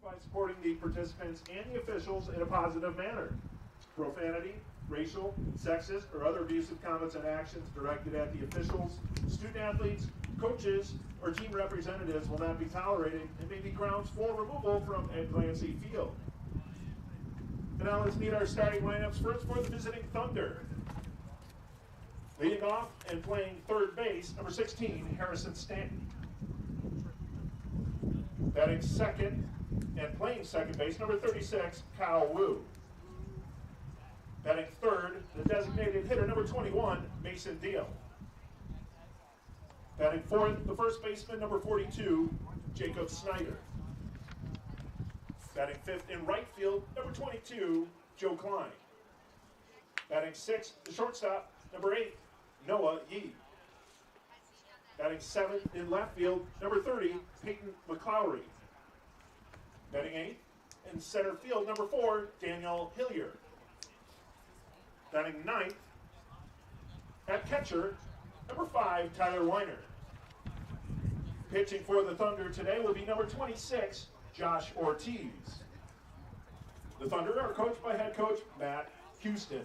by supporting the participants and the officials in a positive manner. Profanity, racial, sexist, or other abusive comments and actions directed at the officials, student athletes, coaches, or team representatives will not be tolerated and may be grounds for removal from Ed Clancy Field. And now let's meet our starting lineups first for the visiting Thunder. Leading off and playing third base, number 16, Harrison Stanton. Batting second and playing second base, number 36, Kyle Wu. Batting third, the designated hitter, number 21, Mason Deal. Batting fourth, the first baseman, number 42, Jacob Snyder. Batting fifth in right field, number 22, Joe Klein. Batting sixth, the shortstop, number 8, Noah Yee. Batting seventh in left field, number 30, Peyton McClowry. Batting eighth in center field, number 4, Daniel Hilliard. Batting ninth at catcher, number 5, Tyler Weiner. Pitching for the Thunder today will be number 26, Josh Ortiz. The Thunder are coached by head coach Matt Houston.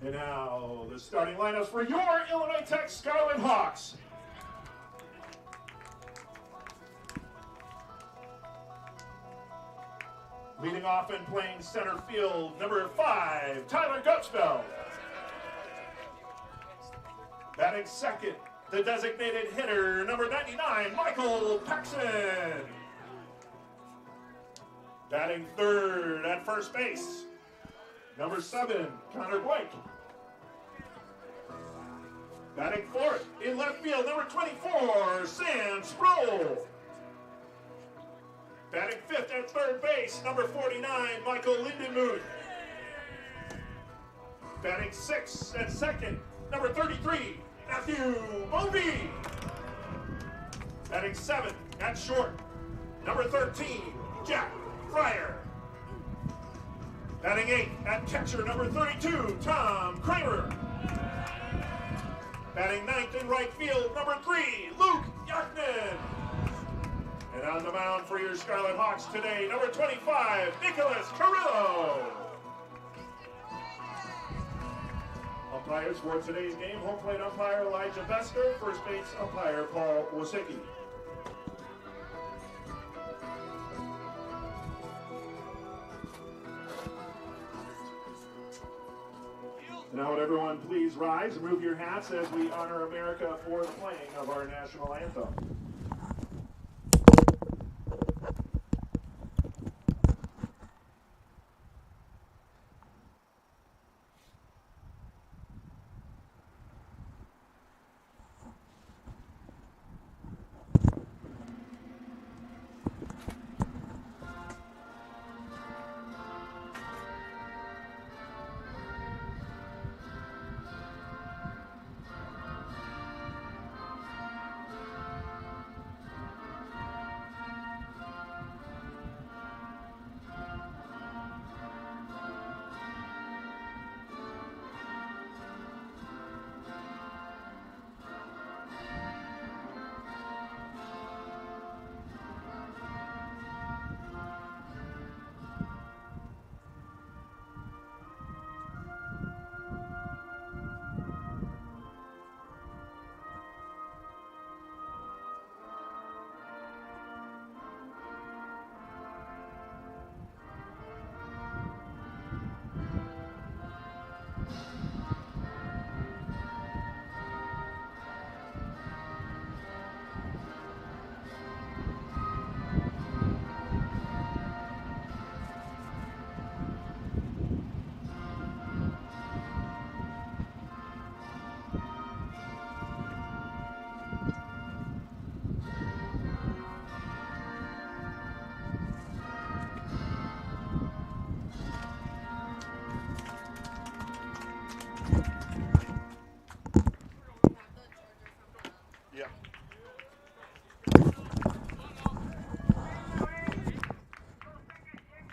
And now, the starting lineups for your Illinois Tech Scarlet Hawks. Leading off and playing center field, number 5, Tyler Gutschfeld. Batting second, the designated hitter, number 99, Michael Paxson. Batting third at first base, number 7, Connor Blake. Batting fourth in left field, number 24, Sam Sproul. Batting fifth at third base, number 49, Michael Lindenmuth. Batting sixth at second, number 33, Matthew Bovee. Batting seventh at short, number 13, Jack Fryer. Batting eighth at catcher, number 32, Tom Kramer. Batting ninth in right field, number 3, Luke Yaknin. And on the mound for your Scarlet Hawks today, number 25, Nicholas Carrillo. Umpires for today's game, home plate umpire Elijah Bester, first base umpire Paul Wosicki. Now would everyone please rise and remove your hats as we honor America for the playing of our national anthem.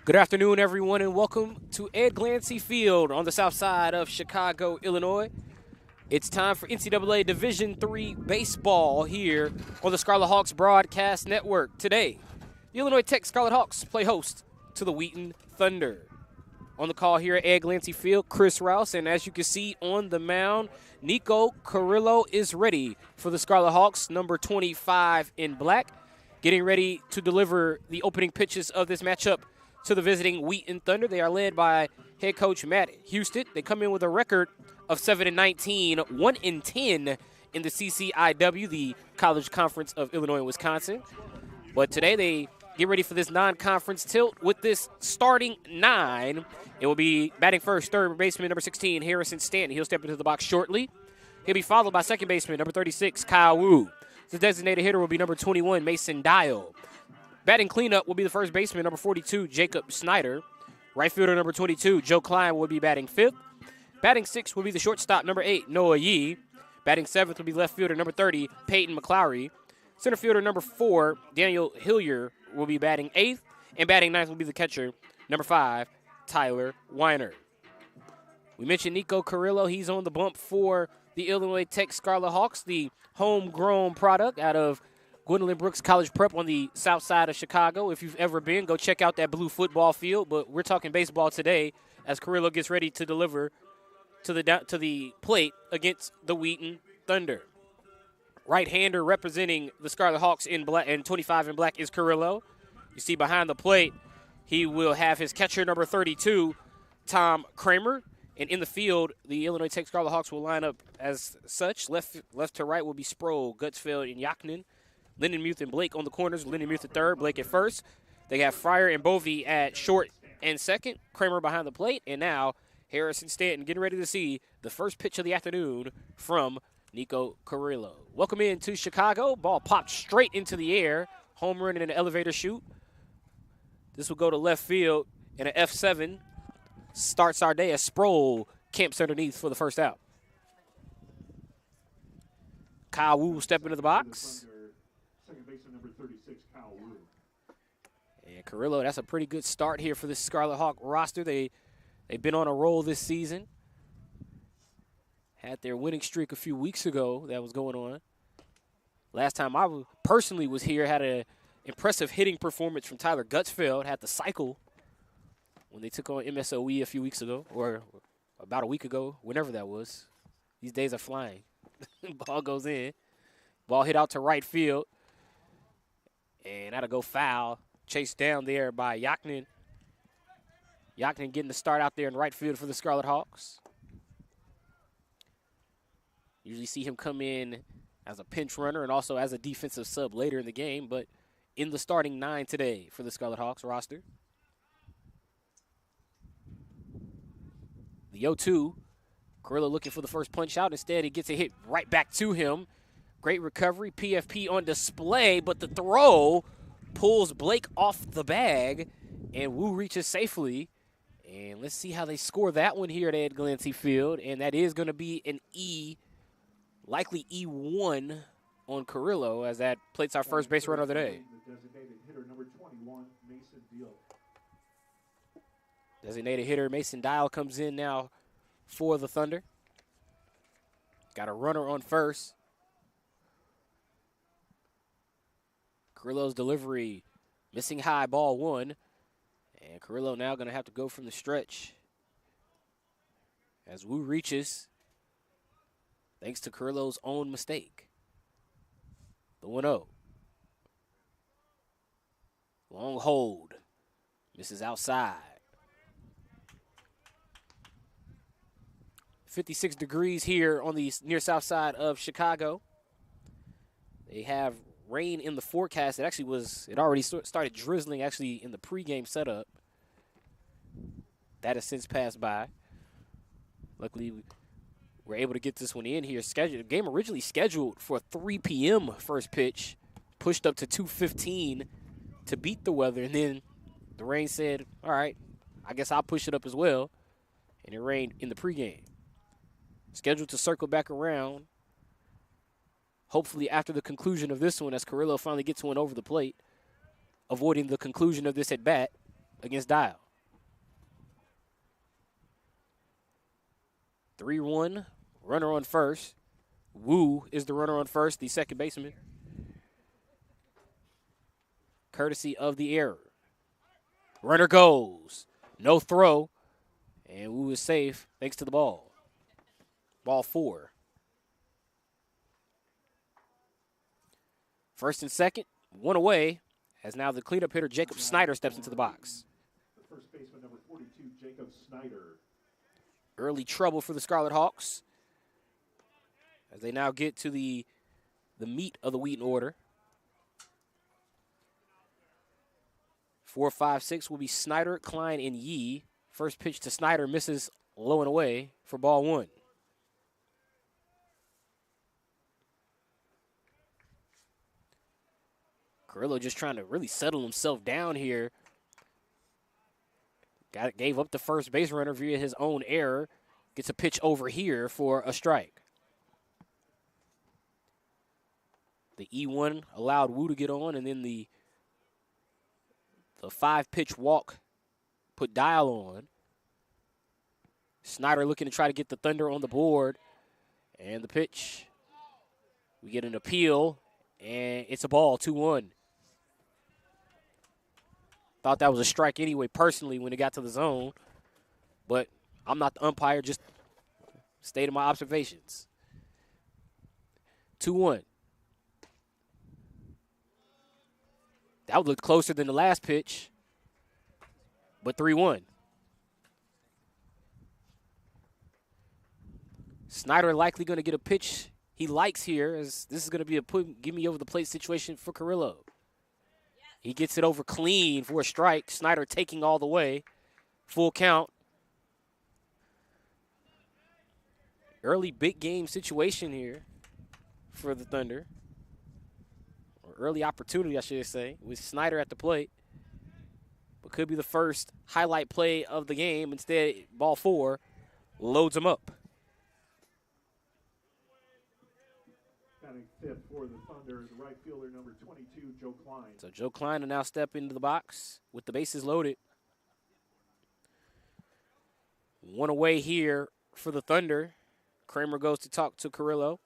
Good afternoon, everyone, and welcome to Ed Glancy Field on the south side of Chicago, Illinois. It's time for NCAA Division III baseball here on the Scarlet Hawks Broadcast Network. Today, the Illinois Tech Scarlet Hawks play host to the Wheaton Thunder. On the call here at Ed Glancy Field, Chris Rouse, and as you can see on the mound, Nico Carrillo is ready for the Scarlet Hawks, number 25 in black, getting ready to deliver the opening pitches of this matchup to the visiting Wheaton Thunder. They are led by head coach Matt Houston. They come in with a record of 7-19, 1-10 in the CCIW, the College Conference of Illinois and Wisconsin. But today they get ready for this non-conference tilt with this starting 9. It will be batting first, third baseman number 16, Harrison Stanton. He'll step into the box shortly. He'll be followed by second baseman number 36, Kyle Wu. The designated hitter will be number 21, Mason Dial. Batting cleanup will be the first baseman, number 42, Jacob Snyder. Right fielder, number 22, Joe Klein, will be batting fifth. Batting sixth will be the shortstop, number 8, Noah Yee. Batting seventh will be left fielder, number 30, Peyton McClowry. Center fielder, number 4, Daniel Hillier, will be batting eighth. And batting ninth will be the catcher, number 5, Tyler Weiner. We mentioned Nico Carrillo. He's on the bump for the Illinois Tech Scarlet Hawks, the homegrown product out of Gwendolyn Brooks College Prep on the south side of Chicago. If you've ever been, go check out that blue football field. But we're talking baseball today as Carrillo gets ready to deliver to the plate against the Wheaton Thunder. Right-hander representing the Scarlet Hawks in black and 25 in black is Carrillo. You see behind the plate, he will have his catcher number 32, Tom Kramer. And in the field, the Illinois Tech Scarlet Hawks will line up as such. Left to right will be Sproul, Gutsfeld, and Yaknin. Lindenmuth and Blake on the corners. Lindenmuth at third, Blake at first. They have Fryer and Bovee at short and second. Kramer behind the plate. And now Harrison Stanton getting ready to see the first pitch of the afternoon from Nico Carrillo. Welcome in to Chicago. Ball popped straight into the air. Home run and an elevator shoot. This will go to left field. And an F7 starts our day as Sproul camps underneath for the first out. Kyle Wu will step into the box. Second baseman number 36, Kyle Wu. And Carrillo, that's a pretty good start here for this Scarlet Hawk roster. They've been on a roll this season. Had their winning streak a few weeks ago that was going on. Last time I personally was here, had an impressive hitting performance from Tyler Gutsfeld. Had the cycle when they took on MSOE a few weeks ago, or about a week ago, whenever that was. These days are flying. Ball goes in. Ball hit out to right field. And that'll go foul. Chased down there by Yaknin. Yaknin getting the start out there in right field for the Scarlet Hawks. Usually see him come in as a pinch runner and also as a defensive sub later in the game, but in the starting 9 today for the Scarlet Hawks roster. The 0-2. Carrillo looking for the first punch out. Instead, he gets a hit right back to him. Great recovery, PFP on display, but the throw pulls Blake off the bag, and Wu reaches safely. And let's see how they score that one here at Ed Glancy Field, and that is going to be an E, likely E1 on Carrillo, as that plates our first base runner of the day. The designated hitter number 21, Mason Dial. Designated hitter Mason Dial comes in now for the Thunder. Got a runner on first. Carrillo's delivery, missing high, ball 1. And Carrillo now going to have to go from the stretch as Wu reaches, thanks to Carrillo's own mistake. The 1-0. Long hold. Misses outside. 56 degrees here on the near south side of Chicago. They have rain in the forecast. It already started drizzling actually in the pregame setup. That has since passed by. Luckily, we're able to get this one in here. The game originally scheduled for a 3 p.m. first pitch, pushed up to 2:15 to beat the weather, and then the rain said, all right, I guess I'll push it up as well, and it rained in the pregame. Scheduled to circle back around, hopefully after the conclusion of this one, as Carrillo finally gets one over the plate, avoiding the conclusion of this at bat. against Dial. 3-1, runner on first. Wu is the runner on first, the second baseman. Courtesy of the error. Runner goes. No throw. And Wu is safe thanks to the ball. Ball 4. First and second, one away, as now the cleanup hitter Jacob Snyder steps into the box. The first baseman, number 42, Jacob Snyder. Early trouble for the Scarlet Hawks as they now get to the meat of the Wheaton order. 4, 5, 6 will be Snyder, Klein, and Yee. First pitch to Snyder misses low and away for ball 1. Carrillo just trying to really settle himself down here. Gave up the first base runner via his own error. Gets a pitch over here for a strike. The E1 allowed Wu to get on, and then the 5-pitch walk put Dial on. Snyder looking to try to get the Thunder on the board. And the pitch. We get an appeal, and it's a ball, 2-1. Thought that was a strike anyway, personally, when it got to the zone. But I'm not the umpire, just stated my observations. 2-1. That would look closer than the last pitch, but 3-1. Snyder likely going to get a pitch he likes here, as this is going to be a give me over the plate situation for Carrillo. He gets it over clean for a strike. Snyder taking all the way. Full count. Early big game situation here for the Thunder. Or early opportunity, I should say, with Snyder at the plate. But could be the first highlight play of the game. Instead, ball 4 loads him up. Batting fifth for the Thunder, the right fielder, number 22, Joe Klein. So Joe Klein will now step into the box with the bases loaded. One away here for the Thunder. Kramer goes to talk to Carrillo.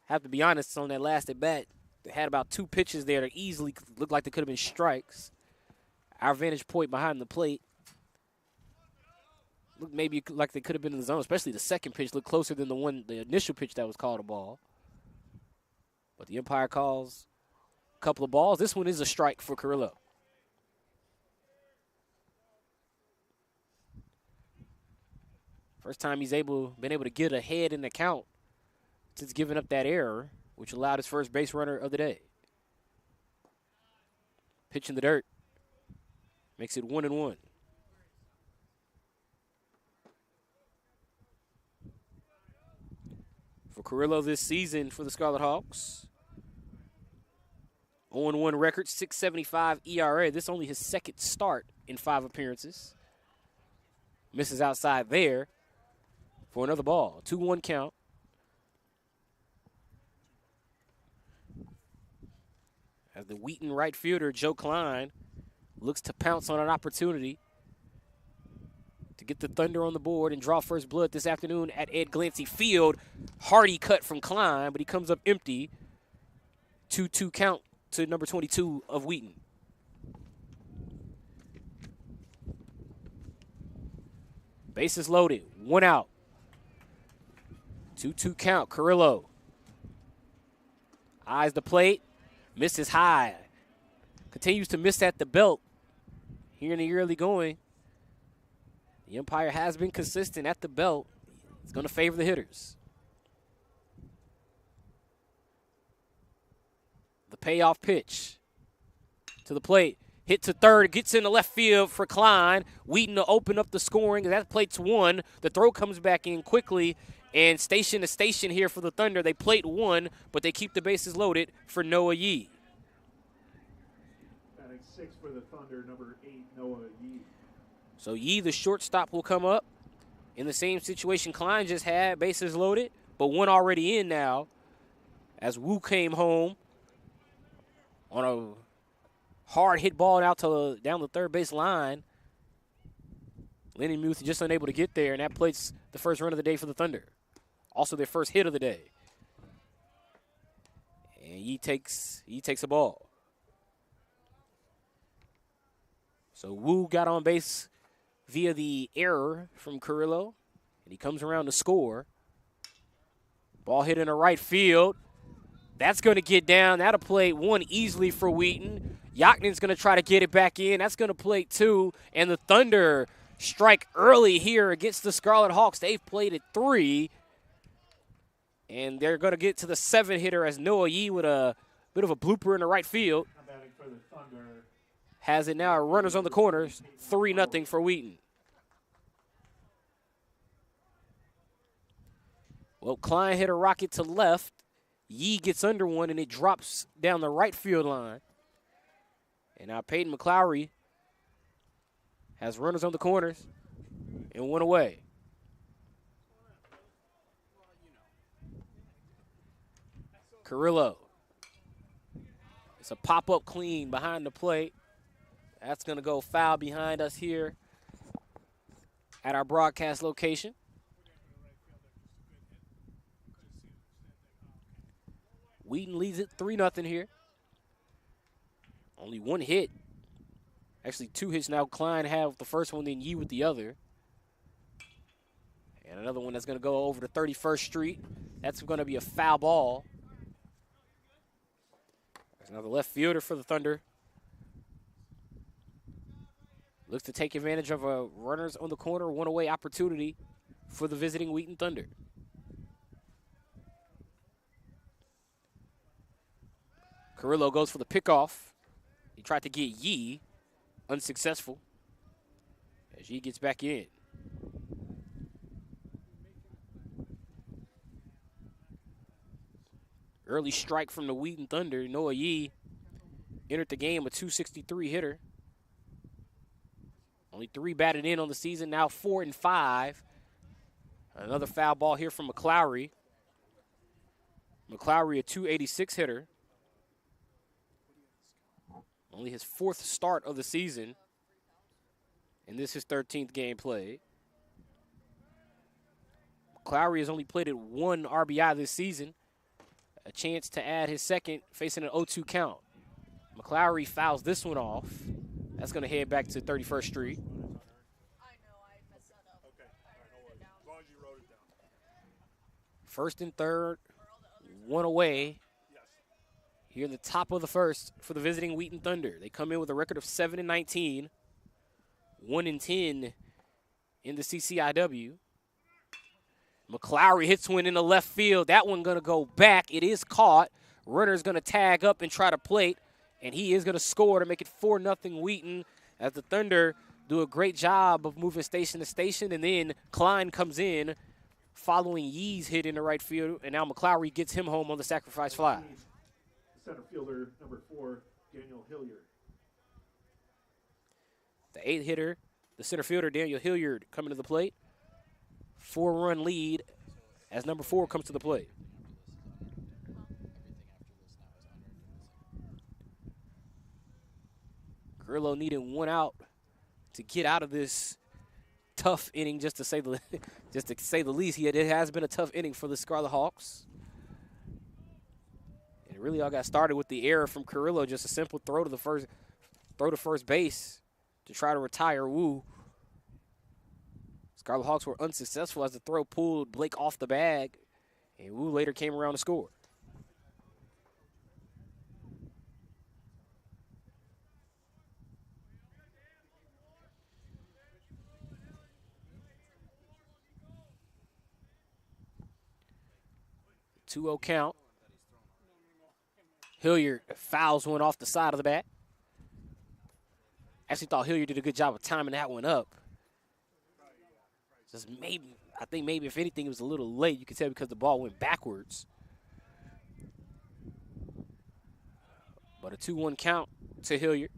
Have to be honest, on that last at bat, they had about 2 pitches there that easily looked like they could have been strikes. Our vantage point behind the plate looked maybe like they could have been in the zone, especially the second pitch looked closer than the initial pitch that was called a ball. But the umpire calls a couple of balls. This one is a strike for Carrillo. First time he's been able to get ahead in the count since giving up that error, which allowed his first base runner of the day. Pitch in the dirt. Makes it 1-1. For Carrillo this season for the Scarlet Hawks. 0-1 record, 6.75 ERA. This is only his second start in 5 appearances. Misses outside there for another ball. 2-1 count. As the Wheaton right fielder, Joe Klein, looks to pounce on an opportunity to get the Thunder on the board and draw first blood this afternoon at Ed Glancy Field. Hardy cut from Klein, but he comes up empty. 2-2 count to number 22 of Wheaton. Bases loaded, 1 out. 2-2 count, Carrillo. Eyes the plate, misses high. Continues to miss at the belt here in the early going. The umpire has been consistent at the belt. It's going to favor the hitters. The payoff pitch to the plate. Hit to third, gets into left field for Klein. Wheaton to open up the scoring. That plate's 1. The throw comes back in quickly, and station to station here for the Thunder. They plate 1, but they keep the bases loaded for Noah Yee. Batting 6 for the Thunder, number 8, Noah Yee. So Yee, the shortstop, will come up in the same situation Klein just had, bases loaded, but 1 already in now as Wu came home on a hard hit ball out to down the third base line. Lenny Muth just unable to get there, and that plates the first run of the day for the Thunder. Also their first hit of the day. And he takes a ball. So Wu got on base via the error from Carrillo, and he comes around to score. Ball hit in the right field. That's going to get down. That'll play one easily for Wheaton. Yaknin's going to try to get it back in. That's going to play two. And the Thunder strike early here against the Scarlet Hawks. They've played at 3. And they're going to get to the 7-hitter as Noah Yee with a bit of a blooper in the right field. Has it now. Runners on the corners. 3-0 for Wheaton. Well, Klein hit a rocket to left. Yee gets under one, and it drops down the right field line. And now Peyton McClowry has runners on the corners and one away. Carrillo. It's a pop-up clean behind the plate. That's going to go foul behind us here at our broadcast location. Wheaton leads it 3-0 here. Only one hit. Actually, 2 hits now. Klein have the first one, then Yee with the other. And another one that's going to go over to 31st Street. That's going to be a foul ball. There's another left fielder for the Thunder. Looks to take advantage of a runners on the corner, one away opportunity for the visiting Wheaton Thunder. Carrillo goes for the pickoff. He tried to get Yee, unsuccessful, as Yee gets back in. Early strike from the Wheaton Thunder. Noah Yee entered the game a .263 hitter. Only 3 batted in on the season, now 4 and 5. Another foul ball here from McClowry. McClowry, a .286 hitter. Only his 4th start of the season. And this is his 13th game played. McClowry has only played at 1 RBI this season. A chance to add his second, facing an 0-2 count. McClowry fouls this one off. That's going to head back to 31st Street. I know, I messed that up. Okay, all right, no worries. As long as you wrote it down. First and third, one away. Here in the top of the first for the visiting Wheaton Thunder. They come in with a record of 7-19, 1-10 in the CCIW. McClowry hits one in the left field. That one going to go back. It is caught. Runner's going to tag up and try to plate, and he is going to score to make it 4-0 Wheaton as the Thunder do a great job of moving station to station, and then Klein comes in following Yee's hit in the right field, and now McClowry gets him home on the sacrifice fly. Center fielder, number 4, Daniel Hilliard. The 8th hitter, the center fielder, Daniel Hilliard, coming to the plate. 4-run lead as number 4 comes to the plate. Carrillo needed 1 out to get out of this tough inning, just to say the least. It has been a tough inning for the Scarlet Hawks. And it really all got started with the error from Carrillo, just a simple throw to first base to try to retire Wu. Scarlet Hawks were unsuccessful as the throw pulled Blake off the bag, and Wu later came around to score. The 2-0 count. Hilliard fouls one off the side of the bat. Actually thought Hilliard did a good job of timing that one up. I think maybe if anything, it was a little late. You could tell because the ball went backwards. But a 2-1 count to Hilliard.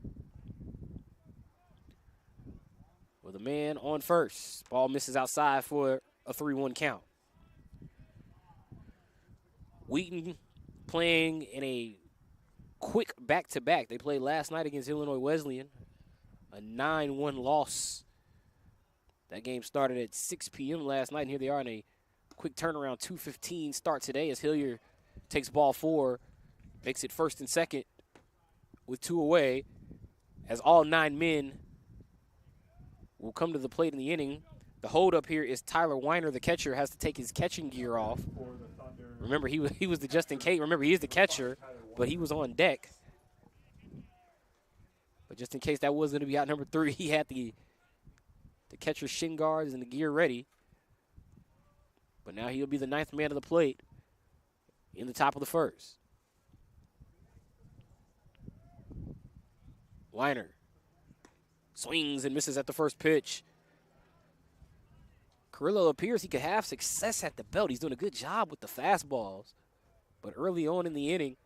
With a man on first. Ball misses outside for a 3-1 count. Wheaton playing in a quick back-to-back. They played last night against Illinois Wesleyan, a 9-1 loss. That game started at 6 p.m. last night, and here they are in a quick turnaround 2:15 start today as Hilliard takes ball 4, makes it first and second with 2 away, as all 9 men will come to the plate in the inning. The holdup here is Tyler Weiner, the catcher, has to take his catching gear off. Remember, he was the just in case. Remember, he is the catcher, but he was on deck. But just in case that was going to be out number 3, he had the catcher's shin guards and the gear ready. But now he'll be the 9th man of the plate in the top of the first. Weiner swings and misses at the first pitch. Carrillo appears he could have success at the belt. He's doing a good job with the fastballs. But early on in the inning,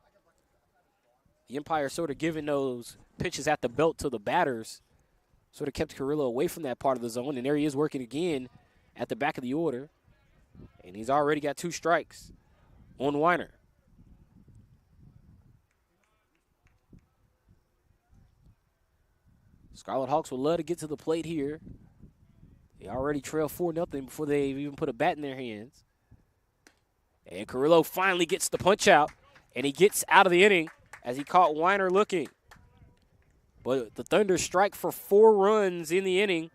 the umpire sort of giving those pitches at the belt to the batters, sort of kept Carrillo away from that part of the zone. And there he is working again at the back of the order. And he's already got 2 strikes on Weiner. Scarlet Hawks would love to get to the plate here. They already trail 4-0 before they even put a bat in their hands. And Carrillo finally gets the punch out, and he gets out of the inning as he caught Weiner looking. But the Thunder strike for 4 runs in the inning,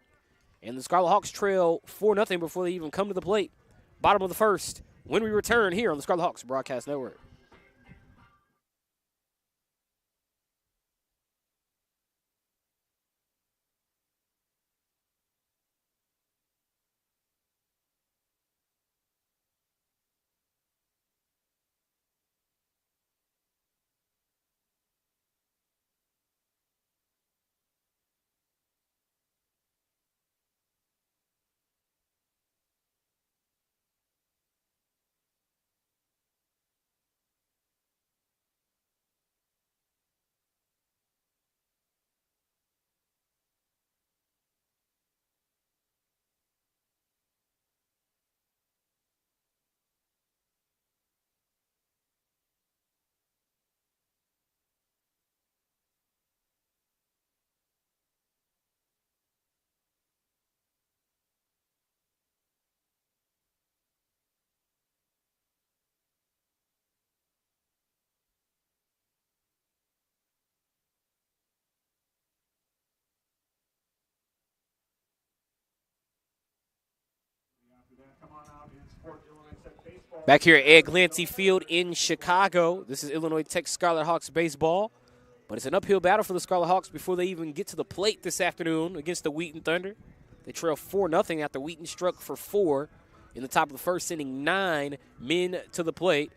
and the Scarlet Hawks trail 4-0 before they even come to the plate. Bottom of the first, when we return here on the Scarlet Hawks Broadcast Network. Back here at Ed Glancy Field in Chicago. This is Illinois Tech Scarlet Hawks baseball. But it's an uphill battle for the Scarlet Hawks before they even get to the plate this afternoon against the Wheaton Thunder. They trail 4-0 after Wheaton struck for 4 in the top of the first, sending 9 men to the plate.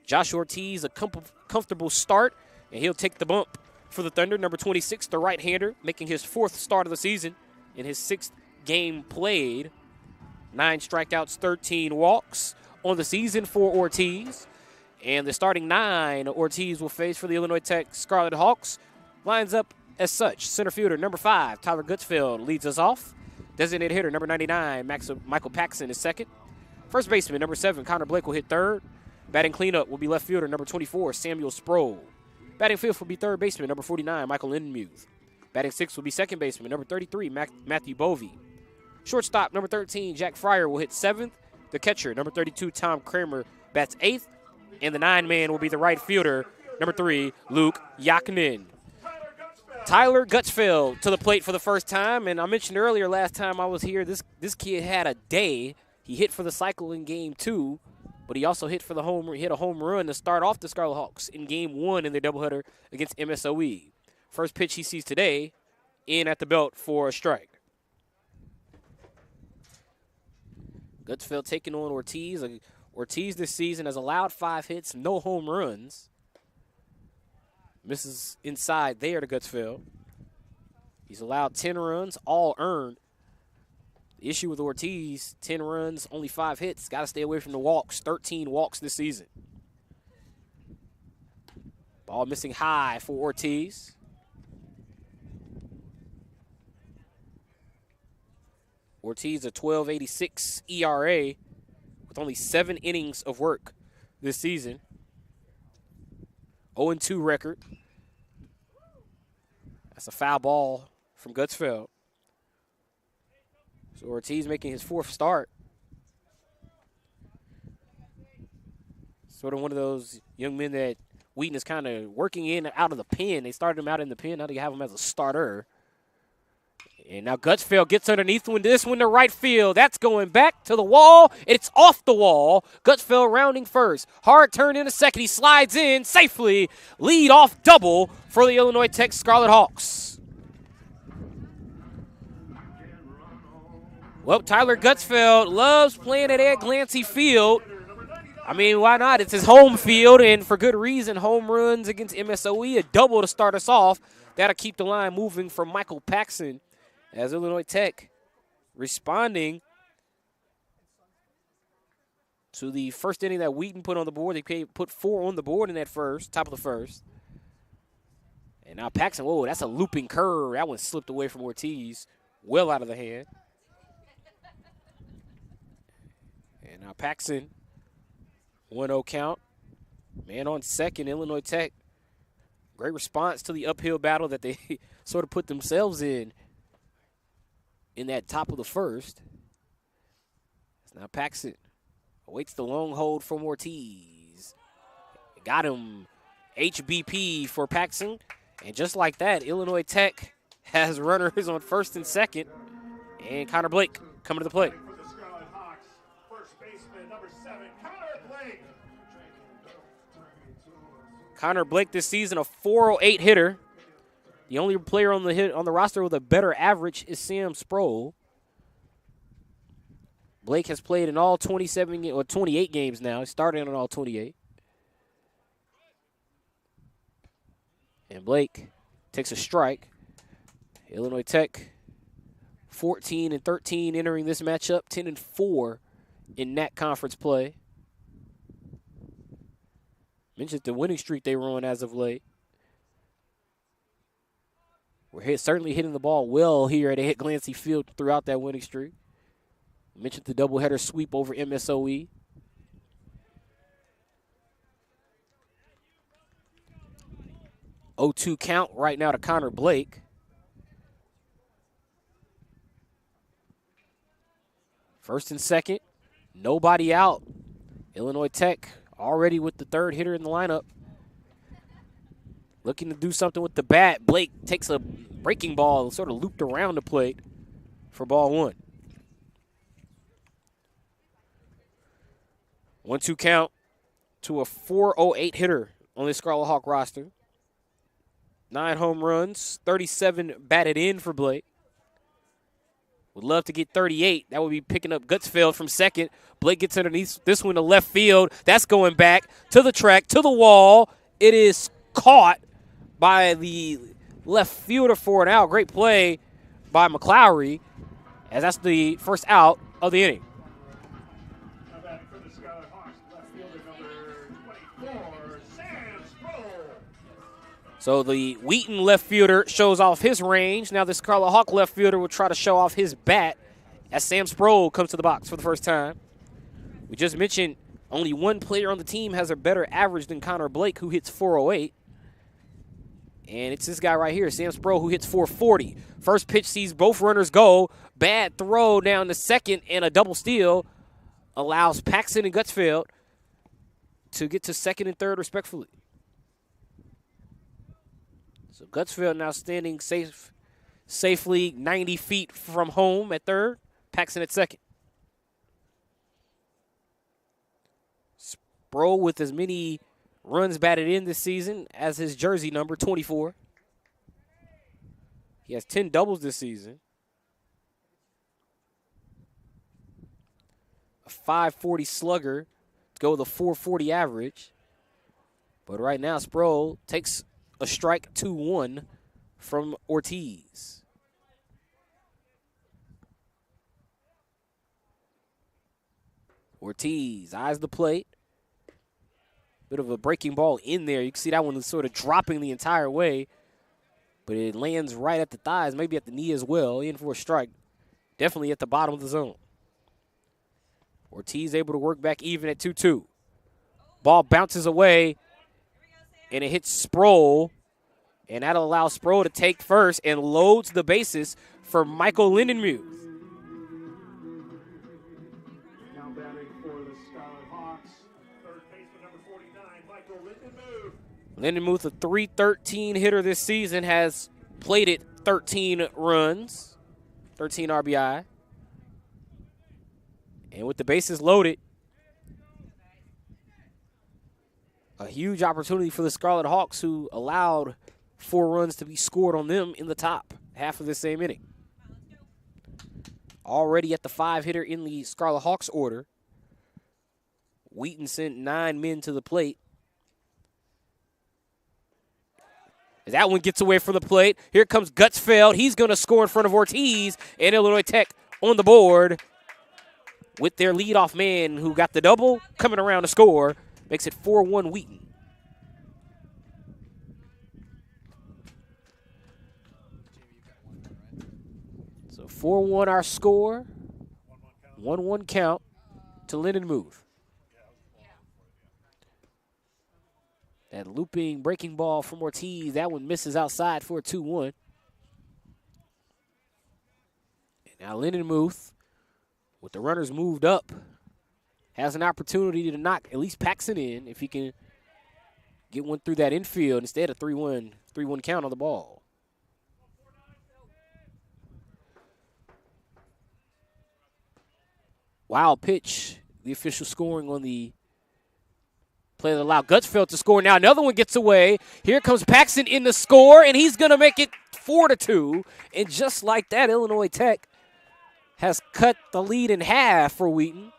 Josh Ortiz, a comfortable start, and he'll take the bump for the Thunder. Number 26, the right-hander, making his 4th start of the season in his 6th game played. 9 strikeouts, 13 walks on the season for Ortiz. And the starting 9 Ortiz will face for the Illinois Tech Scarlet Hawks lines up as such. Center fielder, number 5, Tyler Gutzfeld, leads us off. Designated hitter, number 99, Michael Paxson is second. First baseman, number 7, Connor Blake will hit third. Batting cleanup will be left fielder, number 24, Samuel Sproul. Batting fifth will be third baseman, number 49, Michael Lindenmuth. Batting sixth will be second baseman, number 33, Matthew Bovey. Shortstop, number 13, Jack Fryer will hit 7th. The catcher, number 32, Tom Kramer, bats 8th. And the 9-man will be the right fielder, number 3, Luke Yakinen. Tyler Gutzfeld to the plate for the first time. And I mentioned earlier last time I was here, this kid had a day. He hit for the cycle in Game 2, but he also hit a home run to start off the Scarlet Hawks in Game 1 in their doubleheader against MSOE. First pitch he sees today, in at the belt for a strike. Gutzfeld taking on Ortiz. Ortiz this season has allowed 5 hits, no home runs. Misses inside there to Gutzfeld. He's allowed 10 runs, all earned. The issue with Ortiz, 10 runs, only 5 hits. Got to stay away from the walks. 13 walks this season. Ball missing high for Ortiz. Ortiz, a 12.86 ERA with only 7 innings of work this season. 0-2 record. That's a foul ball from Gutsfeld. So Ortiz making his 4th start. Sort of one of those young men that Wheaton is kind of working in and out of the pen. They started him out in the pen. Now they have him as a starter. And now Gutsfeld gets underneath this one to right field. That's going back to the wall. It's off the wall. Gutsfeld rounding first. Hard turn into second. He slides in safely. Lead off double for the Illinois Tech Scarlet Hawks. Well, Tyler Gutsfeld loves playing at Ed Glancy Field. I mean, why not? It's his home field, and for good reason. Home runs against MSOE, a double to start us off. That'll keep the line moving for Michael Paxson as Illinois Tech responding to the first inning that Wheaton put on the board. They put 4 on the board in that top of the first. And now Paxson, whoa, that's a looping curve. That one slipped away from Ortiz, well out of the hand. And now Paxson, 1-0 count. Man on second, Illinois Tech. Great response to the uphill battle that they sort of put themselves in that top of the first. Now Paxson awaits the long hold from Ortiz. Got him. HBP for Paxson. And just like that, Illinois Tech has runners on first and second. And Connor Blake coming to the plate. For the Scarlet Hawks, first baseman, number 7, Connor Blake. Connor Blake this season, a 408 hitter. The only player on the roster with a better average is Sam Sproul. Blake has played in all 28 games now. He started in all 28. And Blake takes a strike. Illinois Tech 14-13 entering this matchup, 10-4 in NAC conference play. Mentioned the winning streak they were on as of late. We're certainly hitting the ball well here at Ed Glancy Field throughout that winning streak. Mentioned the doubleheader sweep over MSOE. (0-2) count right now to Connor Blake. First and second, nobody out. Illinois Tech already with the third hitter in the lineup. Looking to do something with the bat. Blake takes a breaking ball, sort of looped around the plate for ball 1. 1-2 count to a 408 hitter on the Scarlet Hawk roster. 9 home runs, 37 batted in for Blake. Would love to get 38. That would be picking up Gutsfeld from second. Blake gets underneath this one to left field. That's going back to the track, to the wall. It is caught by the left fielder for an out. Great play by McClowry, as that's the first out of the inning. Now batting for the Scarlet Hawks, left fielder number 24, Sam Sproul. So the Wheaton left fielder shows off his range. Now the Scarlet Hawk left fielder will try to show off his bat as Sam Sproul comes to the box for the first time. We just mentioned only one player on the team has a better average than Connor Blake, who hits 408. And it's this guy right here, Sam Sproul, who hits 440. First pitch sees both runners go. Bad throw down to second, and a double steal allows Paxson and Gutsfeld to get to second and third respectfully. So Gutsfeld now standing safely 90 feet from home at third. Paxson at second. Sproul with as many runs batted in this season as his jersey number, 24. He has 10 doubles this season. A 540 slugger to go with a 440 average. But right now, Sproul takes a strike 2-1 from Ortiz. Ortiz eyes the plate. Bit of a breaking ball in there. You can see that one is sort of dropping the entire way, but it lands right at the thighs, maybe at the knee as well. In for a strike. Definitely at the bottom of the zone. Ortiz able to work back even at 2-2. Ball bounces away, and it hits Sproul. And that'll allow Sproul to take first and loads the bases for Michael Lindenmuth. Now batting for the Scarlet Hawks, third baseman number 49, Michael Lindenmuth. Lindenmuth, a .313 hitter this season, has plated 13 runs, 13 RBI. And with the bases loaded, a huge opportunity for the Scarlet Hawks, who allowed 4 runs to be scored on them in the top half of the same inning. Already at the 5-hitter in the Scarlet Hawks order, Wheaton sent 9 men to the plate. As that one gets away from the plate, here comes Gutsfeld. He's going to score in front of Ortiz, and Illinois Tech on the board with their leadoff man who got the double coming around to score. Makes it 4-1 Wheaton. So 4-1 our score. 1-1 count to Lindenmuth. That looping breaking ball from Ortiz, that one misses outside for a 2-1. And now Lindenmuth, with the runners moved up, has an opportunity to knock at least Paxson in if he can get one through that infield instead of 3-1 count on the ball. Wild pitch, the official scoring on the play that allowed Gutsfeld to score. Now another one gets away. Here comes Paxson in the score, and he's going to make it 4-2. And just like that, Illinois Tech has cut the lead in half for Wheaton.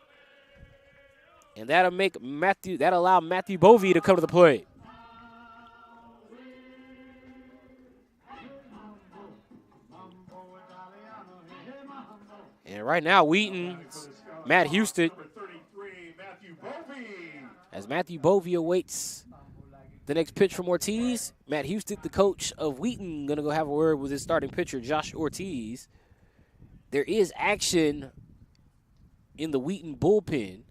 And that'll allow Matthew Bovey to come to the plate. And right now, Wheaton, Matt Houston, as Matthew Bovey awaits the next pitch from Ortiz. Matt Houston, the coach of Wheaton, going to go have a word with his starting pitcher, Josh Ortiz. There is action in the Wheaton bullpen,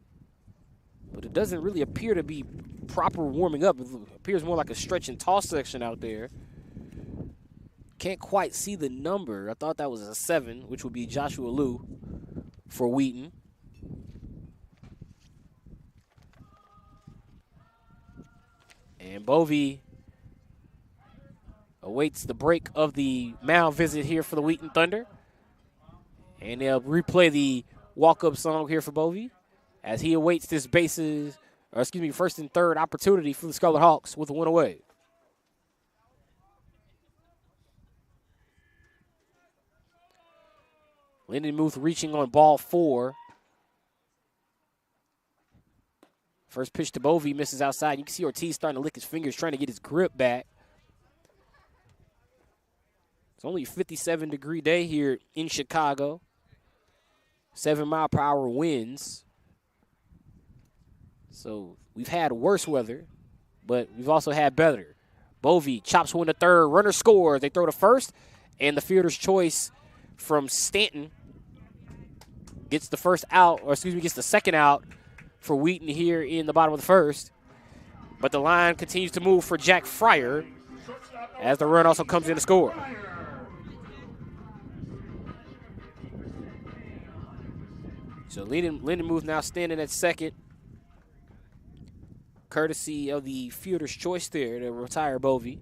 but it doesn't really appear to be proper warming up. It appears more like a stretch and toss section out there. Can't quite see the number. I thought that was a 7, which would be Joshua Liu for Wheaton. And Bovey awaits the break of the mound visit here for the Wheaton Thunder. And they'll replay the walk-up song here for Bovey as he awaits this first and third opportunity for the Scarlet Hawks with a one away. Lindenmuth reaching on ball 4. First pitch to Bovey misses outside. You can see Ortiz starting to lick his fingers, trying to get his grip back. It's only a 57-degree day here in Chicago. 7-mile-per-hour winds. So we've had worse weather, but we've also had better. Bovey chops one to third. Runner scores. They throw to first, and the fielder's choice from Stanton gets the second out for Wheaton here in the bottom of the first. But the line continues to move for Jack Fryer as the run also comes in to score. So Lindenmuth now standing at second, courtesy of the fielder's choice there to retire Bovey.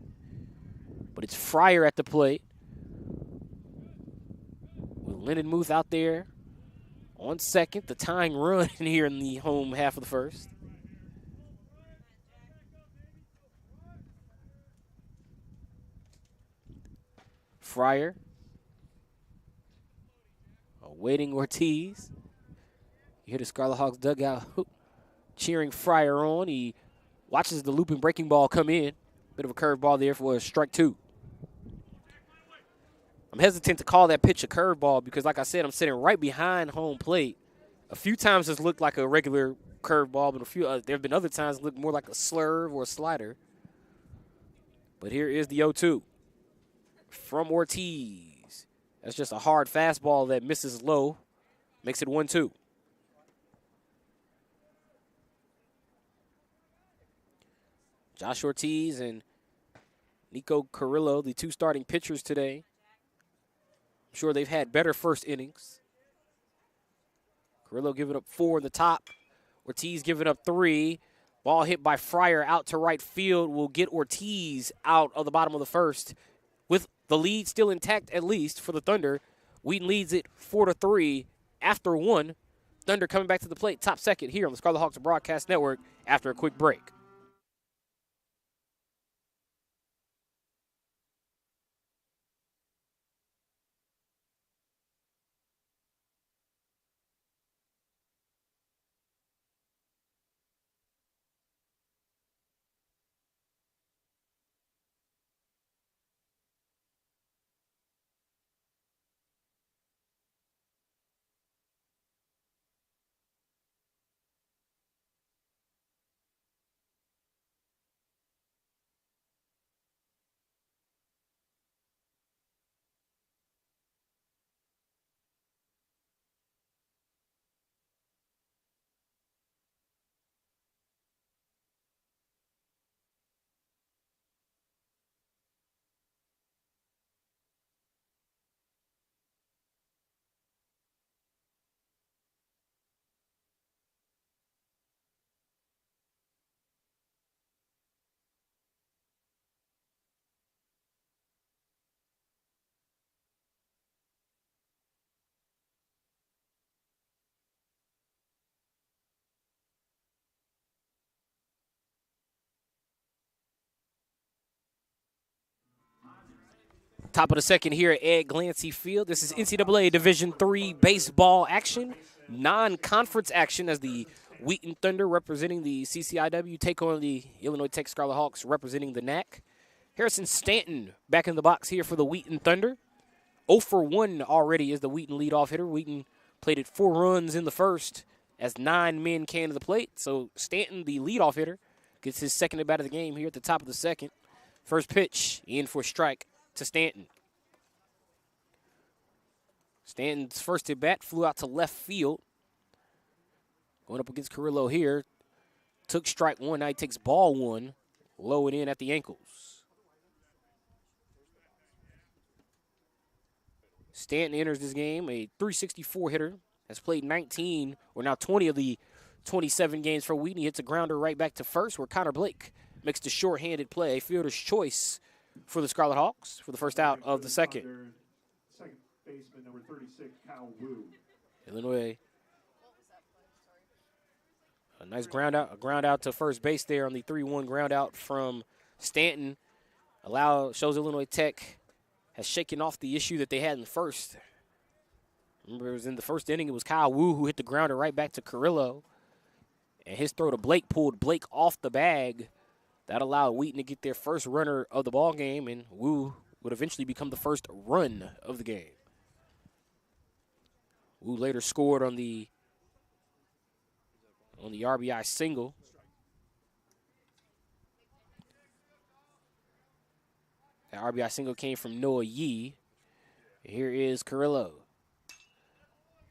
But it's Fryer at the plate, with Lindenmuth out there on second, the tying run here in the home half of the first. Fryer awaiting Ortiz. You hear the Scarlet Hawks dugout cheering Fryer on. He watches the looping breaking ball come in. Bit of a curveball there for a strike 2. I'm hesitant to call that pitch a curveball because, like I said, I'm sitting right behind home plate. A few times it's looked like a regular curveball, but there have been other times it looked more like a slurve or a slider. But here is the 0-2 from Ortiz. That's just a hard fastball that misses low, makes it 1-2. Josh Ortiz and Nico Carrillo, the two starting pitchers today. I'm sure they've had better first innings. Carrillo giving up 4 in the top. Ortiz giving up 3. Ball hit by Fryer out to right field will get Ortiz out of the bottom of the first. With the lead still intact, at least, for the Thunder. Wheaton leads it 4-3 after 1. Thunder coming back to the plate, top second here on the Scarlet Hawks Broadcast Network after a quick break. Top of the second here at Ed Glancy Field. This is NCAA Division III baseball action, non-conference action as the Wheaton Thunder representing the CCIW take on the Illinois Tech Scarlet Hawks representing the NAC. Harrison Stanton back in the box here for the Wheaton Thunder. 0 for 1 already is the Wheaton leadoff hitter. Wheaton plated 4 runs in the first as 9 men came to the plate. So Stanton, the leadoff hitter, gets his second at bat of the game here at the top of the second. First pitch in for strike to Stanton. Stanton's first at bat flew out to left field. Going up against Carrillo here. Took strike 1, now he takes ball 1. Low and in at the ankles. Stanton enters this game, a .364 hitter. Has played 19, or now 20 of the 27 games for Wheaton. He hits a grounder right back to first where Connor Blake makes the short-handed play. A fielder's choice for the Scarlet Hawks for the first out of the second. Second baseman, number 36, Kyle Wu. Illinois. A nice ground out to first base there on the 3-1 ground out from Stanton. Shows Illinois Tech has shaken off the issue that they had in the first. Remember, it was in the first inning, it was Kyle Wu who hit the grounder right back to Carrillo. And his throw to Blake pulled Blake off the bag. That allowed Wheaton to get their first runner of the ball game, and Wu would eventually become the first run of the game. Wu later scored on the RBI single. That RBI single came from Noah Yee. Here is Carrillo.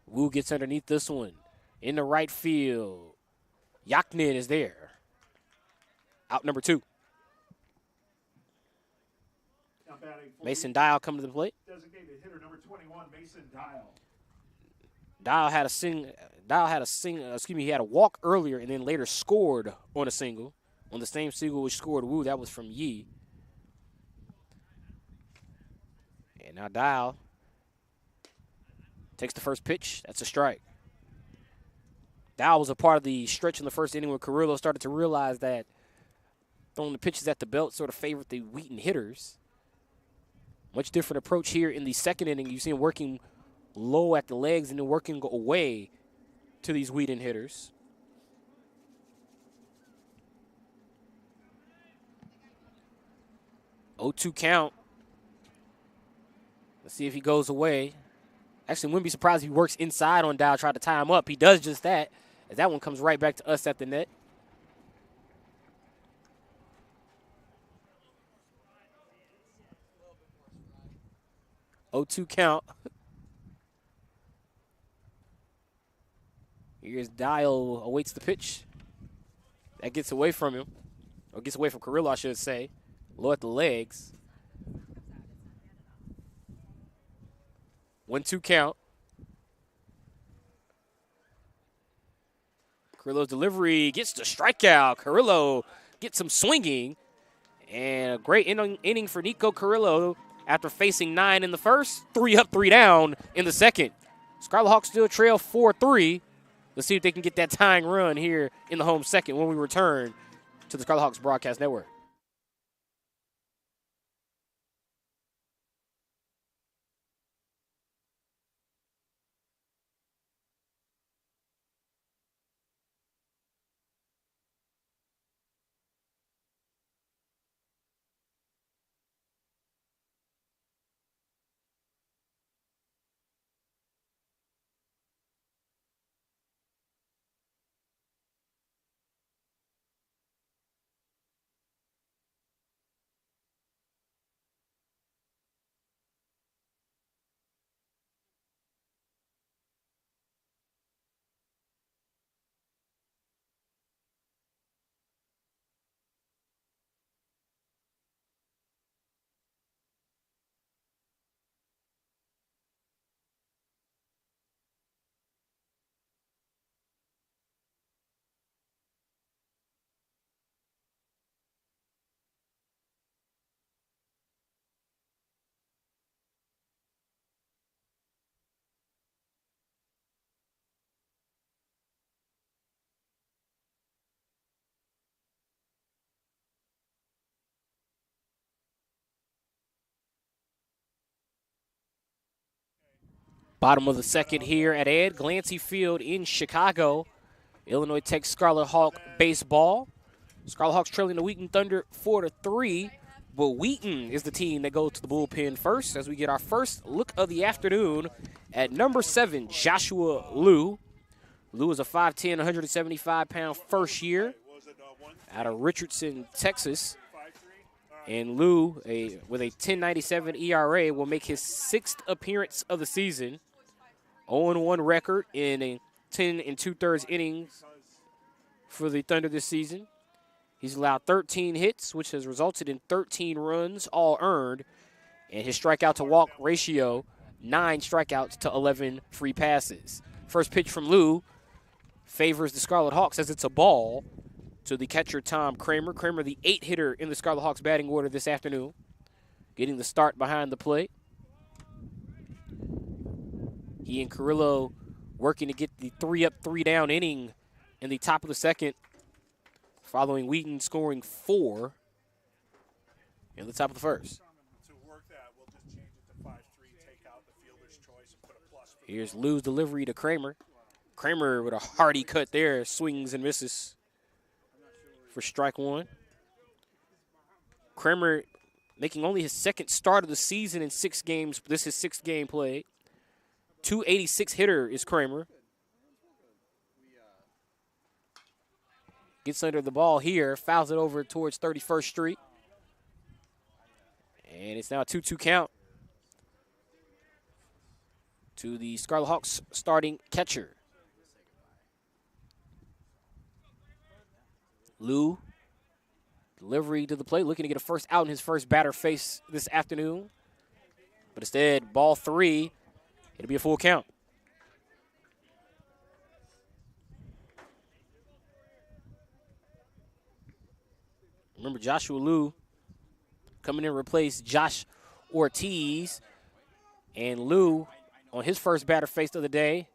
Wu gets underneath this one. In the right field. Yaknin is there. Out number 2. Mason Dial coming to the plate. Designated hitter number 21, Mason Dial. Dial he had a walk earlier and then later scored on a single. On the same single which scored Wu, that was from Yee. And now Dial takes the first pitch. That's a strike. Dial was a part of the stretch in the first inning where Carrillo started to realize that throwing the pitches at the belt sort of favored the Wheaton hitters. Much different approach here in the second inning. You see him working low at the legs and then working away to these Wheaton hitters. 0-2 count. Let's see if he goes away. Actually, wouldn't be surprised if he works inside on Dial, try to tie him up. He does just that, as that one comes right back to us at the net. 0-2 count. Here's Dial, awaits the pitch. That gets away from him. or gets away from Carrillo, I should say. Low at the legs. 1-2 count. Carrillo's delivery gets the strikeout. Carrillo gets some swinging. And a great inning for Nico Carrillo after facing 9 in the first. 3 up, 3 down in the second. Scarlet Hawks still trail 4-3. Let's see if they can get that tying run here in the home second when we return to the Scarlet Hawks Broadcast Network. Bottom of the second here at Ed Glancy Field in Chicago. Illinois takes Scarlet Hawk baseball. Scarlet Hawks trailing the Wheaton Thunder 4-3. But Wheaton is the team that goes to the bullpen first as we get our first look of the afternoon at number 7, Joshua Liu. Liu is a 5'10", 175-pound first year out of Richardson, Texas. And Liu, with a 10.97 ERA, will make his 6th appearance of the season. 0-1 record in a 10 2/3 innings for the Thunder this season. He's allowed 13 hits, which has resulted in 13 runs, all earned. And his strikeout to walk ratio, 9 strikeouts to 11 free passes. First pitch from Liu favors the Scarlet Hawks as it's a ball to the catcher, Tom Kramer. Kramer, the 8th hitter in the Scarlet Hawks batting order this afternoon, getting the start behind the plate. He and Carrillo working to get the 3 up, 3 down inning in the top of the second, following Wheaton scoring 4 in the top of the first. Here's Liu's delivery to Kramer. Kramer with a hearty cut there, swings and misses for strike 1. Kramer making only his 2nd start of the season in 6 games. This is 6th game played. 286 hitter is Kramer. Gets under the ball here, fouls it over towards 31st Street. And it's now a 2-2 count to the Scarlet Hawks starting catcher. Liu, delivery to the plate, looking to get a first out in his first batter face this afternoon. But instead, ball 3, it'll be a full count. Remember, Joshua Liu coming in to replace Josh Ortiz. And Liu, on his first batter face of the day,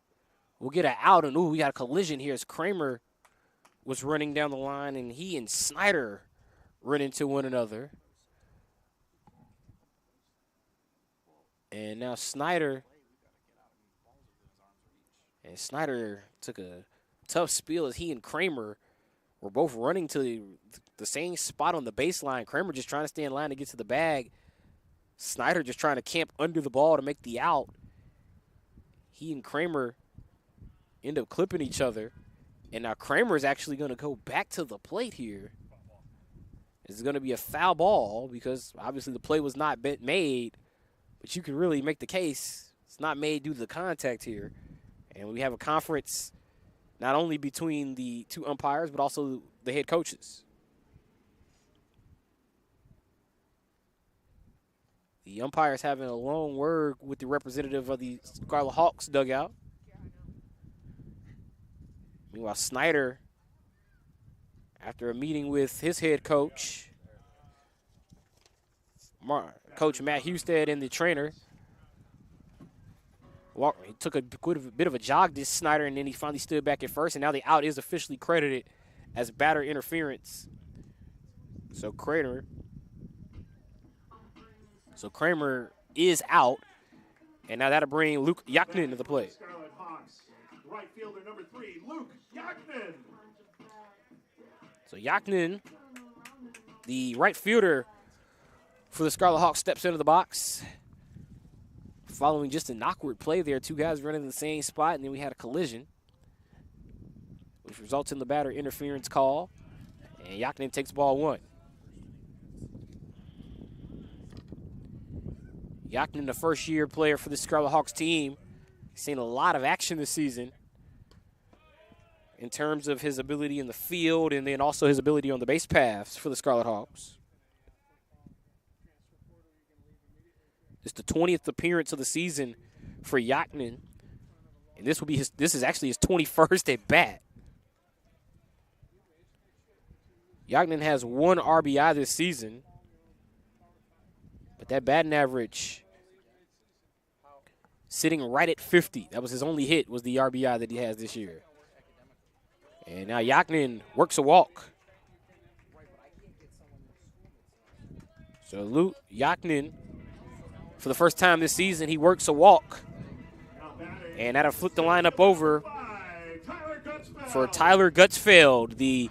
will get an out. And, we got a collision here as Kramer was running down the line, and he and Snyder run into one another. And now Snyder took a tough spiel as he and Kramer were both running to the same spot on the baseline. Kramer just trying to stay in line to get to the bag. Snyder just trying to camp under the ball to make the out. He and Kramer end up clipping each other. And now Kramer is actually going to go back to the plate here. It's going to be a foul ball because obviously the play was not made, but you can really make the case it's not made due to the contact here. And we have a conference not only between the 2 umpires but also the head coaches. The umpire's having a long word with the representative of the Scarlet Hawks dugout. Meanwhile, Snyder, after a meeting with his head coach, Coach Matt Husted, and the trainer, he took a bit of a jog, this Snyder, and then he finally stood back at first, and now the out is officially credited as batter interference. So Kramer is out, and now that'll bring Luke Yaknin into the play. Scarlet Hawks, right fielder number 3, Luke Yaknin. So Yaknin, the right fielder for the Scarlet Hawks, steps into the box. Following just an awkward play there, two guys running in the same spot, and then we had a collision, which results in the batter interference call, and Yaknin takes ball 1. Yaknin, the first-year player for the Scarlet Hawks team, seen a lot of action this season in terms of his ability in the field and then also his ability on the base paths for the Scarlet Hawks. It's the 20th appearance of the season for Yaknin, and this is actually his 21st at bat. Yaknin has 1 RBI this season, but that batting average sitting right at 50. That was his only hit, was the RBI that he has this year. And now Yaknin works a walk. So Luke Yaknin, for the first time this season, he works a walk. And that'll flip the lineup over for Tyler Gutsfeld, the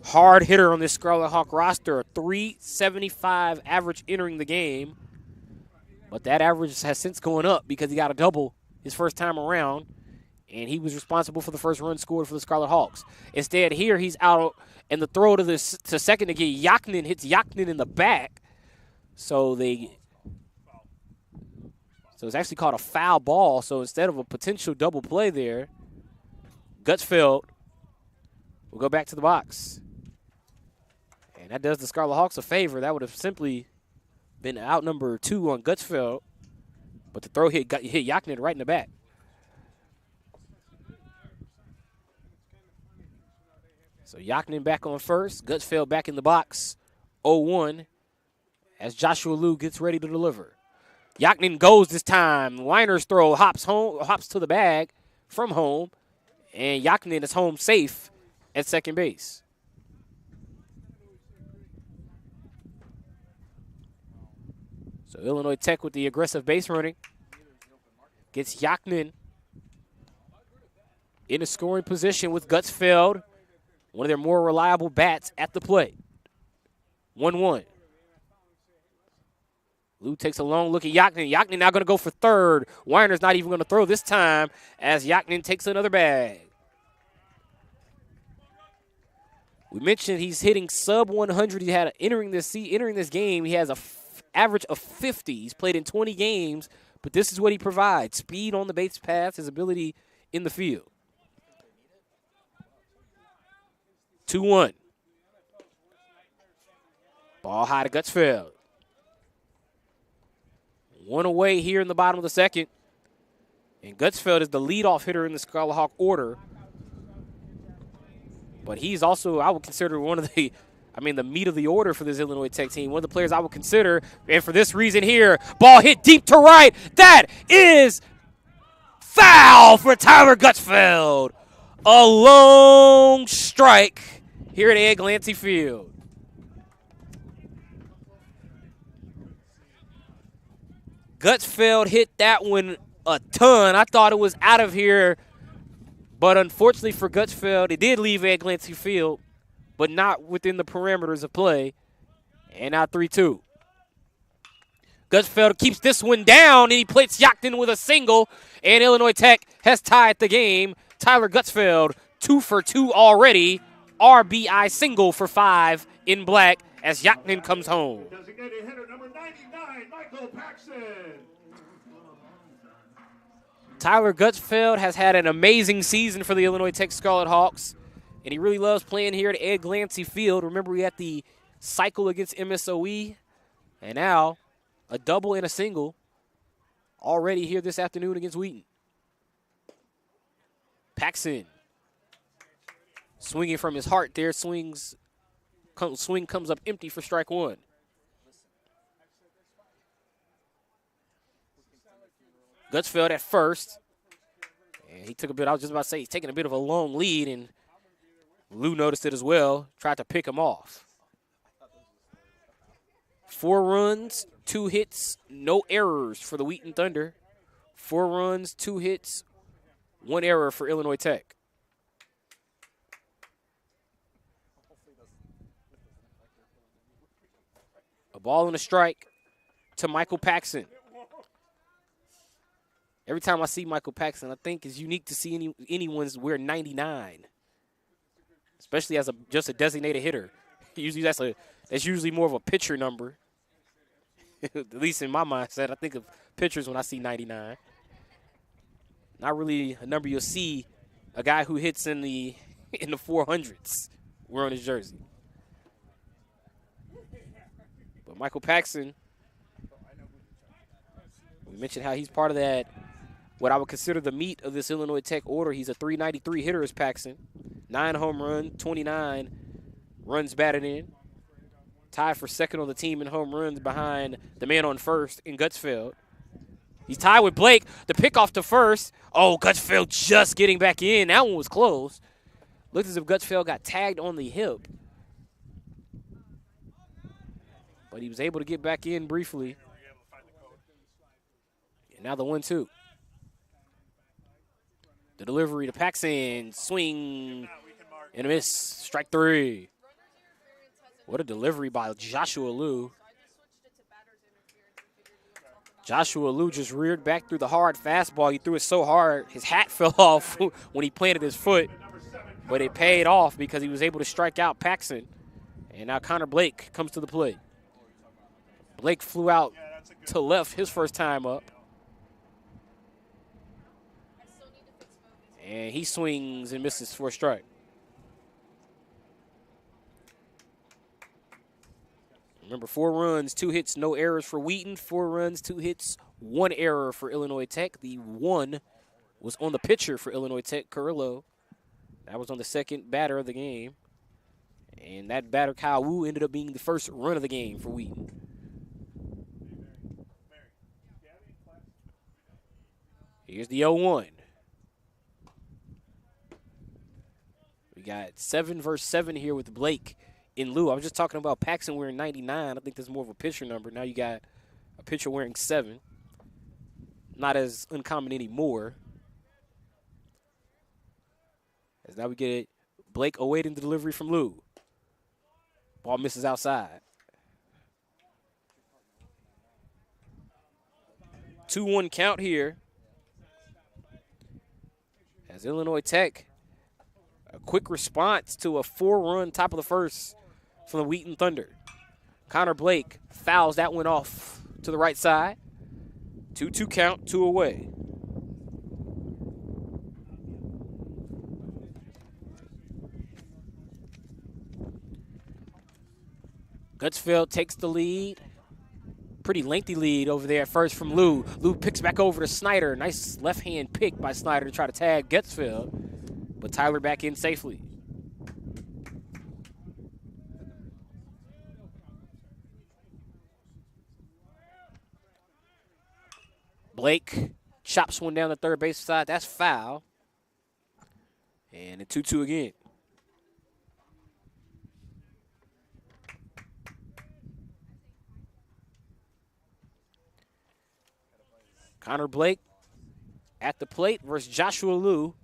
hard hitter on this Scarlet Hawk roster. A .375 average entering the game. But that average has since gone up because he got a double his first time around, and he was responsible for the first run scored for the Scarlet Hawks. Instead, here he's out, and the throw to second to get Yaknin hits Yaknin in the back. So it's actually called a foul ball. So instead of a potential double play there, Gutsfeld will go back to the box. And that does the Scarlet Hawks a favor. That would have simply been out number 2 on Gutsfeld, but the throw hit Yaknin right in the back. So Yaknin back on first, Gutsfeld back in the box, 0-1, as Joshua Liu gets ready to deliver. Yaknin goes this time. Weiner's throw hops to the bag from home, and Yaknin is home safe at second base. So Illinois Tech with the aggressive base running gets Yaknin in a scoring position with Gutsfeld, one of their more reliable bats, at the plate. 1-1. Lou takes a long look at Yaknin. Yaknin now going to go for third. Weiner's not even going to throw this time as Yaknin takes another bag. We mentioned he's hitting sub 100. He had entering this game. He has a average of 50. He's played in 20 games, but this is what he provides: speed on the base paths, his ability in the field. 2-1. Ball high to Gutsfeld. 1 away here in the bottom of the second. And Gutsfeld is the leadoff hitter in the Scarlet Hawk order. But he's also, I would consider, the meat of the order for this Illinois Tech team. One of the players I would consider, and for this reason here, ball hit deep to right. That is foul for Tyler Gutsfeld. A long strike here at Ed Glancy Field. Gutsfeld hit that one a ton. I thought it was out of here, but unfortunately for Gutsfeld, it did leave Ed Glancy Field, but not within the parameters of play. And now 3-2. Gutsfeld keeps this one down, and he plates Yaknin with a single, and Illinois Tech has tied the game. Tyler Gutsfeld, 2 for 2 already. RBI single for 5 in black as Yaknin comes home. Designated hitter number 99, Michael Paxson. Tyler Gutsfeld has had an amazing season for the Illinois Tech Scarlet Hawks, and he really loves playing here at Ed Glancy Field. Remember, we had the cycle against MSOE, and now a double and a single already here this afternoon against Wheaton. Paxson swinging from his heart there. Swing comes up empty for strike one. Gutsfeld at first. And he took a bit, I was just about to say, he's taking a bit of a long lead, and Lou noticed it as well, tried to pick him off. 4 runs, 2 hits, no errors for the Wheaton Thunder. 4 runs, 2 hits, 1 error for Illinois Tech. A ball and a strike to Michael Paxson. Every time I see Michael Paxson, I think it's unique to see anyone's wear 99, especially as just a designated hitter. Usually that's usually more of a pitcher number. At least in my mindset, I think of pitchers when I see 99. Not really a number you'll see a guy who hits in the 400s wearing his jersey. But Michael Paxson, we mentioned how he's part of that, what I would consider the meat of this Illinois Tech order. He's a 393 hitter as Paxson. 9 home runs, 29 runs batted in. Tied for second on the team in home runs behind the man on first in Gutsfeld. He's tied with Blake. The pickoff to first. Oh, Gutsfeld just getting back in. That one was close. Looked as if Gutsfeld got tagged on the hip. But he was able to get back in briefly. And now the 1-2. The delivery to Paxson. Swing and a miss. Strike 3. What a delivery by Joshua Liu. Joshua Liu just reared back through the hard fastball. He threw it so hard, his hat fell off when he planted his foot. But it paid off because he was able to strike out Paxson. And now Connor Blake comes to the plate. Blake flew out to left his first time up. And he swings and misses for a strike. Remember, 4 runs, 2 hits, no errors for Wheaton. 4 runs, 2 hits, 1 error for Illinois Tech. The 1 was on the pitcher for Illinois Tech, Carrillo. That was on the second batter of the game. And that batter, Kyle Wu, ended up being the first run of the game for Wheaton. Here's the 0-1. We got 7 versus 7 here with Blake in Liu. I was just talking about Paxson wearing 99. I think that's more of a pitcher number. Now you got a pitcher wearing 7. Not as uncommon anymore. As now we get Blake awaiting the delivery from Liu. Ball misses outside. 2-1 count here. As Illinois Tech, a quick response to a 4-run top of the first from the Wheaton Thunder. Connor Blake fouls that one off to the right side. 2-2 count, 2 away. Gutsfeld takes the lead. Pretty lengthy lead over there at first from Liu. Liu picks back over to Snyder. Nice left-hand pick by Snyder to try to tag Gutsfeld. But Tyler back in safely. Blake chops one down the third base side. That's foul. And a 2-2 again. Connor Blake at the plate versus Joshua Liu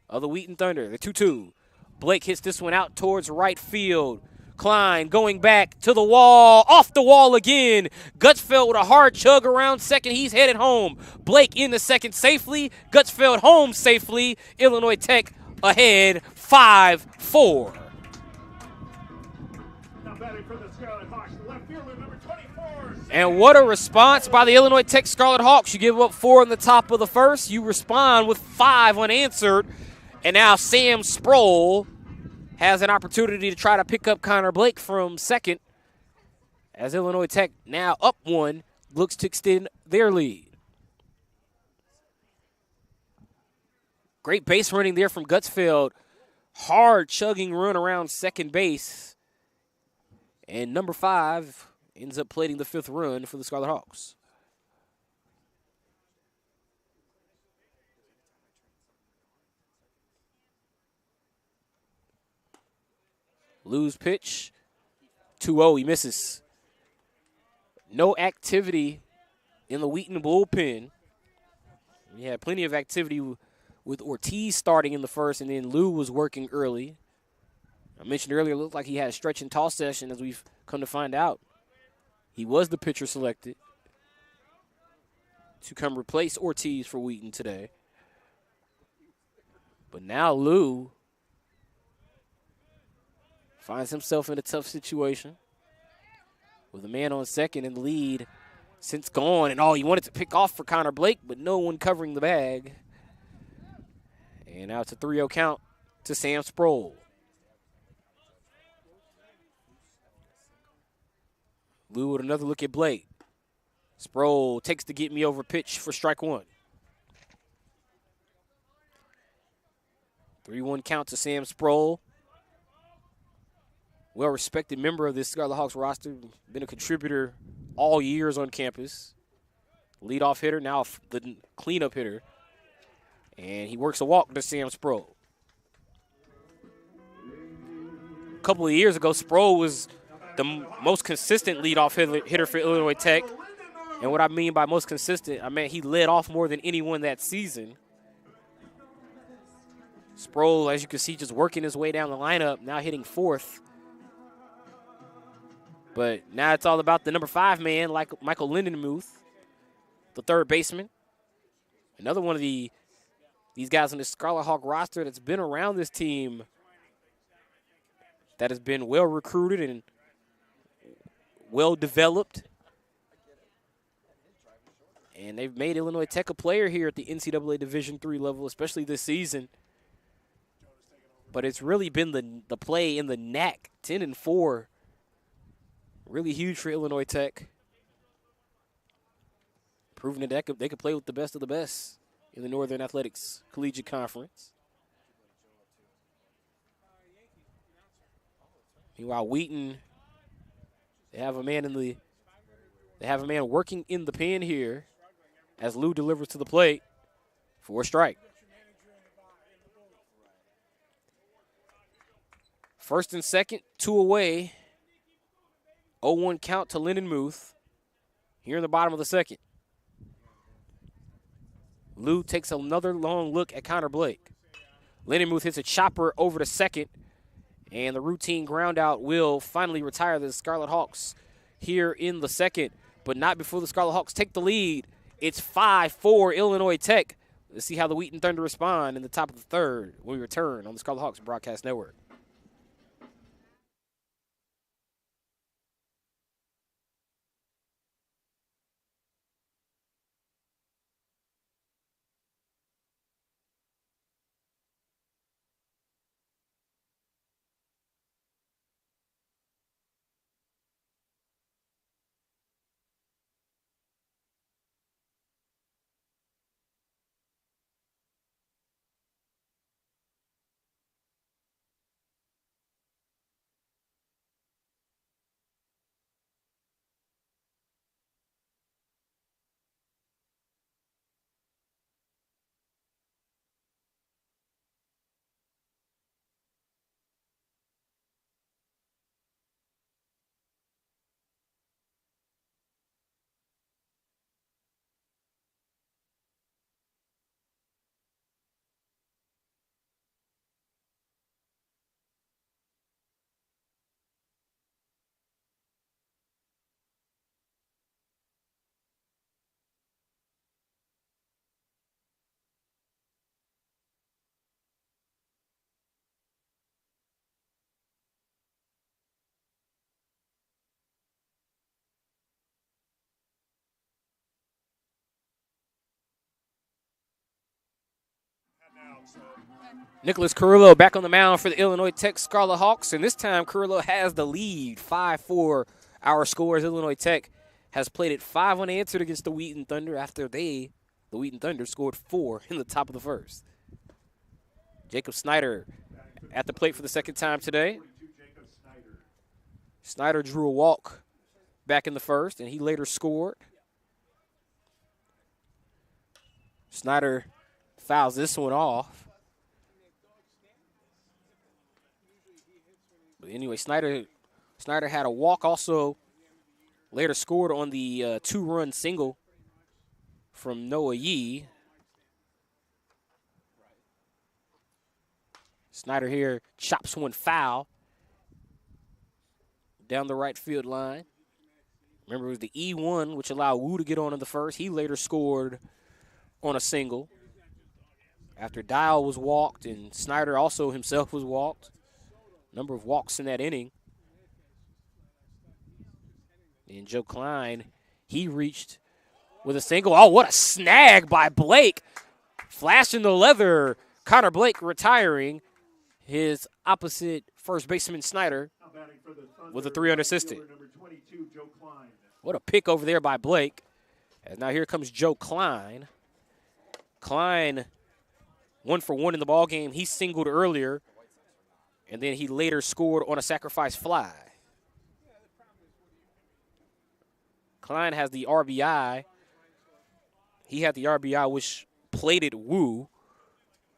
of the Wheaton Thunder. The 2-2. Blake hits this one out towards right field. Klein going back to the wall, off the wall again. Gutsfeld with a hard chug around second. He's headed home. Blake in the second safely. Gutsfeld home safely. Illinois Tech ahead 5-4. Now batting for the Scarlet Hawks, left fielder number 24. And what a response by the Illinois Tech Scarlet Hawks. You give up 4 in the top of the first. You respond with 5 unanswered. And now Sam Sproul has an opportunity to try to pick up Connor Blake from second as Illinois Tech now up 1, looks to extend their lead. Great base running there from Gutsfield. Hard chugging run around second base. And number 5 ends up plating the 5th run for the Scarlet Hawks. Lou's pitch. 2-0, he misses. No activity in the Wheaton bullpen. We had plenty of activity with Ortiz starting in the first, and then Lou was working early. I mentioned earlier, it looked like he had a stretch and toss session, as we've come to find out. He was the pitcher selected to come replace Ortiz for Wheaton today. But now Lou finds himself in a tough situation with a man on second in the lead since gone. And he wanted to pick off for Connor Blake, but no one covering the bag. And now it's a 3-0 count to Sam Sproul. Lou with another look at Blake. Sproul takes the get me over pitch for strike 1. 3-1 count to Sam Sproul. Well-respected member of this Scarlet Hawks roster. Been a contributor all years on campus. Leadoff hitter, now the cleanup hitter. And he works a walk to Sam Sproul. A couple of years ago, Sproul was the most consistent leadoff hitter for Illinois Tech. And what I mean by most consistent, I mean he led off more than anyone that season. Sproul, as you can see, just working his way down the lineup, now hitting 4th. But now it's all about the number 5 man, like Michael Lindenmuth, the 3rd baseman. Another one of these guys on the Scarlet Hawk roster that's been around this team, that has been well recruited and well developed. And they've made Illinois Tech a player here at the NCAA Division III level, especially this season. But it's really been the play in the NAC, 10-4. Really huge for Illinois Tech. Proving that they could play with the best of the best in the Northern Athletics Collegiate Conference. Meanwhile, Wheaton, they have a man working in the pen here as Lou delivers to the plate for a strike. First and second, 2 away. 0-1 count to Lindenmuth here in the bottom of the second. Lou takes another long look at Connor Blake. Lindenmuth hits a chopper over to second, and the routine ground out will finally retire the Scarlet Hawks here in the second, but not before the Scarlet Hawks take the lead. It's 5-4 Illinois Tech. Let's see how the Wheaton Thunder respond in the top of the 3rd when we return on the Scarlet Hawks Broadcast Network. Nicholas Carrillo back on the mound for the Illinois Tech Scarlet Hawks, and this time Carrillo has the lead. 5-4 our scores. Illinois Tech has played at 5 unanswered against the Wheaton Thunder after the Wheaton Thunder, scored 4 in the top of the first. Jacob Snyder at the plate for the second time today. Snyder drew a walk back in the first, and he later scored. Snyder fouls this one off. But anyway, Snyder had a walk, also later scored on the 2-run single from Noah Yee. Snyder here chops one foul down the right field line. Remember, it was the E1, which allowed Wu to get on in the first. He later scored on a single after Dial was walked, and Snyder also himself was walked. Number of walks in that inning. And Joe Klein, he reached with a single. Oh, what a snag by Blake. Flashing the leather. Connor Blake retiring his opposite first baseman Snyder with a 3-run assistant. What a pick over there by Blake. And now here comes Joe Klein. Klein 1 for 1 in the ballgame. He singled earlier, and then he later scored on a sacrifice fly. Klein has the RBI. He had the RBI, which plated Wu,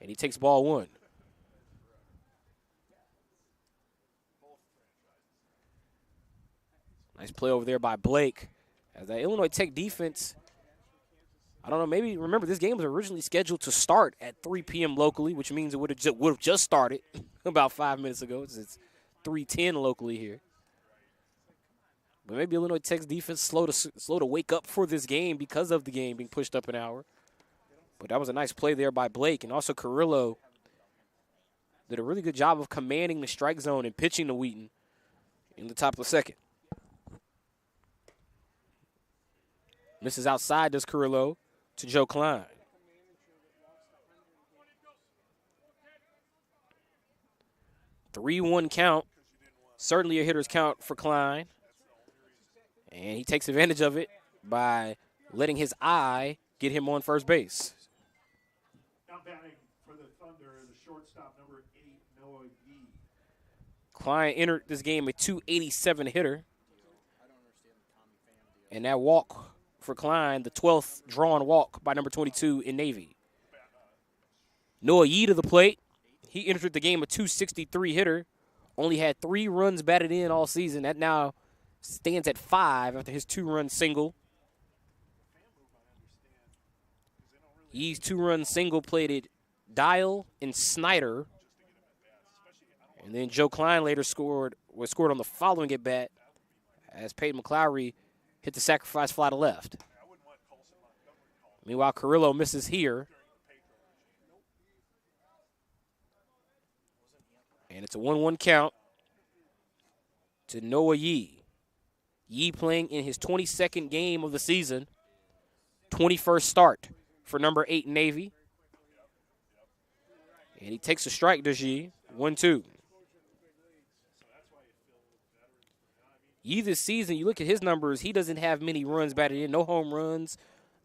and he takes ball 1. Nice play over there by Blake. As that Illinois Tech defense, I don't know, maybe remember this game was originally scheduled to start at 3 p.m. locally, which means it would have just started about 5 minutes ago. It's 3:10 locally here. But maybe Illinois Tech's defense slow to wake up for this game because of the game being pushed up an hour. But that was a nice play there by Blake. And also Carrillo did a really good job of commanding the strike zone and pitching to Wheaton in the top of the second. Misses outside, does Carrillo, to Joe Klein. (3-1) count. Certainly a hitter's count for Klein. And he takes advantage of it by letting his eye get him on first base. Now batting for the Thunder, the shortstop, number 8, Noah Yee. Klein entered this game a .287 hitter. And that walk for Klein, the 12th drawn walk by number 22 in Navy. Noah Yee to the plate. He entered the game a .263 hitter. Only had 3 runs batted in all season. That now stands at 5 after his 2-run single. Yee's 2-run single plated Dial and Snyder. And then Joe Klein later scored on the following at bat as Peyton McLowry hit the sacrifice fly to left. Meanwhile, Carrillo misses here. And it's a 1-1 count to Noah Yee. Yee playing in his 22nd game of the season. 21st start for number 8 Navy. And he takes a strike, does Yee. 1-2. Yee this season, you look at his numbers, he doesn't have many runs batted in. No home runs.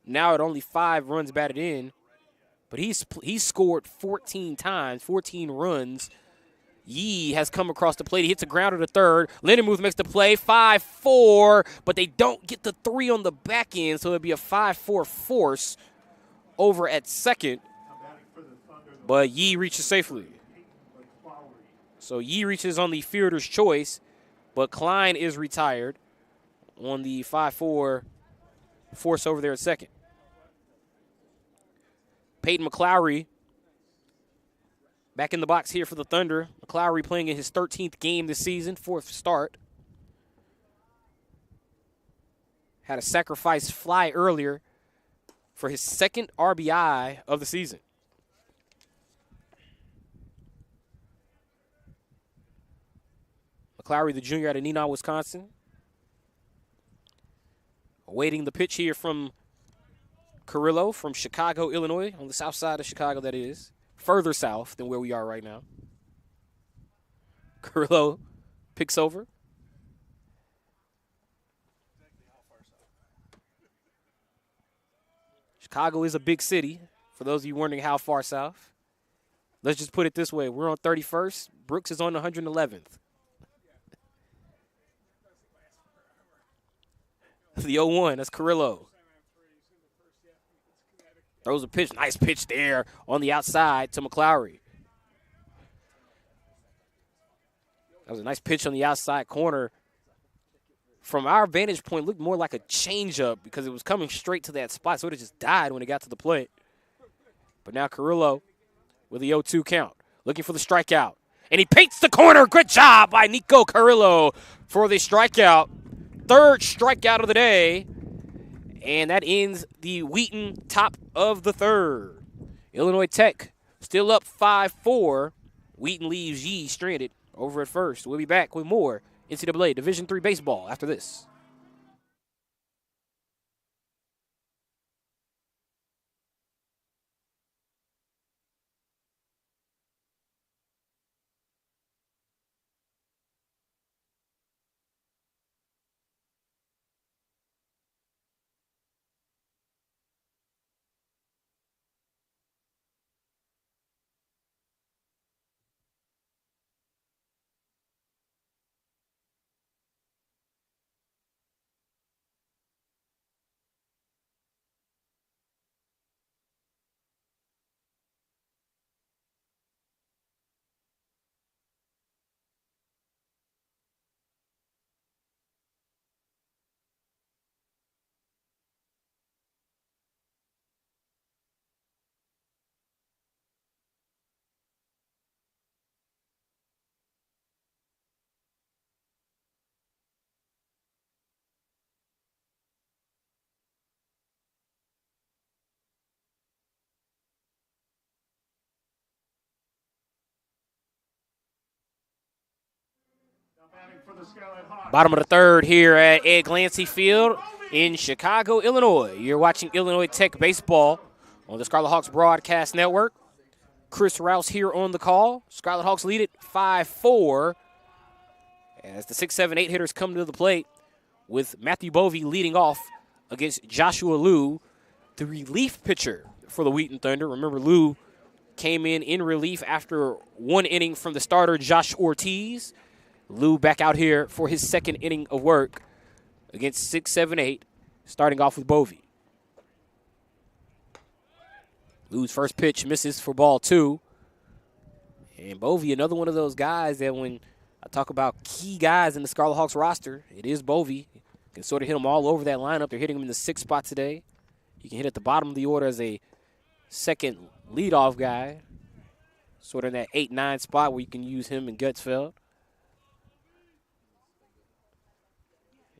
Now at only 5 runs batted in. But he's scored 14 times, 14 runs. Yee has come across the plate. He hits a grounder to third. Lindenmuth makes the play, 5-4, but they don't get the 3 on the back end, so it'd be a 5-4 force over at second. But Yee reaches safely. So Yee reaches on the fielder's choice, but Klein is retired on the 5-4 force over there at second. Peyton McLowry back in the box here for the Thunder. McLowry playing in his 13th game this season, 4th start. Had a sacrifice fly earlier for his 2nd RBI of the season. McLowry, the junior out of Neenah, Wisconsin. Awaiting the pitch here from Carrillo from Chicago, Illinois, on the south side of Chicago, that is. Further south than where we are right now. Carrillo picks over. Chicago is a big city, for those of you wondering how far south. Let's just put it this way. We're on 31st. Brooks is on 111th. The 0-1, that's Carrillo. Throws a pitch, nice pitch there on the outside to McClowry. That was a nice pitch on the outside corner. From our vantage point, looked more like a changeup because it was coming straight to that spot, so it just died when it got to the plate. But now Carrillo with the 0-2 count, looking for the strikeout. And he paints the corner. Good job by Nico Carrillo for the strikeout. Third strikeout of the day. And that ends the Wheaton top of the third. Illinois Tech still up 5-4. Wheaton leaves Yee stranded over at first. We'll be back with more NCAA Division III baseball after this. Bottom of the third here at Ed Glancy Field in Chicago, Illinois. You're watching Illinois Tech baseball on the Scarlet Hawks Broadcast Network. Chris Rouse here on the call. Scarlet Hawks lead it 5-4 as the 6, 7, 8 hitters come to the plate with Matthew Bovey leading off against Joshua Liu, the relief pitcher for the Wheaton Thunder. Remember, Liu came in relief after one inning from the starter, Josh Ortiz. Liu back out here for his second inning of work against 6, 7, 8, starting off with Bovey. Liu's first pitch misses for ball 2. And Bovey, another one of those guys that when I talk about key guys in the Scarlet Hawks roster, it is Bovey. You can sort of hit him all over that lineup. They're hitting him in the 6th spot today. You can hit at the bottom of the order as a second leadoff guy, sort of in that 8, 9 spot where you can use him in Gutsfeld.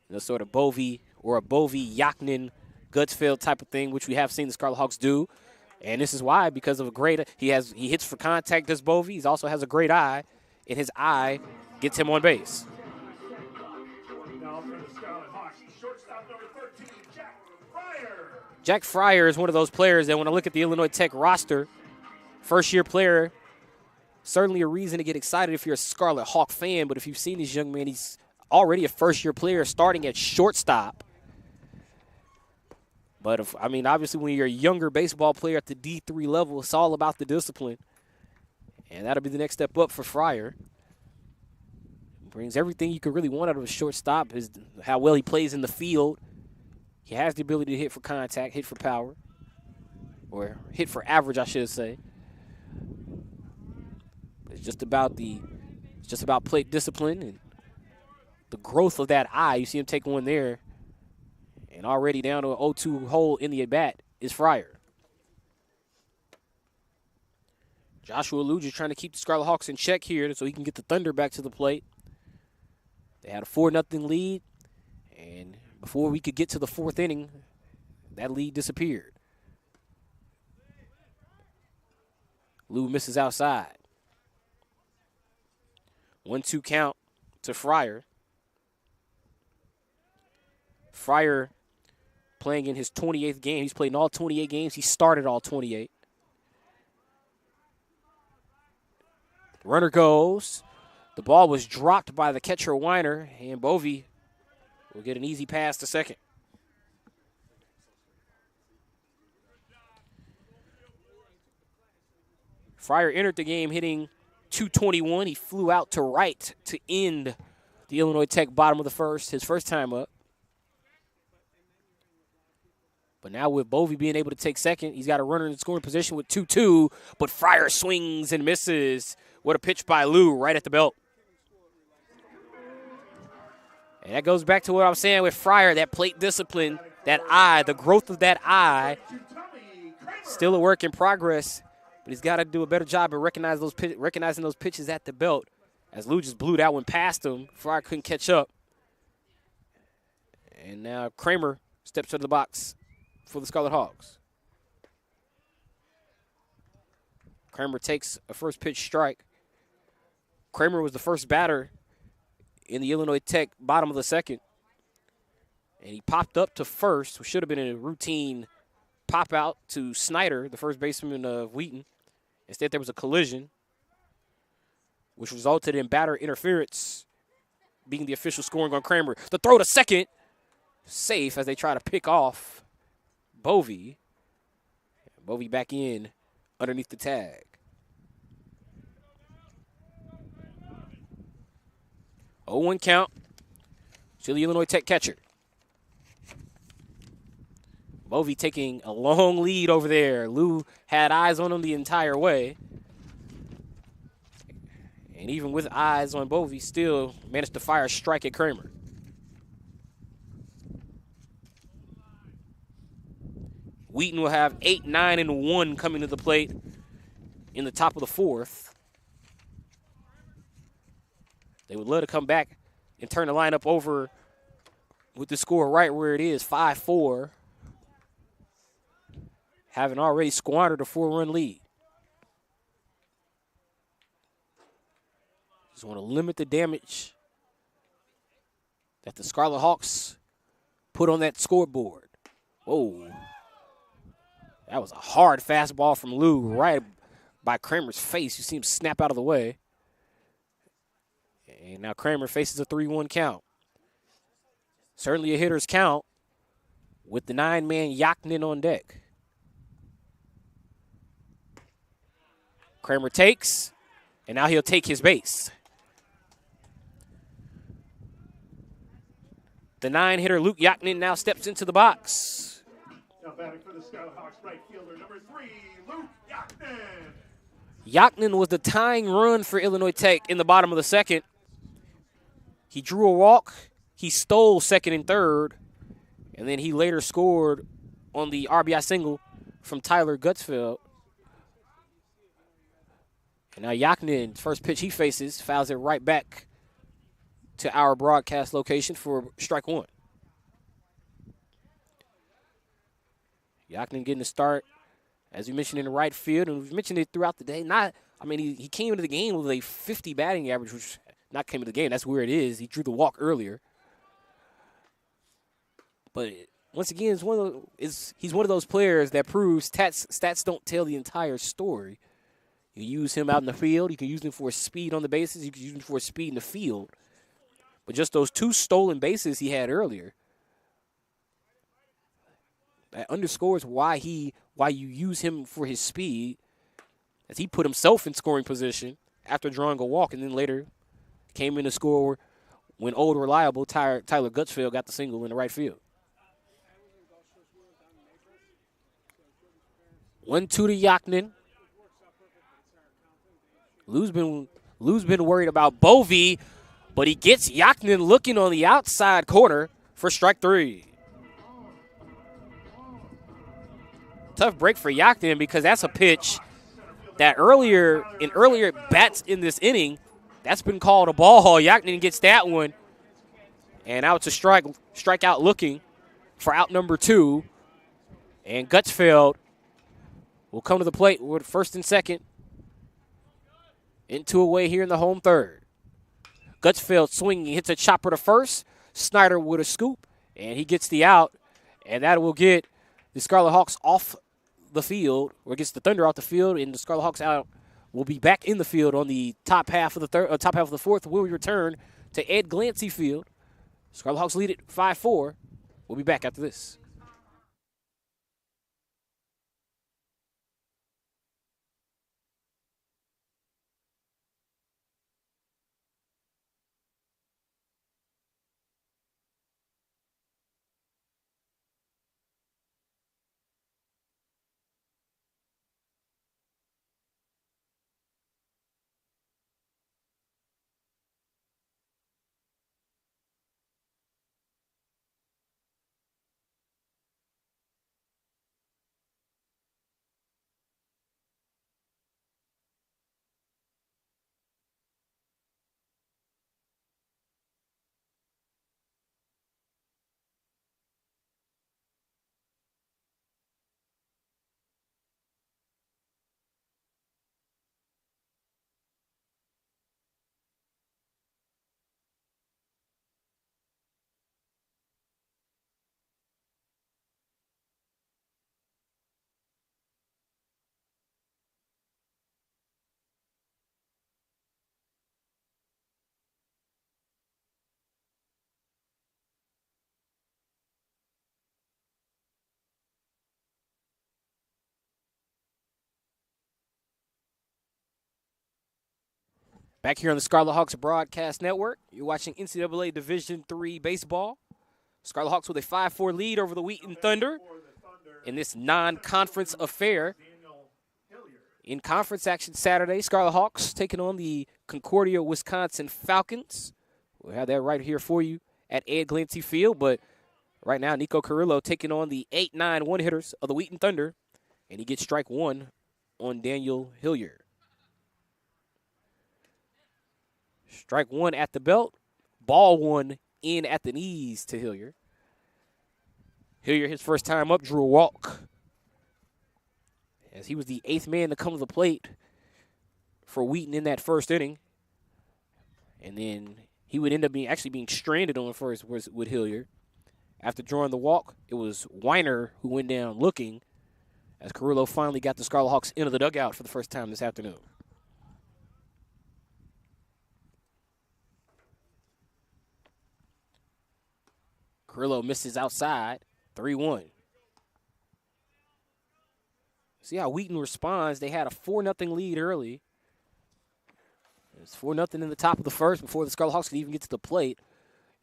The sort of Bovey or a Bovey, Yaknin, Gutsfeld type of thing, which we have seen the Scarlet Hawks do. And this is why, because of a great, he hits for contact, does Bovey. He also has a great eye, and his eye gets him on base. Jack Fryer is one of those players that when I look at the Illinois Tech roster, first-year player, certainly a reason to get excited if you're a Scarlet Hawk fan, but if you've seen this young man, he's already a first-year player starting at shortstop. But, obviously when you're a younger baseball player at the D3 level, it's all about the discipline. And that'll be the next step up for Fryer. Brings everything you could really want out of a shortstop, is how well he plays in the field. He has the ability to hit for contact, hit for power, or hit for average, I should say. It's just about plate discipline and the growth of that eye. You see him take one there, and already down to an 0-2 hole in the at-bat is Fryer. Joshua Liu just trying to keep the Scarlet Hawks in check here so he can get the Thunder back to the plate. They had a 4-0 lead, and before we could get to the 4th inning, that lead disappeared. Liu misses outside. 1-2 count to Fryer. Fryer playing in his 28th game. He's played in all 28 games. He started all 28. Runner goes. The ball was dropped by the catcher Weiner, and Bovey will get an easy pass to second. Fryer entered the game hitting .221. He flew out to right to end the Illinois Tech bottom of the first, his first time up. But now with Bovey being able to take second, he's got a runner in the scoring position with 2-2, but Fryer swings and misses. What a pitch by Lou right at the belt. And that goes back to what I was saying with Fryer, that plate discipline, that eye, the growth of that eye, still a work in progress, but he's got to do a better job of recognizing those pitches at the belt. As Lou just blew that one past him, Fryer couldn't catch up. And now Kramer steps to the box for the Scarlet Hawks. Kramer takes a first pitch strike. Kramer was the first batter in the Illinois Tech bottom of the second. And he popped up to first, which should have been a routine pop out to Snyder, the first baseman of Wheaton. Instead, there was a collision, which resulted in batter interference being the official scoring on Kramer. The throw to second, safe as they try to pick off Bovey. Bovey back in underneath the tag. 0-1 count to the Illinois Tech catcher. Bovey taking a long lead over there. Lou had eyes on him the entire way. And even with eyes on Bovey, still managed to fire a strike at Kramer. Wheaton will have 8, 9, and 1 coming to the plate in the top of the fourth. They would love to come back and turn the lineup over with the score right where it is, 5-4. Having already squandered a 4-run lead. Just want to limit the damage that the Scarlet Hawks put on that scoreboard. Whoa. That was a hard fastball from Lou right by Kramer's face. You see him snap out of the way. And now Kramer faces a 3-1 count. Certainly a hitter's count with the 9-man Wheaton on deck. Kramer takes, and now he'll take his base. The 9-hitter Luke Wheaton now steps into the box. Now batting for the Scarlet Hawks, right fielder number 3, Luke Wheaton. Wheaton was the tying run for Illinois Tech in the bottom of the second. He drew a walk, he stole second and third, and then he later scored on the RBI single from Tyler Gutsfeld. And now Wheaton, first pitch he faces, fouls it right back to our broadcast location for strike one. Wheaton getting the start, as we mentioned, in the right field, and we've mentioned it throughout the day. He came into the game with a 50 batting average, which not came into the game. That's where it is. He drew the walk earlier. But once again, he's one of those players that proves stats don't tell the entire story. You use him out in the field. You can use him for speed on the bases. You can use him for speed in the field. But just those 2 stolen bases he had earlier, that underscores why you use him for his speed, as he put himself in scoring position after drawing a walk, and then later came in to score when old reliable Tyler Gutsfeld got the single in the right field. 1-2 to Wheaton. Lou's been worried about Bovey, but he gets Wheaton looking on the outside corner for strike 3. Tough break for Wheaton, because that's a pitch that earlier bats in this inning, that's been called a ball. Wheaton gets that one, and now it's a strikeout looking for out number 2, and Gutsfeld will come to the plate with first and second. Into away here in the home third. Gutsfeld swinging, hits a chopper to first. Snyder with a scoop, and he gets the out, and that will get the Scarlet Hawks off the field, or gets the Thunder off the field, and the Scarlet Hawks out will be back in the field on the top half of the fourth when we return to Ed Glancy Field. Scarlet Hawks lead it 5-4. We'll be back after this. Back here on the Scarlet Hawks Broadcast Network, you're watching NCAA Division III baseball. Scarlet Hawks with a 5-4 lead over the Wheaton Thunder in this non-conference affair. In conference action Saturday, Scarlet Hawks taking on the Concordia, Wisconsin Falcons. We'll have that right here for you at Ed Glancy Field. But right now, Nico Carrillo taking on the 8-9 one-hitters of the Wheaton Thunder. And he gets strike one on Daniel Hilliard. Strike one at the belt. Ball one in at the knees to Hilliard. Hilliard, his first time up, drew a walk, as he was the 8th man to come to the plate for Wheaton in that first inning. And then he would end up being stranded on first with Hilliard. After drawing the walk, it was Weiner who went down looking, as Carrillo finally got the Scarlet Hawks into the dugout for the first time this afternoon. Carrillo misses outside, 3-1. See how Wheaton responds. They had a 4-0 lead early. It was 4-0 in the top of the first before the Scarlet Hawks could even get to the plate.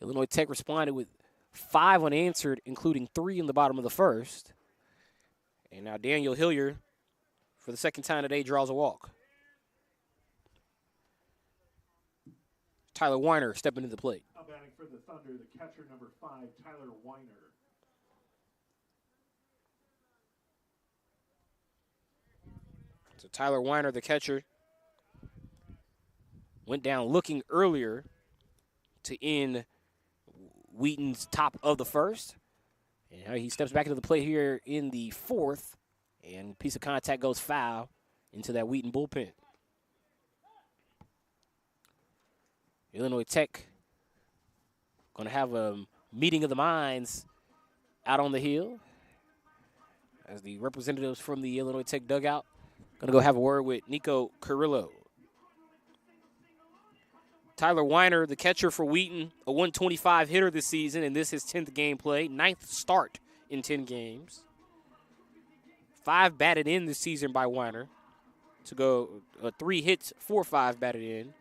Illinois Tech responded with 5 unanswered, including 3 in the bottom of the first. And now Daniel Hilliard, for the second time today, draws a walk. Tyler Weiner stepping into the plate. Now batting for the Thunder, the catcher number 5, Tyler Weiner. So Tyler Weiner, the catcher, went down looking earlier to end Wheaton's top of the first. And now he steps back into the plate here in the fourth, and piece of contact goes foul into that Wheaton bullpen. Illinois Tech going to have a meeting of the minds out on the hill, as the representatives from the Illinois Tech dugout going to go have a word with Nico Carrillo. Tyler Weiner, the catcher for Wheaton, a 125 hitter this season, and this is his 10th game play, 9th start in 10 games. 5 batted in this season by Weiner to go 3 hits, 4-5 batted in.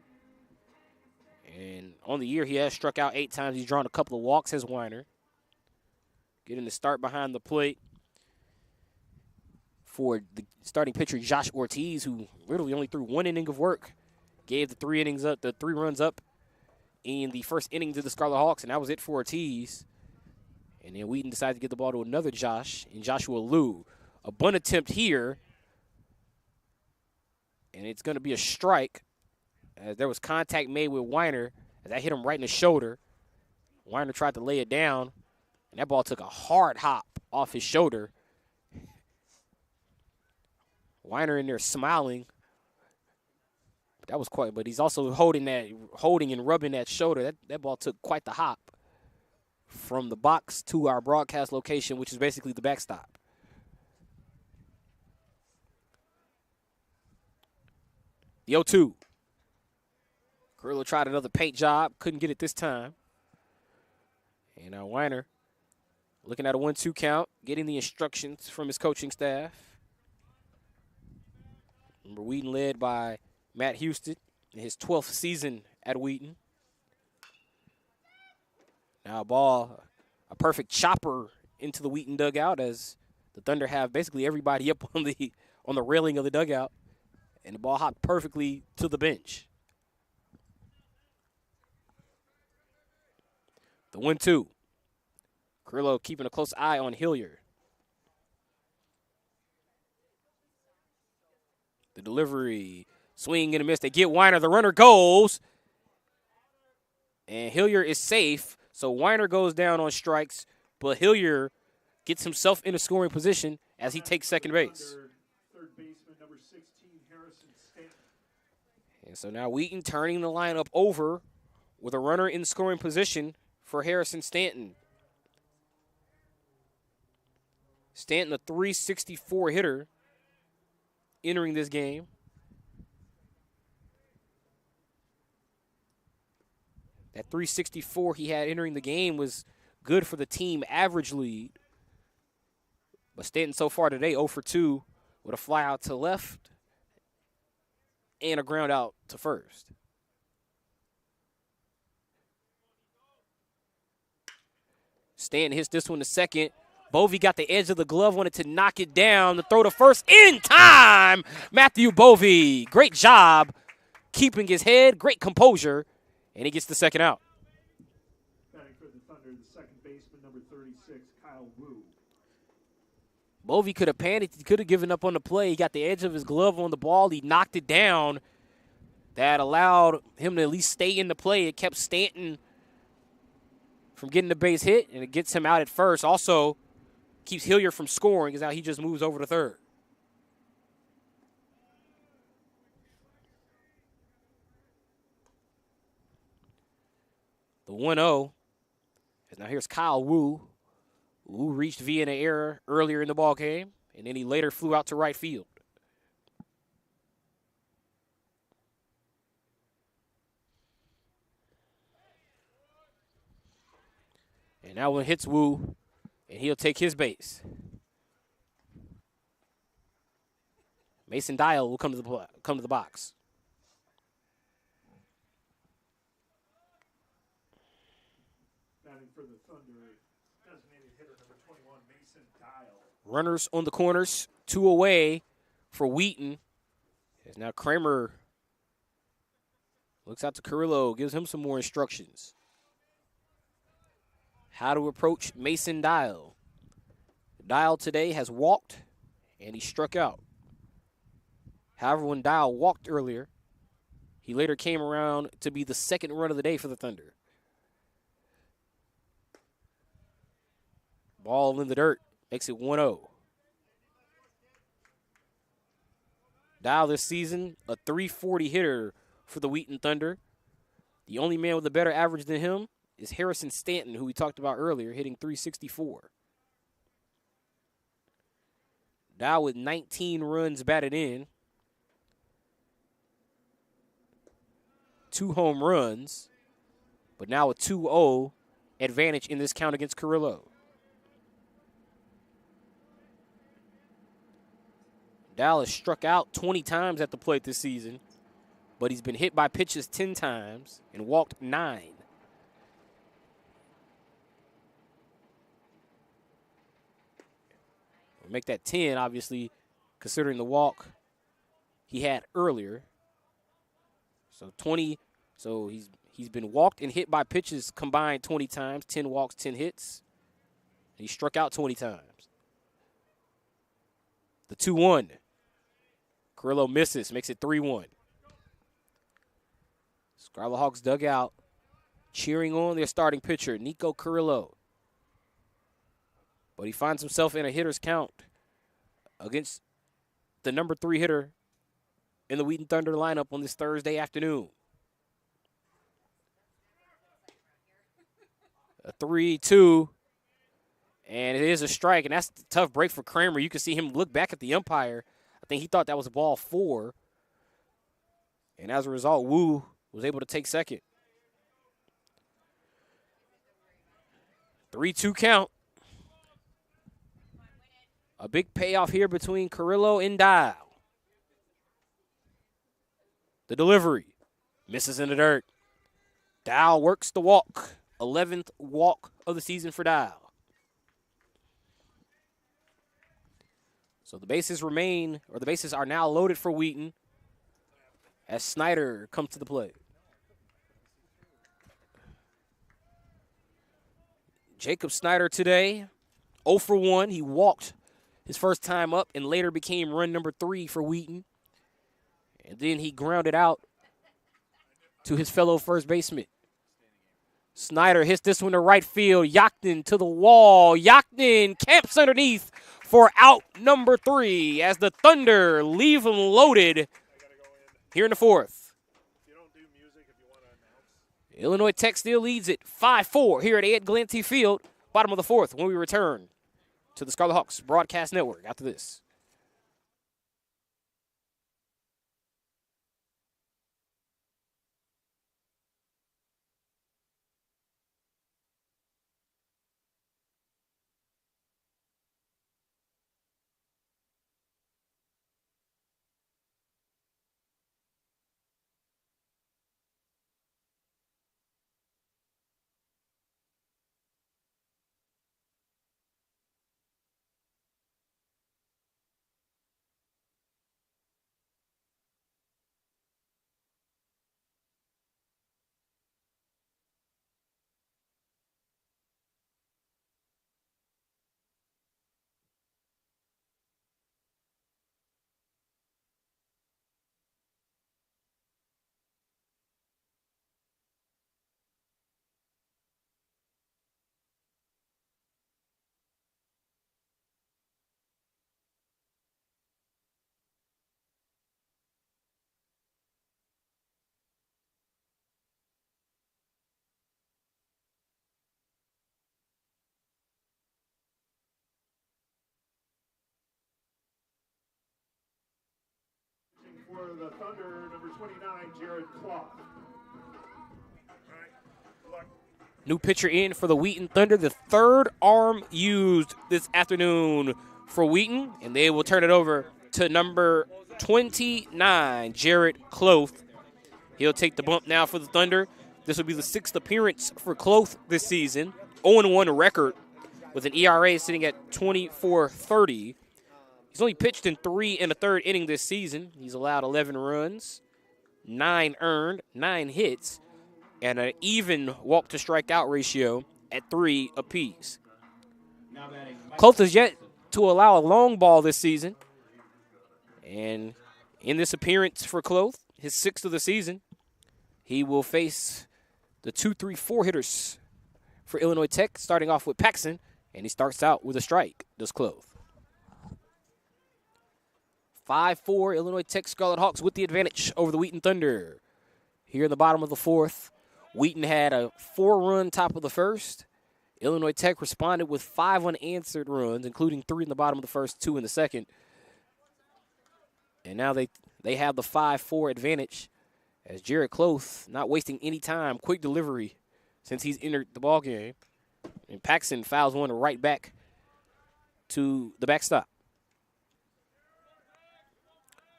And on the year, he has struck out 8 times. He's drawn a couple of walks as Weiner. Getting the start behind the plate for the starting pitcher, Josh Ortiz, who literally only threw 1 inning of work. Gave the 3 runs up in the first inning to the Scarlet Hawks, and that was it for Ortiz. And then Wheaton decided to get the ball to another Josh, and Joshua Liu. A bunt attempt here, and it's going to be a strike. There was contact made with Weiner, as that hit him right in the shoulder. Weiner tried to lay it down, and that ball took a hard hop off his shoulder. Weiner in there smiling. That was quite, but he's also holding and rubbing that shoulder. That ball took quite the hop from the box to our broadcast location, which is basically the backstop. The 0-2. Carrillo tried another paint job, couldn't get it this time. And now Weiner looking at a 1-2 count, getting the instructions from his coaching staff. Remember, Wheaton led by Matt Houston in his 12th season at Wheaton. Now a perfect chopper into the Wheaton dugout, as the Thunder have basically everybody up on the railing of the dugout, and the ball hopped perfectly to the bench. The 1-2. Carrillo keeping a close eye on Hilliard. The delivery, swing and a miss. They get Weiner. The runner goes, and Hilliard is safe. So Weiner goes down on strikes, but Hilliard gets himself in a scoring position as he takes second base. Third baseman number 16, Harrison Stanton. And so now Wheaton turning the lineup over with a runner in scoring position for Harrison Stanton. Stanton, a .364 hitter, entering this game. That .364 he had entering the game was good for the team average lead. But Stanton so far today 0 for 2 with a fly out to left and a ground out to first. Stanton hits this one to second. Bovee got the edge of the glove, wanted to knock it down. The throw to first in time. Matthew Bovee, great job keeping his head, great composure, and he gets the second out. Batting for the Thunder, the second baseman, number 36, Kyle Wu. Bovee could have panicked. He could have given up on the play. He got the edge of his glove on the ball. He knocked it down. That allowed him to at least stay in the play. It kept Stanton from getting the base hit, and it gets him out at first. Also, keeps Hilliard from scoring because now he just moves over to third. The 1-0. Now here's Kyle Wu. Wu reached via an error earlier in the ball game, and then he later flew out to right field. And that one hits Wu, and he'll take his base. Mason Dial will come to the box. Batting for the Thunder, designated hitter number 21, Mason Dial. Runners on the corners, 2 away for Wheaton. As now Kramer looks out to Carrillo, gives him some more instructions. How to approach Mason Dial. Dial today has walked, and he struck out. However, when Dial walked earlier, he later came around to be the second run of the day for the Thunder. Ball in the dirt, makes it 1-0. Dial this season, a .340 hitter for the Wheaton Thunder. The only man with a better average than him is Harrison Stanton, who we talked about earlier, hitting .364. Dial with 19 runs batted in. 2 home runs, but now a 2-0 advantage in this count against Carrillo. Dallas struck out 20 times at the plate this season, but he's been hit by pitches 10 times and walked 9. We'll make that 10, obviously, considering the walk he had earlier. So 20. So he's been walked and hit by pitches combined 20 times, 10 walks, 10 hits. He struck out 20 times. The 2-1. Carrillo misses, makes it 3-1. Scarlet Hawks dugout cheering on their starting pitcher, Nico Carrillo. But he finds himself in a hitter's count against the number 3 hitter in the Wheaton Thunder lineup on this Thursday afternoon. A 3-2, and it is a strike, and that's a tough break for Kramer. You can see him look back at the umpire. I think he thought that was a ball 4, and as a result, Wu was able to take second. 3-2 count. A big payoff here between Carrillo and Dial. The delivery misses in the dirt. Dial works the walk. 11th walk of the season for Dial. So the bases remain, or the bases are now loaded for Wheaton as Snyder comes to the plate. Jacob Snyder today, 0 for 1. He walked his first time up and later became run number 3 for Wheaton. And then he grounded out to his fellow first baseman. Snyder hits this one to right field. Yachten to the wall. Yachten camps underneath for out number 3 as the Thunder leave him loaded here in the 4th. Illinois Tech still leads it 5-4 here at Ed Glancy Field, bottom of the 4th, when we return to the Scarlet Hawks Broadcast Network after this. for the Thunder, number 29, Jared Clough. New pitcher in for the Wheaton Thunder, the third arm used this afternoon for Wheaton, and they will turn it over to number 29, Jared Clough. He'll take the bump now for the Thunder. This will be the 6th appearance for Clough this season. 0-1 record with an ERA sitting at 24.30. He's only pitched in 3 1/3 inning this season. He's allowed 11 runs, 9 earned, 9 hits, and an even walk-to-strikeout ratio at 3 apiece. Clough has yet to allow a long ball this season. And in this appearance for Clough, his 6th of the season, he will face the 2-3-4 hitters for Illinois Tech, starting off with Paxson, and he starts out with a strike, does Clough. 5-4 Illinois Tech Scarlet Hawks with the advantage over the Wheaton Thunder. Here in the bottom of the 4th, Wheaton had a 4-run top of the 1st. Illinois Tech responded with 5 unanswered runs, including 3 in the bottom of the 1st, 2 in the 2nd. And now they have the 5-4 advantage as Jared Clough not wasting any time. Quick delivery since he's entered the ballgame. And Paxson fouls one right back to the backstop.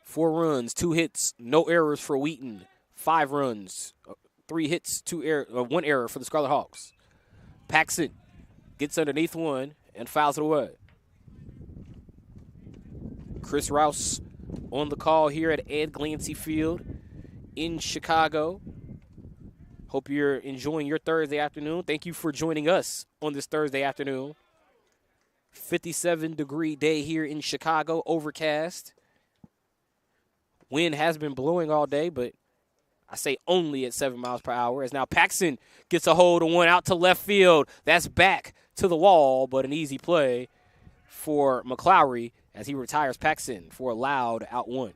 4 runs, 2 hits, no errors for Wheaton. 5 runs, 3 hits, 1 error for the Scarlet Hawks. Paxson gets underneath one and fouls it away. Chris Rouse on the call here at Ed Glancy Field in Chicago. Hope you're enjoying your Thursday afternoon. Thank you for joining us on this Thursday afternoon. 57-degree day here in Chicago, overcast. Wind has been blowing all day, but I say only at 7 miles per hour. As now Paxson gets a hold of one out to left field. That's back to the wall, but an easy play for McClowry as he retires Paxson for a loud out one.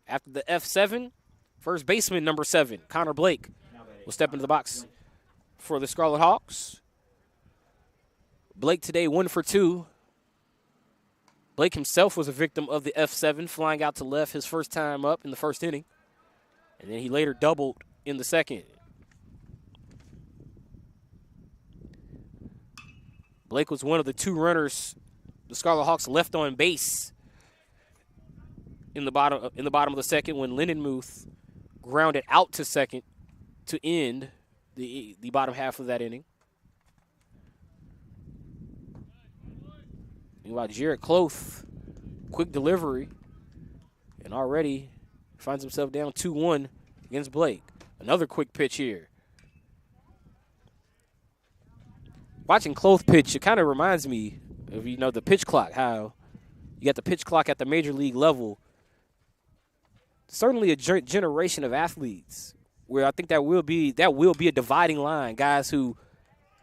After the F7, first baseman number 7, Connor Blake, will step into the box for the Scarlet Hawks. Blake today 1 for 2. Blake himself was a victim of the F7, flying out to left his first time up in the first inning. And then he later doubled in the second. Blake was one of the 2 runners the Scarlet Hawks left on base in the bottom of the second when Lindenmuth grounded out to second to end the bottom half of that inning. Meanwhile, Jared Clough, quick delivery, and already finds himself down 2-1 against Blake. Another quick pitch here. Watching Clough pitch, it kind of reminds me of, the pitch clock, how you got the pitch clock at the major league level. Certainly a generation of athletes where I think that will be a dividing line. Guys who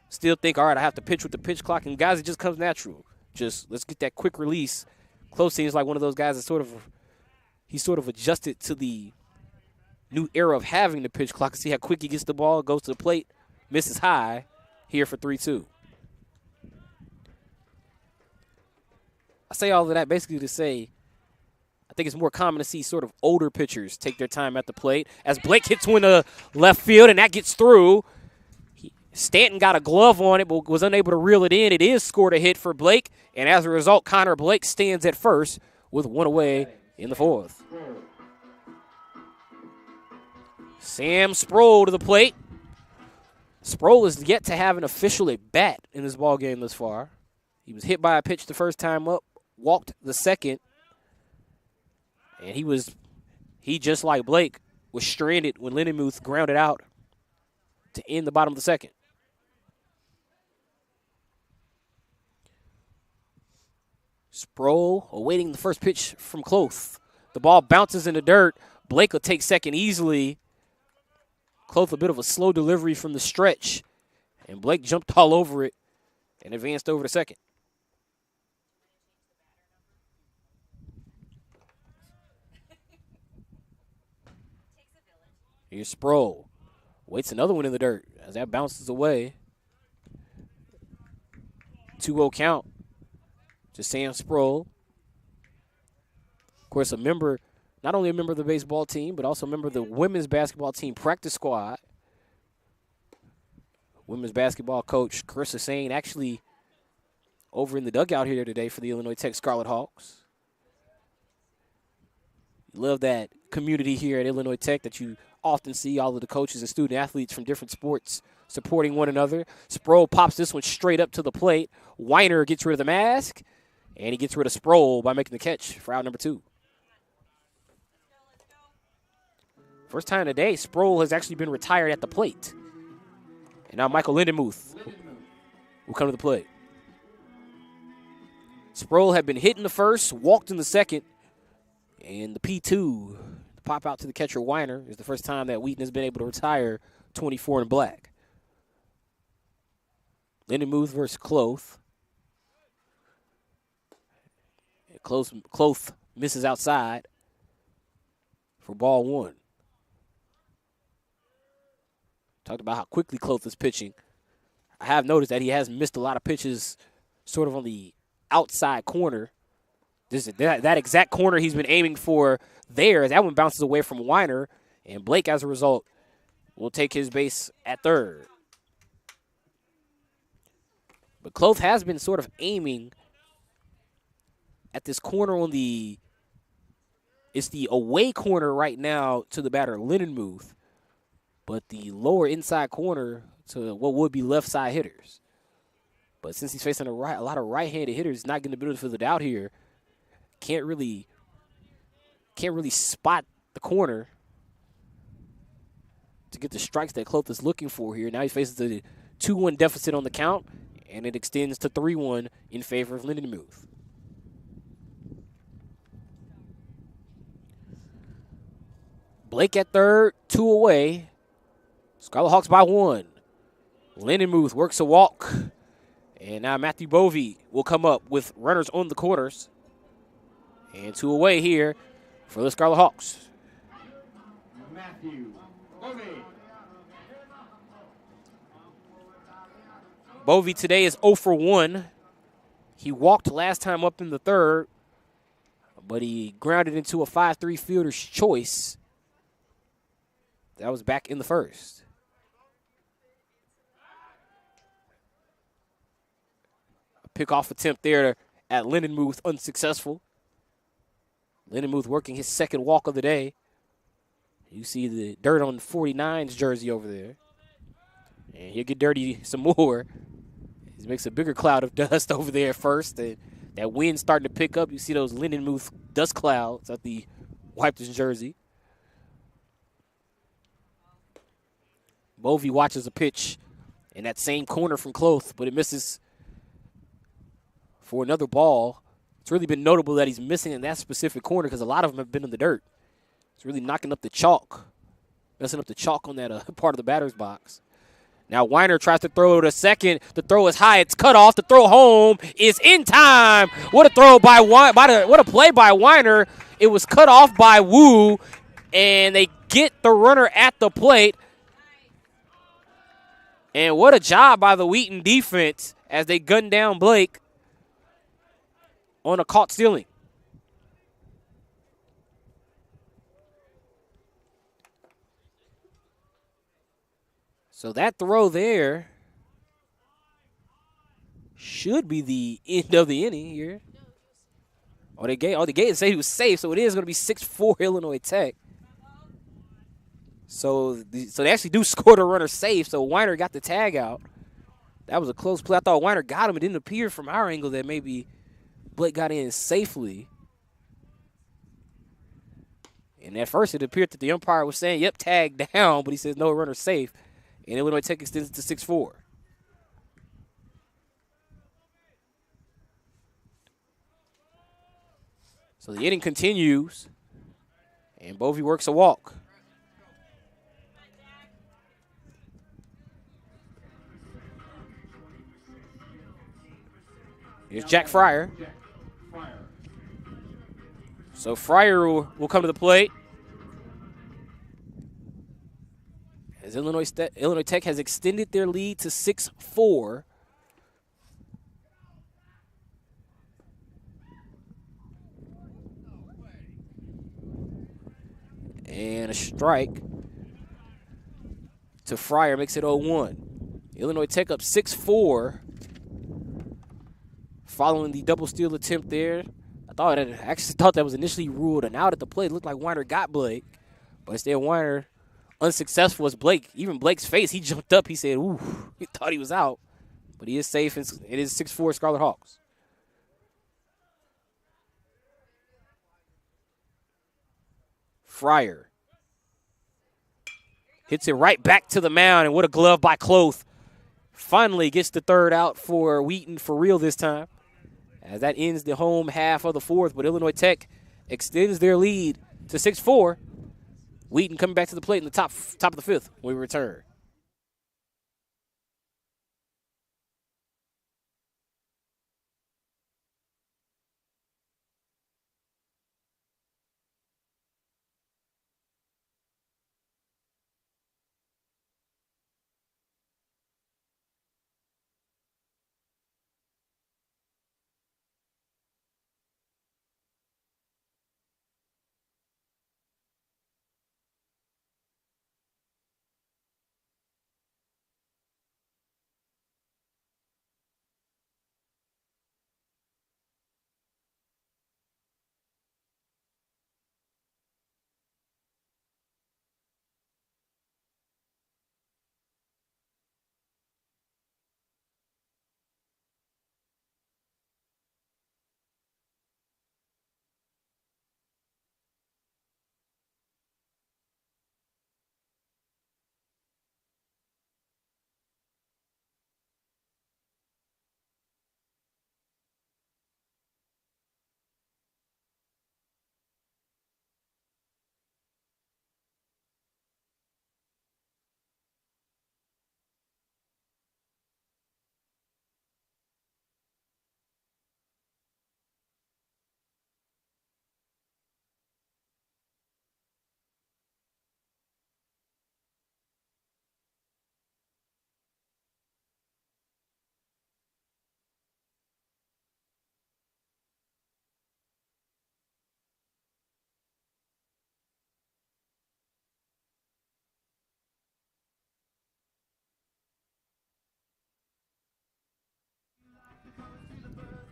still think, all right, I have to pitch with the pitch clock, and guys, it just comes natural. Just let's get that quick release. Clough seems like one of those guys that he's sort of adjusted to the new era of having the pitch clock. See how quick he gets the ball, goes to the plate, misses high, here for 3-2. I say all of that basically to say I think it's more common to see sort of older pitchers take their time at the plate. As Blake hits one to left field, and that gets through. Stanton got a glove on it, but was unable to reel it in. It is scored a hit for Blake, and as a result, Connor Blake stands at first with 1 away in the 4th. Sam Sproul to the plate. Sproul is yet to have an official at bat in this ball game thus far. He was hit by a pitch the first time up, walked the second, and he just like Blake was stranded when Lindenmuth grounded out to end the bottom of the second. Sproul awaiting the first pitch from Clough. The ball bounces in the dirt. Blake will take second easily. Clough a bit of a slow delivery from the stretch, and Blake jumped all over it and advanced over to second. Here's Sproul. Waits another one in the dirt as that bounces away. 2-0 count to Sam Sproul. course, not only a member of the baseball team, but also a member of the women's basketball team practice squad. Women's basketball coach Carissa Sane actually over in the dugout here today for the Illinois Tech Scarlet Hawks. Love that community here at Illinois Tech that you often see all of the coaches and student athletes from different sports supporting one another. Sproul pops this one straight up to the plate. Weiner gets rid of the mask, and he gets rid of Sproul by making the catch for out number 2. First time today, Sproul has actually been retired at the plate. And now Michael Lindenmuth will come to the plate. Sproul had been hit in the first, walked in the second, and the P2 to pop out to the catcher Weiner is the first time that Wheaton has been able to retire 24 in black. Lindenmuth versus Cloth. Cloth misses outside for ball 1. Talked about how quickly Cloth is pitching. I have noticed that he has missed a lot of pitches sort of on the outside corner. That exact corner he's been aiming for there, that one bounces away from Weiner, and Blake, as a result, will take his base at third. But Cloth has been sort of aiming at this corner on it's the away corner right now to the batter, Lindenmuth, but the lower inside corner to what would be left side hitters. But since he's facing a lot of right-handed hitters, not getting the benefit of the doubt here, can't really spot the corner to get the strikes that Cloth is looking for here. Now he faces a 2-1 deficit on the count, and it extends to 3-1 in favor of Lindenmuth. Blake at third, 2 away. Scarlet Hawks by 1. Lindenmuth works a walk. And now Matthew Bovey will come up with runners on the corners. And 2 away here for the Scarlet Hawks. Matthew Bovey. Bovey today is 0 for 1. He walked last time up in the third, but he grounded into a 5-3 fielder's choice. That was back in the first. A pickoff attempt there at Lindenmuth, unsuccessful. Lindenmuth working his second walk of the day. You see the dirt on 49's jersey over there. And he'll get dirty some more. He makes a bigger cloud of dust over there first. And that wind's starting to pick up. You see those Lindenmuth dust clouds at the Wipers jersey. Bovey watches a pitch in that same corner from Cloth, but it misses for another ball. It's really been notable that he's missing in that specific corner because a lot of them have been in the dirt. It's really knocking up the chalk, messing up the chalk on that part of the batter's box. Now Weiner tries to throw to second. The throw is high. It's cut off. The throw home is in time. What a throw by what a play by Weiner. It was cut off by Wu, and they get the runner at the plate. And what a job by the Wheaton defense as they gun down Blake on a caught stealing. So that throw there should be the end of the inning here. They gave and say he was safe, so it is going to be 6-4 Illinois Tech. So they actually do score the runner safe, so Weiner got the tag out. That was a close play. I thought Weiner got him. It didn't appear from our angle that maybe Blake got in safely. And at first it appeared that the umpire was saying, yep, tag down, but he says no, runner safe. And Illinois Tech extends it to 6-4. So the inning continues, and Bovey works a walk. Here's Jack Fryer. So Fryer will come to the plate. As Illinois Tech has extended their lead to 6-4. And a strike to Fryer makes it 0-1. Illinois Tech up 6-4 following the double steal attempt there. I actually thought that was initially ruled an out at the plate. It looked like Weiner got Blake, but instead Weiner unsuccessful as Blake. Even Blake's face, he jumped up. He said, ooh, he thought he was out. But he is safe. It is 6-4 Scarlet Hawks. Fryer hits it right back to the mound, and what a glove by Cloth. Finally gets the third out for Wheaton for real this time, as that ends the home half of the fourth. But Illinois Tech extends their lead to 6-4. Wheaton coming back to the plate in the top of the fifth when we return.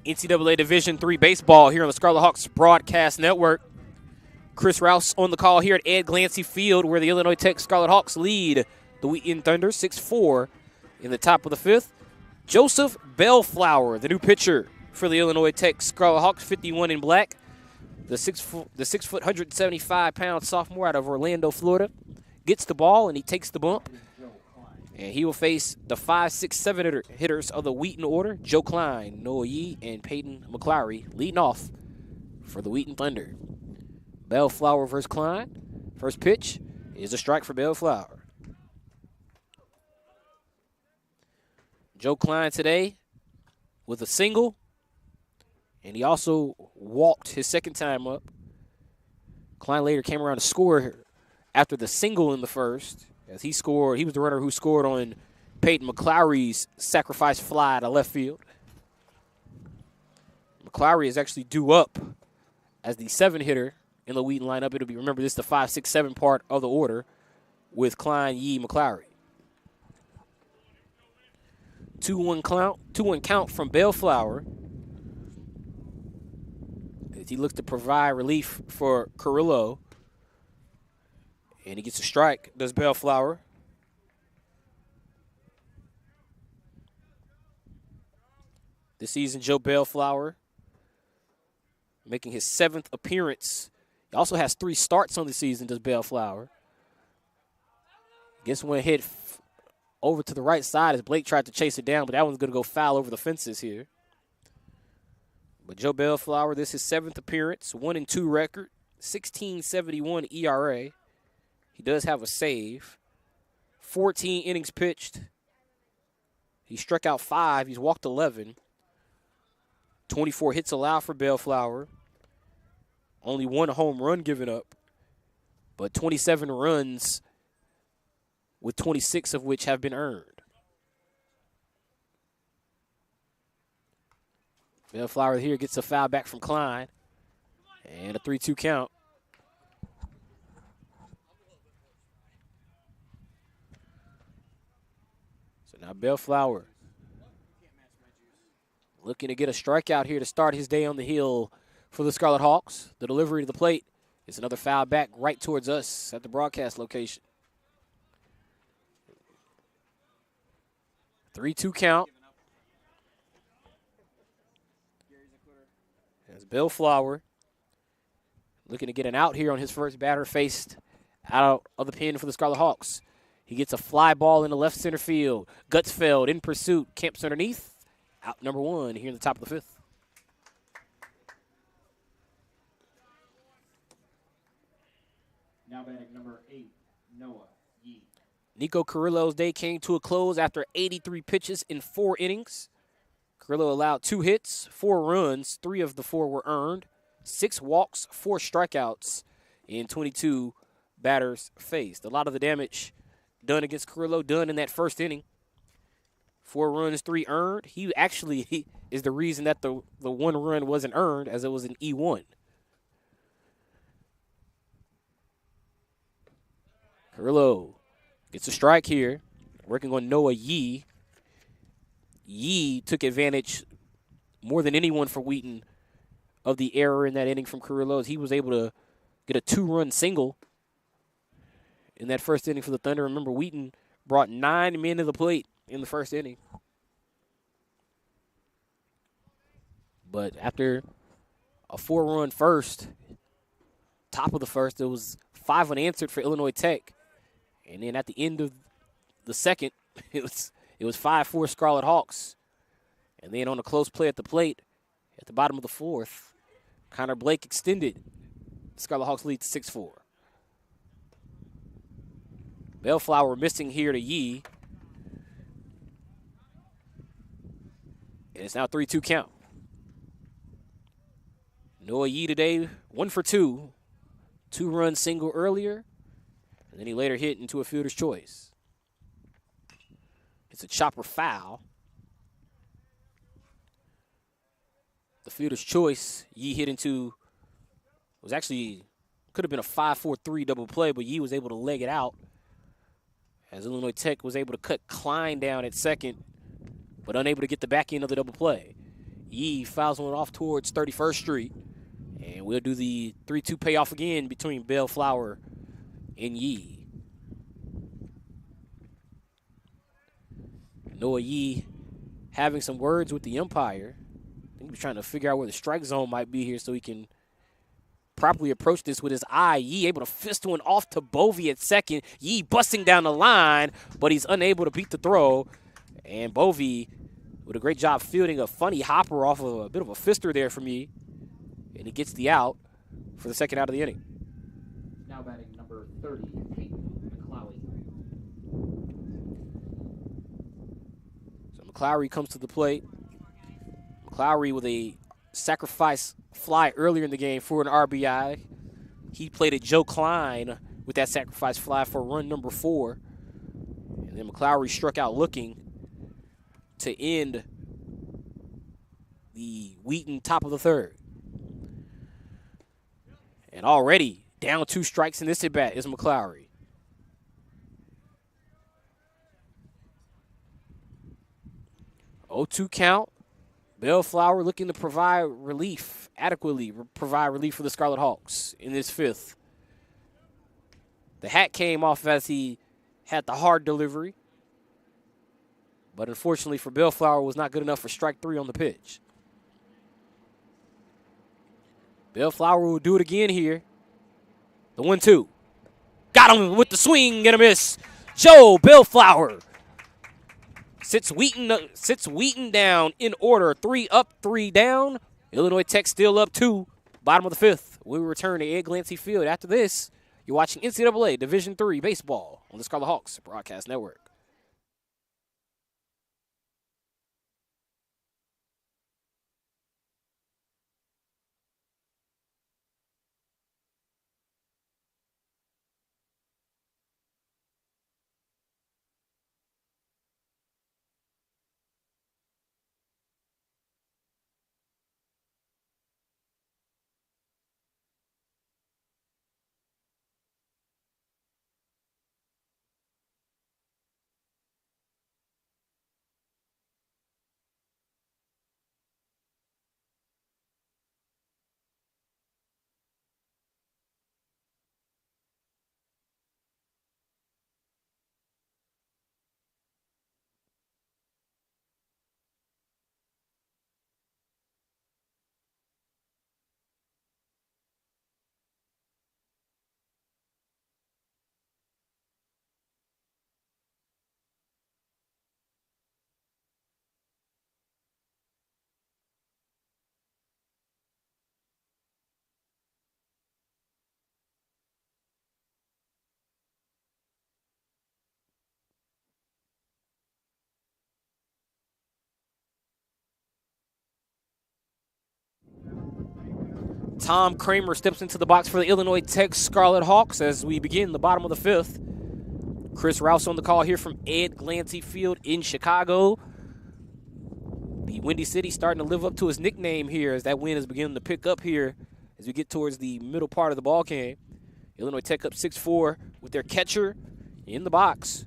NCAA Division III baseball here on the Scarlet Hawks Broadcast Network. Chris Rouse on the call here at Ed Glancy Field, where the Illinois Tech Scarlet Hawks lead the Wheaton Thunder 6-4 in the top of the fifth. Joseph Bellflower, the new pitcher for the Illinois Tech Scarlet Hawks, 51 in black. The 6 foot, 175-pound sophomore out of Orlando, Florida, gets the ball and he takes the bump. And he will face the 5, 6, 7 hitters of the Wheaton order: Joe Klein, Noah Yee, and Peyton McClary leading off for the Wheaton Thunder. Bellflower versus Klein. First pitch is a strike for Bellflower. Joe Klein today with a single, and he also walked his second time up. Klein later came around to score after the single in the first, as he scored. He was the runner who scored on Peyton McClary's sacrifice fly to left field. McClary is actually due up as the 7 hitter in the Wheaton lineup. It'll be, remember, this is the 5, 6, 7 part of the order with Klein, Yee, McClary. 2-1 count from Bellflower as he looks to provide relief for Carrillo. And he gets a strike, does Bellflower. This season, Joe Bellflower making his 7th appearance. He also has 3 starts on the season, does Bellflower. Gets one hit over to the right side as Blake tried to chase it down, but that one's going to go foul over the fences here. But Joe Bellflower, this is his 7th appearance, 1-2 record, 16.71 ERA. He does have a save. 14 innings pitched. He struck out 5. He's walked 11. 24 hits allowed for Bellflower. Only 1 home run given up. But 27 runs, with 26 of which have been earned. Bellflower here gets a foul back from Klein. And a 3-2 count. So now Bellflower looking to get a strikeout here to start his day on the hill for the Scarlet Hawks. The delivery to the plate is another foul back right towards us at the broadcast location. 3-2 count. As Bellflower looking to get an out here on his first batter faced out of the pen for the Scarlet Hawks. He gets a fly ball in the left center field. Gutsfeld in pursuit. Kemp's underneath. Out number one here in the top of the fifth. Now batting number 8, Noah Yee. Nico Carrillo's day came to a close after 83 pitches in 4 innings. Carrillo allowed 2 hits, 4 runs. 3 of the 4 were earned. 6 walks, 4 strikeouts, and 22 batters faced. A lot of the damage done against Carrillo done in that first inning. 4 runs, 3 earned. He actually is the reason that the 1 run wasn't earned, as it was an E1. Carrillo gets a strike here, working on Noah Yee. Yee took advantage more than anyone for Wheaton of the error in that inning from Carrillo, as he was able to get a 2-run single in that first inning for the Thunder. Remember, Wheaton brought 9 men to the plate in the first inning. But after a 4-run first, top of the first, it was 5 unanswered for Illinois Tech. And then at the end of the second, it was 5-4 Scarlet Hawks. And then on a close play at the plate, at the bottom of the fourth, Connor Blake extended the Scarlet Hawks lead to 6-4. Bellflower missing here to Yee. And it's now 3-2 count. Noah Yee today, 1 for 2. 2-run single earlier, and then he later hit into a fielder's choice. It's a chopper foul. The fielder's choice, Yee hit into, was actually, could have been a 5-4-3 double play, but Yee was able to leg it out, as Illinois Tech was able to cut Klein down at second, but unable to get the back end of the double play. Yee fouls one off towards 31st Street, and we'll do the 3-2 payoff again between Bellflower and Yee. Noah Yee having some words with the umpire. I think he's trying to figure out where the strike zone might be here so he can properly approach this with his eye. Yee able to fist one off to Bovee at second. Yee busting down the line, but he's unable to beat the throw. And Bovee with a great job fielding a funny hopper off of a bit of a fister there from Yee. And he gets the out for the second out of the inning. Now batting number 30, Peyton McClowie. So McClowie comes to the plate. McClowie with a sacrifice fly earlier in the game for an RBI. He played at Joe Klein with that sacrifice fly for run number 4. And then McClowie struck out looking to end the Wheaton top of the third. And already down 2 strikes in this at-bat is McClowie. Oh, 2 count. Bellflower looking to provide relief, adequately provide relief for the Scarlet Hawks in this fifth. The hat came off as he had the hard delivery. But unfortunately for Bellflower, was not good enough for strike 3 on the pitch. Bellflower will do it again here. The 1-2. Got him with the swing and a miss. Joe Bellflower sits Wheaton down in order. 3 up, 3 down. Illinois Tech still up 2. Bottom of the fifth. We will return to Ed Glancy Field. After this, you're watching NCAA Division III baseball on the Scarlet Hawks Broadcast Network. Tom Kramer steps into the box for the Illinois Tech Scarlet Hawks as we begin the bottom of the fifth. Chris Rouse on the call here from Ed Glancy Field in Chicago. The Windy City starting to live up to his nickname here as that wind is beginning to pick up here as we get towards the middle part of the ball game. Illinois Tech up 6-4 with their catcher in the box.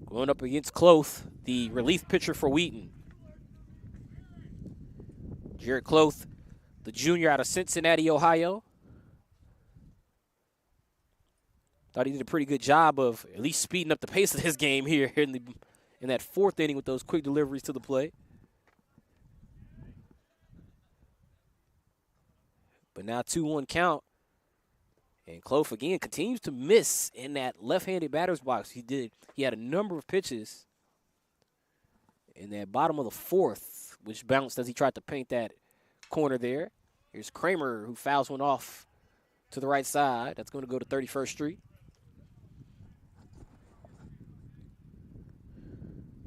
Going up against Cloth, the relief pitcher for Wheaton. Jared Cloth, the junior out of Cincinnati, Ohio. Thought he did a pretty good job of at least speeding up the pace of this game here in that fourth inning with those quick deliveries to the plate. But now 2-1 count. And Cloth again continues to miss in that left-handed batter's box. He had a number of pitches in that bottom of the fourth, which bounced as he tried to paint that corner there. Here's Kramer, who fouls one off to the right side. That's going to go to 31st Street.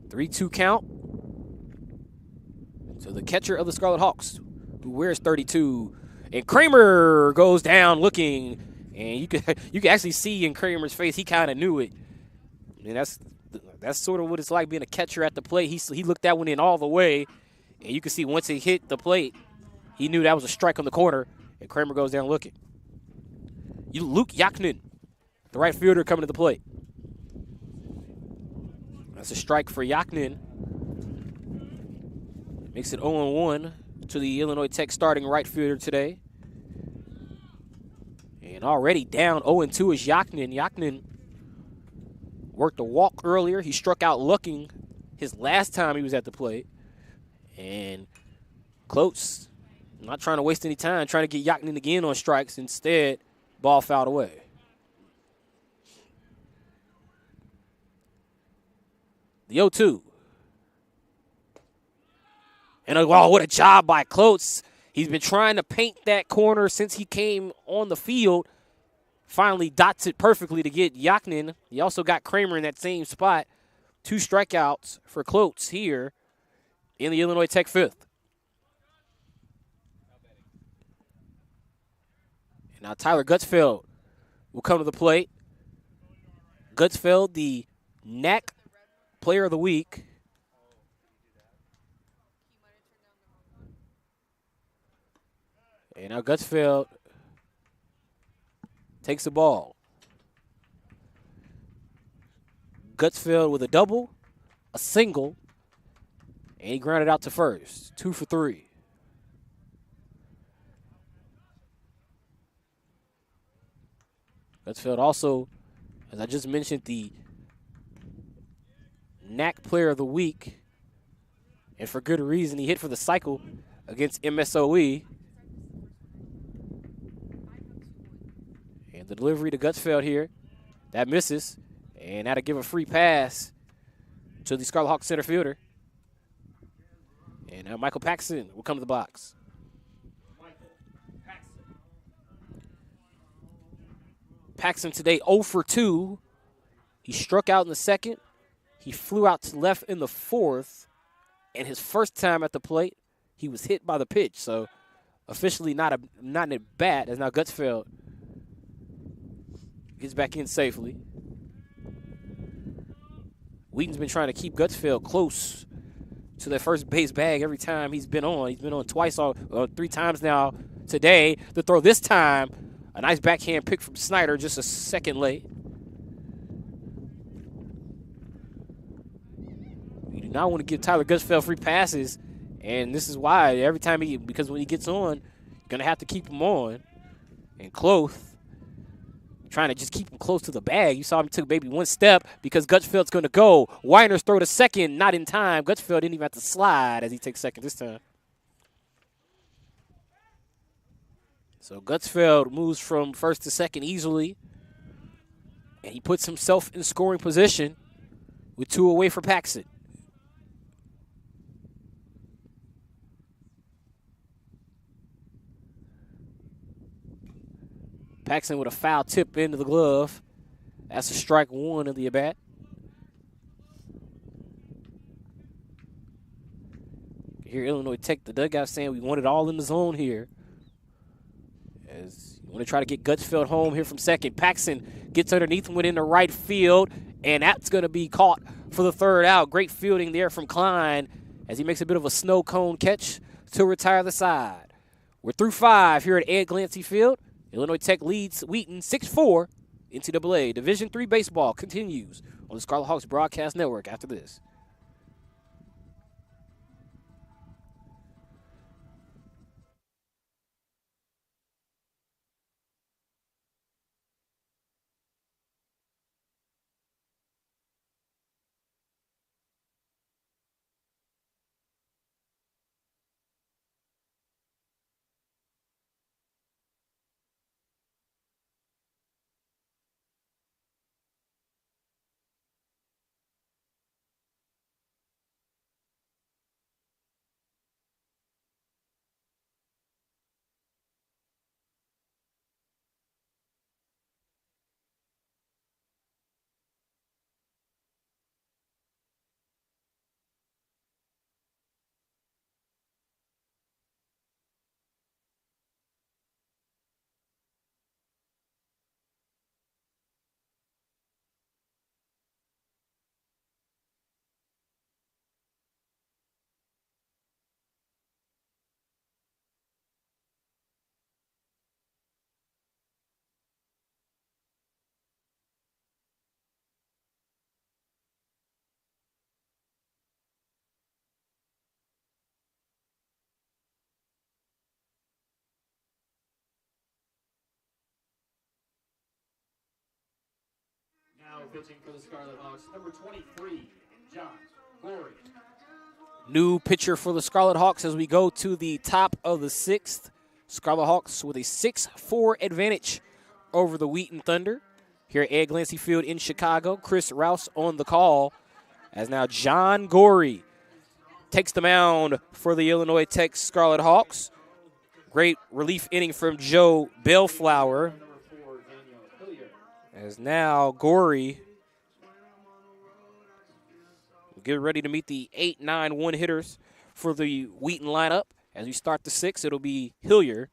3-2 count. So the catcher of the Scarlet Hawks, who wears 32, and Kramer goes down looking, and you can actually see in Kramer's face he kind of knew it. And that's sort of what it's like being a catcher at the plate. He looked that one in all the way, and you can see once it hit the plate, he knew that was a strike on the corner, and Kramer goes down looking. Luke Yaknin, the right fielder, coming to the plate. That's a strike for Yaknin. Makes it 0-1 to the Illinois Tech starting right fielder today. And already down 0-2 is Yaknin. Yaknin worked a walk earlier. He struck out looking his last time he was at the plate. And Close, not trying to waste any time, trying to get Yaknin again on strikes. Instead, ball fouled away. The 0-2. And oh, what a job by Close. He's been trying to paint that corner since he came on the field. Finally dots it perfectly to get Yaknin. He also got Kramer in that same spot. 2 strikeouts for Close here in the Illinois Tech fifth. And now Tyler Gutsfeld will come to the plate. Gutsfeld, the NAC Player of the Week. And now Gutsfeld takes the ball. Gutsfeld with a double, a single, and he grounded out to first. 2 for 3. Gutsfeld also, as I just mentioned, the NAC Player of the Week. And for good reason, he hit for the cycle against MSOE. And the delivery to Gutsfeld here, that misses. And that'll give a free pass to the Scarlet Hawks center fielder. And now Michael Paxson will come to the box. Paxson today 0 for 2. He struck out in the second. He flew out to left in the fourth. And his first time at the plate, he was hit by the pitch. So officially not an at bat, as now Gutsfeld gets back in safely. Wheaton's been trying to keep Gutsfeld close to that first base bag every time he's been on. He's been on twice, 3 times now today. The throw this time, a nice backhand pick from Snyder, just a second late. You do not want to give Tyler Gutsfeld free passes, and this is why every time because when he gets on, you're going to have to keep him on. And Cloth trying to just keep him close to the bag. You saw him took maybe one step because Gutsfeld's going to go. Weiner's throw to second, not in time. Gutsfeld didn't even have to slide as he takes second this time. So Gutsfeld moves from first to second easily, and he puts himself in scoring position with 2 away for Paxson. Paxson with a foul tip into the glove. That's a strike 1 of the at-bat. Here Illinois Tech, the dugout saying we want it all in the zone here. As you want to try to get Gutsfeld home here from second. Paxson gets underneath him within the right field, and that's going to be caught for the third out. Great fielding there from Klein as he makes a bit of a snow cone catch to retire the side. We're through 5 here at Ed Glancy Field. Illinois Tech leads Wheaton 6-4. NCAA Division III baseball continues on the Scarlet Hawks Broadcast Network after this. Now pitching for the Scarlet Hawks, number 23, John Gorey. New pitcher for the Scarlet Hawks as we go to the top of the 6th. Scarlet Hawks with a 6-4 advantage over the Wheaton Thunder here at Ed Glancy Field in Chicago. Chris Rouse on the call as now John Gorey takes the mound for the Illinois Tech Scarlet Hawks. Great relief inning from Joe Bellflower. As now Gorey will get ready to meet the 8-9-1 hitters for the Wheaton lineup. As we start the 6th, it'll be Hillier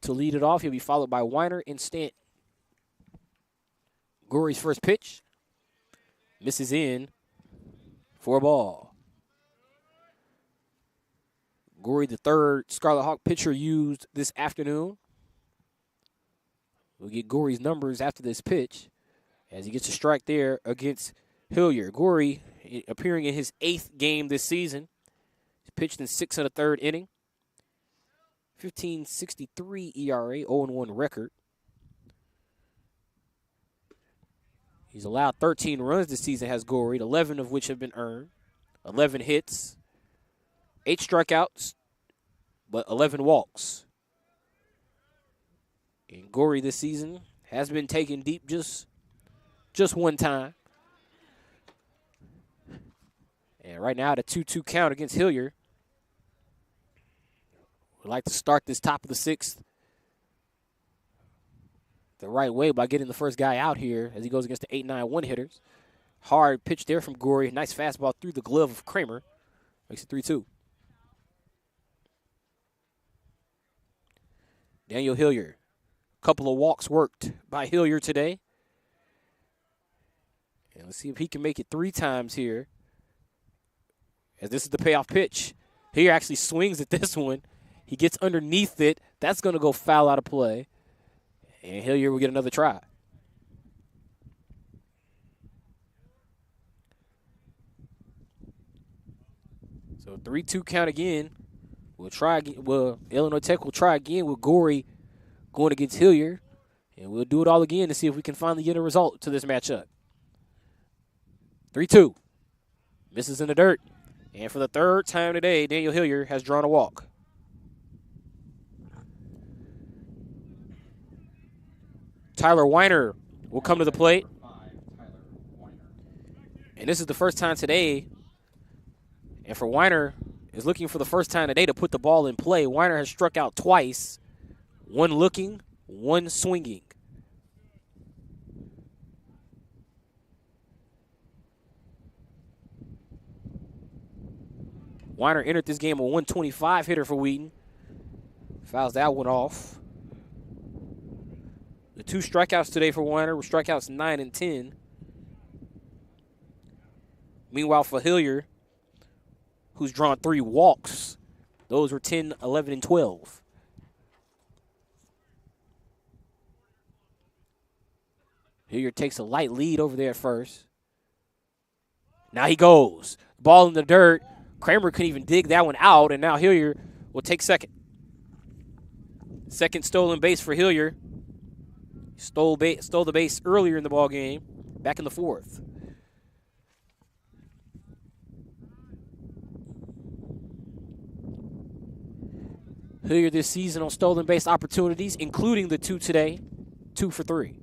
to lead it off. He'll be followed by Weiner and Stanton. Gorey's first pitch misses in for a ball. Gorey, the third Scarlet Hawk pitcher used this afternoon. We'll get Gorey's numbers after this pitch as he gets a strike there against Hillier. Gorey appearing in his 8th game this season. He's pitched in 6 of the 3rd inning. 15.63 ERA, 0-1 record. He's allowed 13 runs this season, has Gorey, 11 of which have been earned. 11 hits, 8 strikeouts, but 11 walks. And Gorey this season has been taken deep just one time. And right now, at a 2-2 count against Hillier. We'd like to start this top of the 6th the right way by getting the first guy out here as he goes against the 8-9-1 hitters. Hard pitch there from Gorey. Nice fastball through the glove of Kramer. Makes it 3-2. Daniel Hillier. Couple of walks worked by Hillier today. And let's see if he can make it 3 times here. As this is the payoff pitch. Hillier actually swings at this one. He gets underneath it. That's going to go foul out of play. And Hillier will get another try. So 3-2 count again. We'll try again. Well, Illinois Tech will try again with Gorey going against Hillier. And we'll do it all again to see if we can finally get a result to this matchup. 3-2. Misses in the dirt. And for the 3rd time today, Daniel Hillier has drawn a walk. Tyler Weiner will come to the plate. And this is the first time today. And for Weiner, is looking for the first time today to put the ball in play. Weiner has struck out twice. 1 looking, 1 swinging. Weiner entered this game a 125 hitter for Wheaton. Fouls that one off. 2 strikeouts today for Weiner, with strikeouts 9 and 10. Meanwhile, for Hilliard, who's drawn 3 walks, those were 10, 11, and 12. Hilliard takes a light lead over there at first. Now he goes. Ball in the dirt. Kramer couldn't even dig that one out, and now Hilliard will take second. Second stolen base for Hilliard. Stole the base earlier in the ball game, back in the 4th. Hilliard this season on stolen base opportunities, including the 2 today, 2 for 3.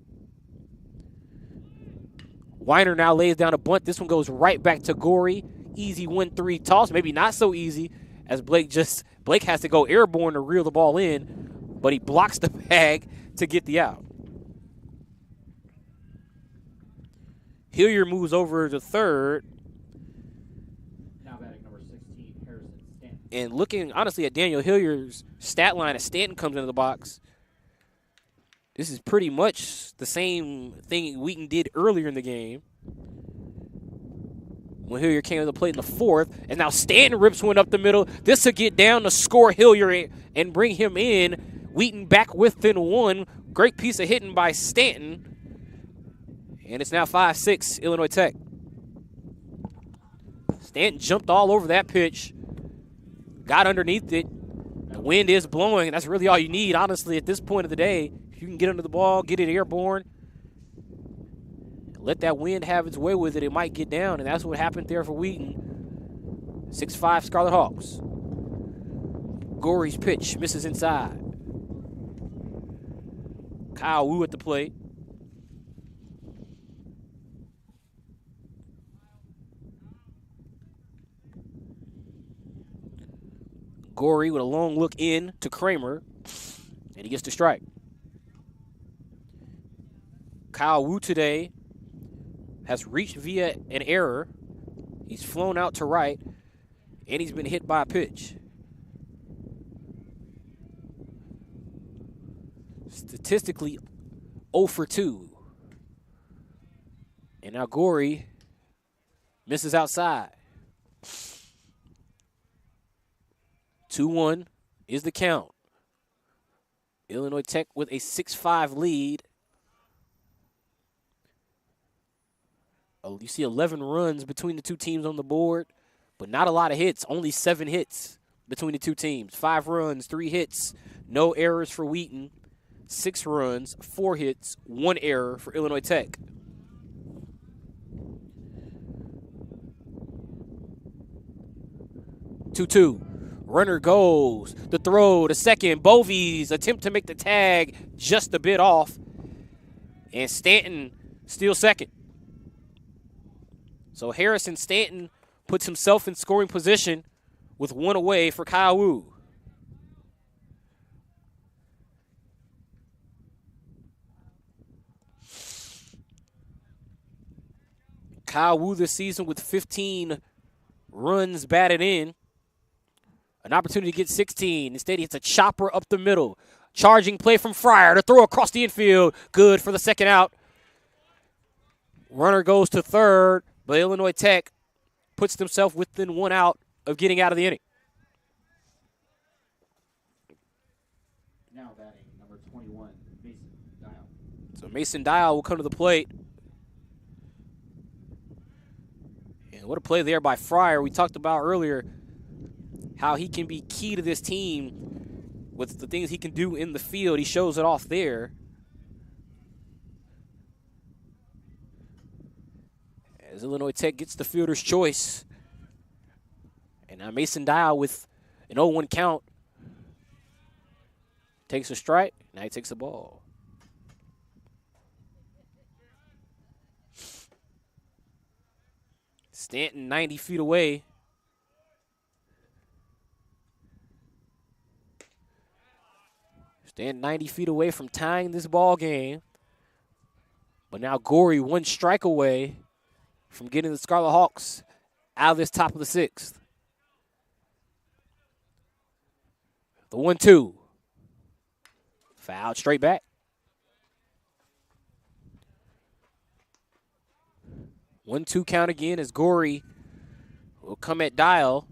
Weiner now lays down a bunt. This one goes right back to Gorey. Easy 1-3 toss. Maybe not so easy, as Blake has to go airborne to reel the ball in, but he blocks the bag to get the out. Hilliard moves over to third. Now batting number 16, Harrison Stanton. And looking, honestly, at Daniel Hilliard's stat line as Stanton comes into the box, this is pretty much the same thing Wheaton did earlier in the game, when Hilliard came to the plate in the 4th, and now Stanton rips one up the middle. This will get down to score Hilliard and bring him in. Wheaton back within 1. Great piece of hitting by Stanton. And it's now 5-6, Illinois Tech. Stanton jumped all over that pitch, got underneath it. The wind is blowing, and that's really all you need, honestly, at this point of the day. If you can get under the ball, get it airborne, let that wind have its way with it, it might get down, and that's what happened there for Wheaton. 6-5 Scarlet Hawks. Gorey's pitch misses inside. Kyle Wu at the plate. Gorey with a long look in to Kramer, and he gets the strike. Kyle Wu today has reached via an error. He's flown out to right, and he's been hit by a pitch. Statistically, 0 for 2. And now Gorey misses outside. 2-1 is the count. Illinois Tech with a 6-5 lead. You see 11 runs between the 2 teams on the board, but not a lot of hits. Only 7 hits between the 2 teams. 5 runs, 3 hits, no errors for Wheaton. 6 runs, 4 hits, 1 error for Illinois Tech. Two. Runner goes. The throw to second. Bovey's attempt to make the tag just a bit off. And Stanton steals second. So Harrison Stanton puts himself in scoring position with 1 away for Kyle Wu. Kyle Wu this season with 15 runs batted in. An opportunity to get 16. Instead, he hits a chopper up the middle. Charging play from Fryer to throw across the infield. Good for the second out. Runner goes to third, but Illinois Tech puts themselves within 1 out of getting out of the inning. Now batting number 21, Mason Dial. So Mason Dial will come to the plate. And what a play there by Fryer. We talked about earlier how he can be key to this team with the things he can do in the field. He shows it off there. As Illinois Tech gets the fielder's choice. And now Mason Dial with an 0-1 count takes a strike. Now he takes the ball. Stanton 90 feet away. Stanton 90 feet away from tying this ball game. But now Gorey 1 strike away from getting the Scarlet Hawks out of this top of the 6th. The 1-2. Fouled straight back. 1-2 count again as Gorey will come at Dial.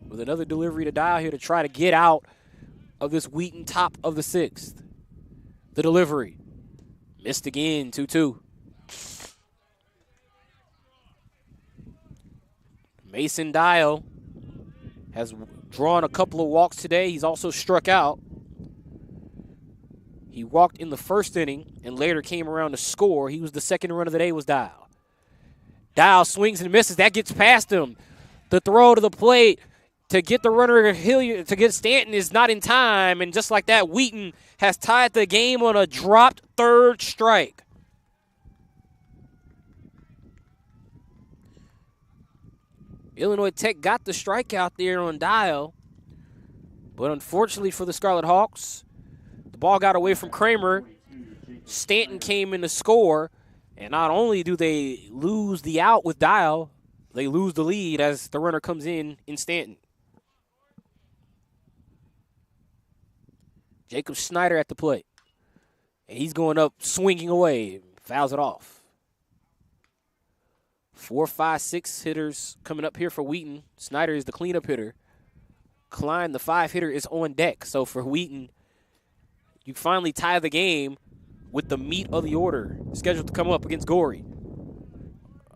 With another delivery to Dial here to try to get out of this Wheaton top of the 6th. The delivery. Missed again, 2-2. Mason Dial has drawn a couple of walks today. He's also struck out. He walked in the first inning and later came around to score. He was the second run of the day was Dial. Dial swings and misses. That gets past him. The throw to the plate to get the runner to get Stanton is not in time. And just like that, Wheaton has tied the game on a dropped third strike. Illinois Tech got the strikeout there on Dial. But unfortunately for the Scarlet Hawks, the ball got away from Kramer. Stanton came in to score. And not only do they lose the out with Dial, they lose the lead as the runner comes in Stanton. Jacob Snyder at the plate. And he's going up, swinging away. Fouls it off. 4, 5, 6 hitters coming up here for Wheaton. Snyder is the cleanup hitter. Klein, the 5 hitter, is on deck. So for Wheaton, you finally tie the game with the meat of the order scheduled to come up against Gorey.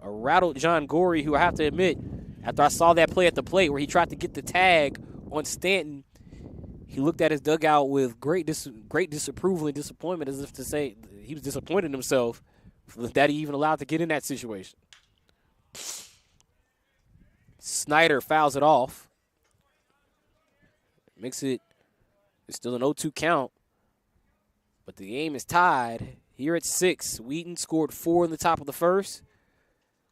A rattled John Gorey, who I have to admit, after I saw that play at the plate where he tried to get the tag on Stanton, he looked at his dugout with great disapproval and disappointment, as if to say he was disappointed in himself that he even allowed to get in that situation. Snyder fouls it off. Makes it, it's still an 0-2 count. But the game is tied here at 6. Wheaton scored 4 in the top of the first.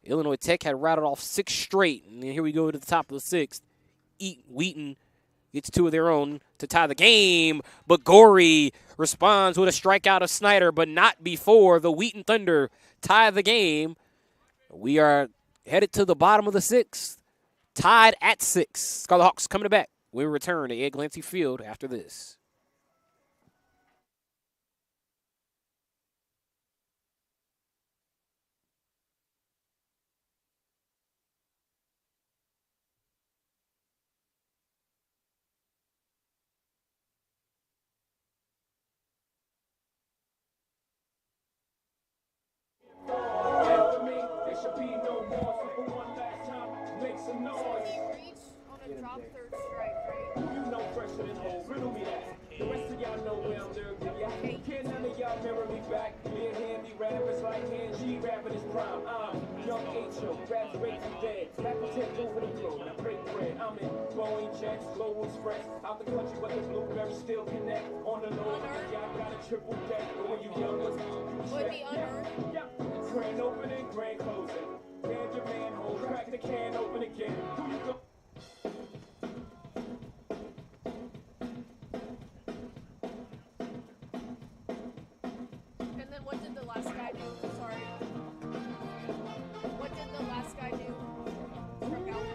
Illinois Tech had rattled off 6 straight. And then here we go to the top of the 6th. Wheaton gets 2 of their own to tie the game. But Gorey responds with a strikeout of Snyder, but not before the Wheaton Thunder tie the game. We are headed to the bottom of the 6th, tied at 6. Scarlet Hawks coming back. We return to Ed Glancy Field after this. Out the country, but the blueberries still connect. On the low, y'all got a triple deck. But when you young, Would be unearned. Yeah, grand opening, grand closing. Hand your manhole, crack the can open again. Who you go? And then what did the last guy do? Sorry. What did the last guy do? Struck out.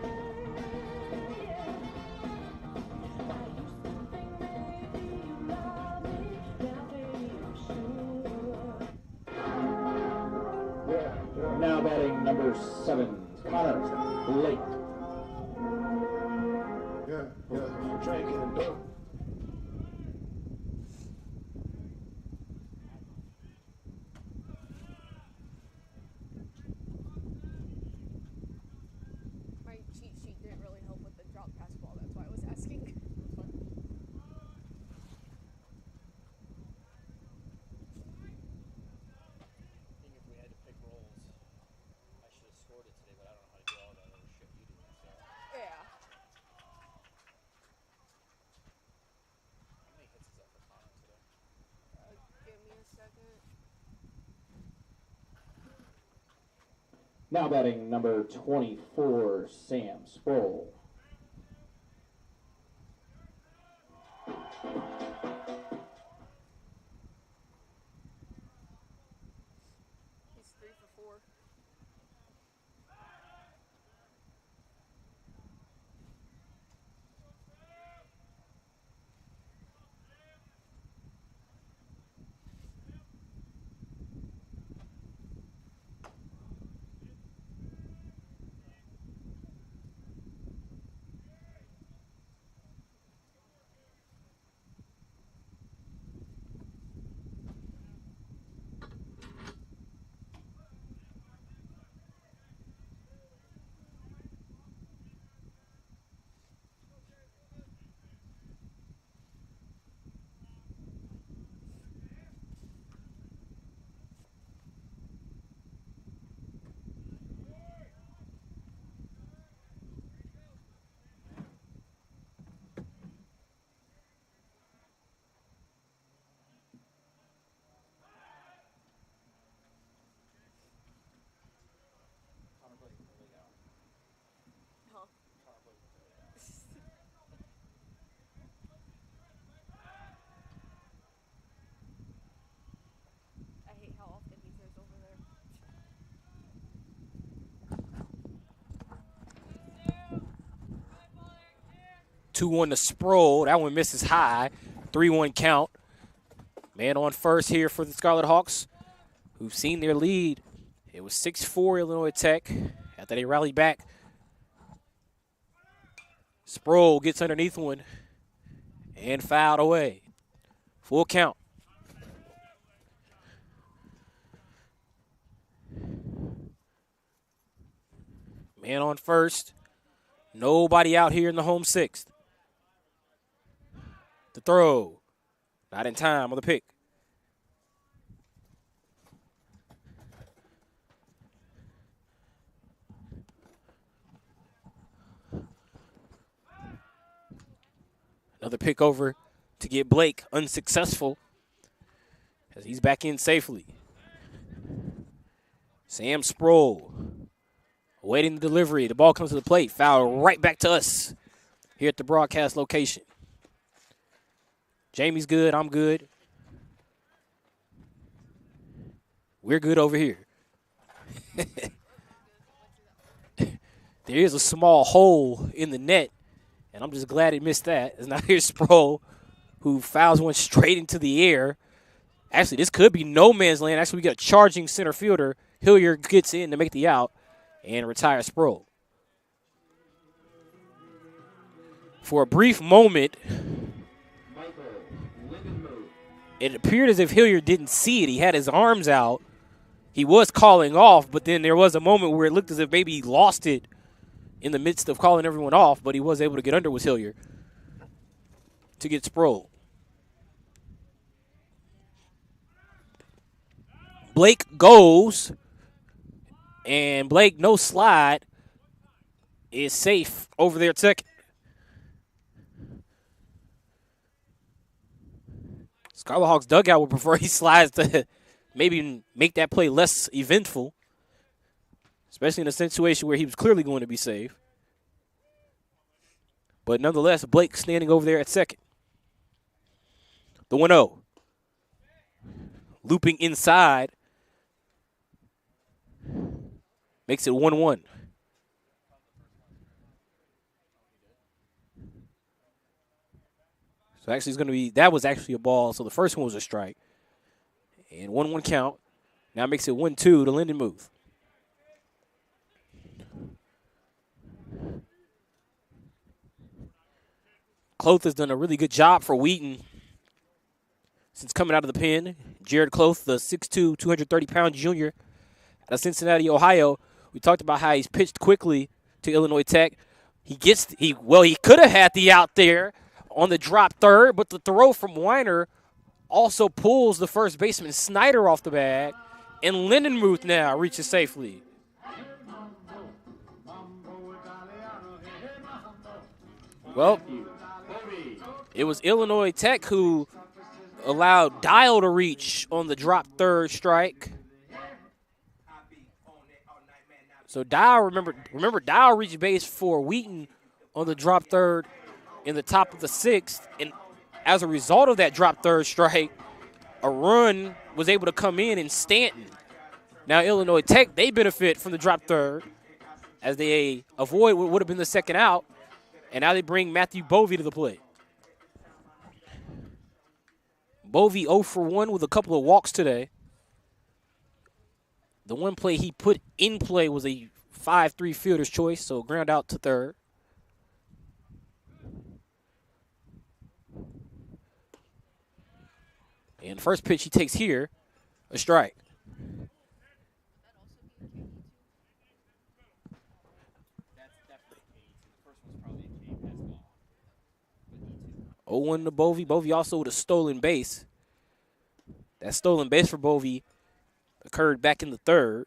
Now batting number 7, Connor Blake. Yeah, drinking and dope. My cheat sheet didn't really help with the drop pass ball. That's why I was asking. Yeah. Give me a second. Now batting number 24, Sam Sproul. He's 3 for 4. 2-1 to Sproul. That one misses high. 3-1 count. Man on first here for the Scarlet Hawks, who've seen their lead. It was 6-4 Illinois Tech after they rallied back. Sproul gets underneath one and fouled away. Full count. Man on first. Nobody out here in the home sixth. The throw. Not in time on the pick. Another pick over to get Blake unsuccessful as he's back in safely. Sam Sproul awaiting the delivery. The ball comes to the plate. Foul right back to us here at the broadcast location. Jamie's good. I'm good. We're good over here. There is a small hole in the net, and I'm just glad he missed that. And now here's Sproul, who fouls one straight into the air. Actually, this could be no man's land. Actually, we got a charging center fielder. Hilliard gets in to make the out and retire Sproul. For a brief moment, it appeared as if Hilliard didn't see it. He had his arms out. He was calling off, but then there was a moment where it looked as if maybe he lost it in the midst of calling everyone off, but he was able to get under with Hilliard to get Sproul. Blake goes, and Blake, no slide, is safe over there at second. Scarlet Hawks dugout would prefer he slides to maybe make that play less eventful, especially in a situation where he was clearly going to be safe. But nonetheless, Blake standing over there at second. The 1-0. Looping inside. Makes it 1-1. So actually it's going to be, that was actually a ball. So the first one was a strike. And 1-1 count. Now makes it 1-2 to Lindenmuth. Cloth has done a really good job for Wheaton since coming out of the pen. Jared Cloth, the 6'2", 230-pound junior out of Cincinnati, Ohio. We talked about how he's pitched quickly to Illinois Tech. He could have had the out there on the drop third, but the throw from Weiner also pulls the first baseman Snyder off the bag, and Lindenmuth now reaches safely. Well, it was Illinois Tech who allowed Dial to reach on the drop third strike. So Dial, remember Dial reached base for Wheaton on the drop third in the top of the sixth, and as a result of that drop third strike, a run was able to come in Stanton. Now Illinois Tech, they benefit from the drop third as they avoid what would have been the second out, and now they bring Matthew Bovey to the plate. Bovey 0 for 1 with a couple of walks today. The one play he put in play was a 5-3 fielder's choice, so ground out to third. And the first pitch he takes here, a strike. Oh, 1 to Bovey. Bovey also with a stolen base. That stolen base for Bovey occurred back in the third.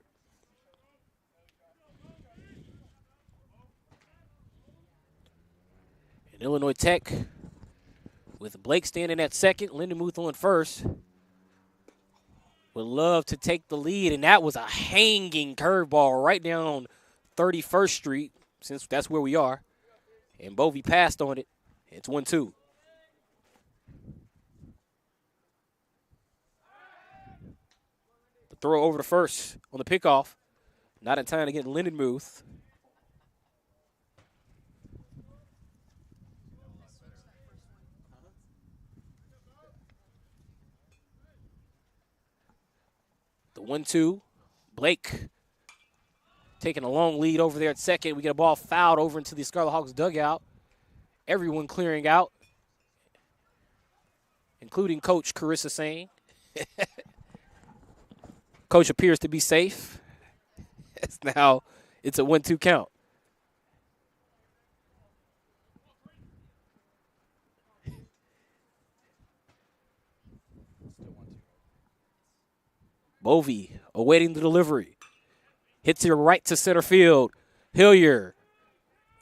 And Illinois Tech, with Blake standing at second, Lindenmuth on first, would love to take the lead, and that was a hanging curveball right down on 31st Street, since that's where we are. And Bovey passed on it. It's 1-2. The throw over to first on the pickoff. Not in time to get Lindenmuth. 1-2. Blake taking a long lead over there at second. We get a ball fouled over into the Scarlet Hawks dugout. Everyone clearing out, including Coach Carissa Sane. Coach appears to be safe. Now it's a 1-2 count. Bovee awaiting the delivery. Hits it right to center field. Hillier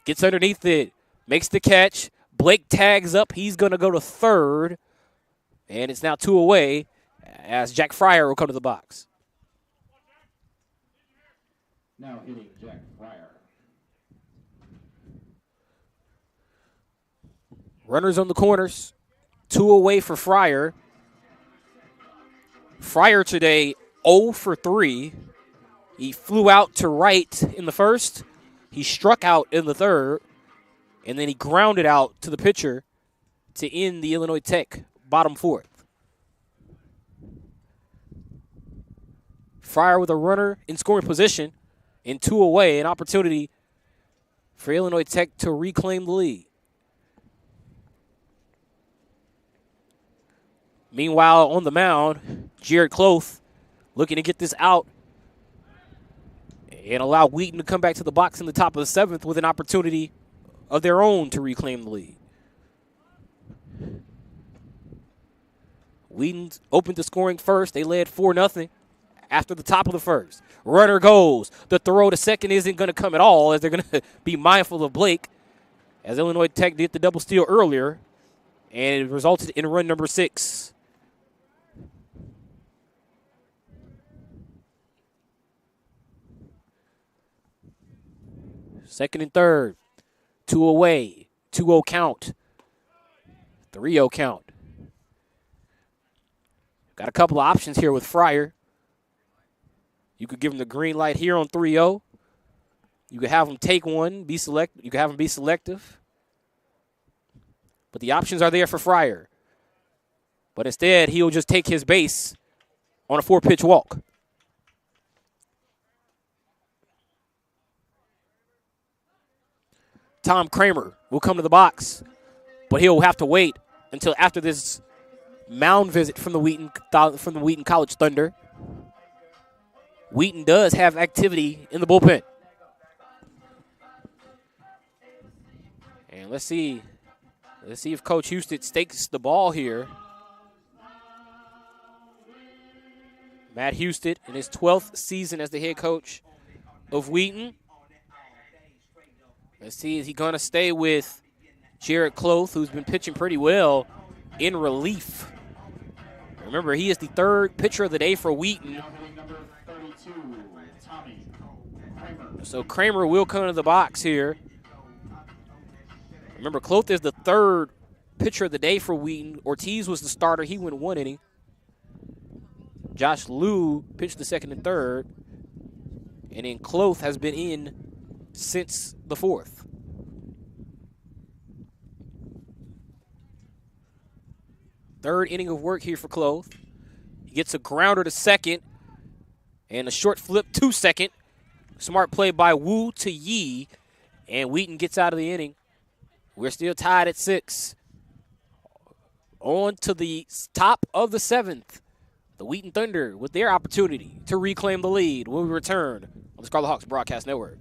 gets underneath it, makes the catch. Blake tags up. He's going to go to third. And it's now 2 away as Jack Fryer will come to the box. Now hitting Jack Fryer. Runners on the corners. 2 away for Fryer. Fryer today 0 for 3. He flew out to right in the first. He struck out in the third. And then he grounded out to the pitcher to end the Illinois Tech bottom fourth. Fryer with a runner in scoring position and 2 away, an opportunity for Illinois Tech to reclaim the lead. Meanwhile, on the mound, Jared Cloth looking to get this out and allow Wheaton to come back to the box in the top of the 7th with an opportunity of their own to reclaim the lead. Wheaton's opened to scoring first. They led 4-0 after the top of the first. Runner goes. The throw to second isn't going to come at all as they're going to be mindful of Blake, as Illinois Tech did the double steal earlier, and it resulted in run number 6. Second and third. 2 away. 2-0 count. 3-0 count. Got a couple of options here with Fryer. You could give him the green light here on 3-0. You could have him take one, be select. You could have him be selective. But the options are there for Fryer. But instead, he'll just take his base on a 4-pitch walk. Tom Kramer will come to the box, but he'll have to wait until after this mound visit from the Wheaton College Thunder. Wheaton does have activity in the bullpen. And let's see if Coach Houston stakes the ball here. Matt Houston in his 12th season as the head coach of Wheaton. Let's see, is he going to stay with Jared Cloth, who's been pitching pretty well in relief? Remember, he is the 3rd pitcher of the day for Wheaton. So Kramer will come to the box here. Remember, Cloth is the 3rd pitcher of the day for Wheaton. Ortiz was the starter. He went 1 inning. Josh Liu pitched the 2nd and 3rd. And then Cloth has been in since the 4th. Third inning of work here for Cloth. He gets a grounder to second and a short flip to second. Smart play by Wu to Yi, and Wheaton gets out of the inning. We're still tied at 6. On to the top of the 7th. The Wheaton Thunder with their opportunity to reclaim the lead when we return on the Scarlet Hawks Broadcast Network.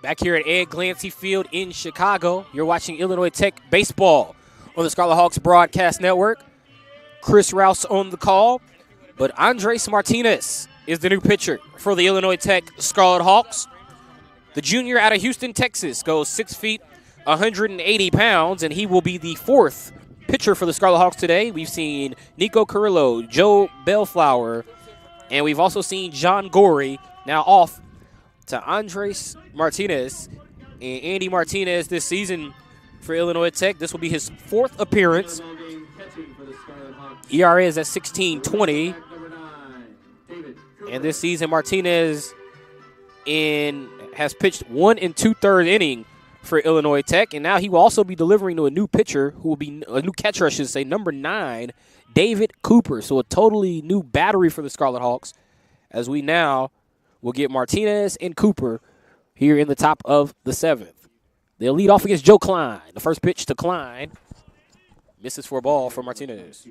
Back here at Ed Glancy Field in Chicago, you're watching Illinois Tech baseball on the Scarlet Hawks Broadcast Network. Chris Rouse on the call, but Andres Martinez is the new pitcher for the Illinois Tech Scarlet Hawks. The junior out of Houston, Texas, goes 6 feet, 180 pounds, and he will be the fourth pitcher for the Scarlet Hawks today. We've seen Nico Carrillo, Joe Bellflower, and we've also seen John Gorey now off to Andres Martinez. And Andy Martinez this season for Illinois Tech, this will be his fourth appearance. ERA is at 16.20. And this season, Martinez has pitched 1 2/3 inning for Illinois Tech. And now he will also be delivering to a new pitcher, who will be a new catcher, I should say, number 9, David Cooper. So a totally new battery for the Scarlet Hawks, as we now will get Martinez and Cooper here in the top of the 7th. They'll lead off against Joe Klein. The first pitch to Klein misses for a ball for Martinez.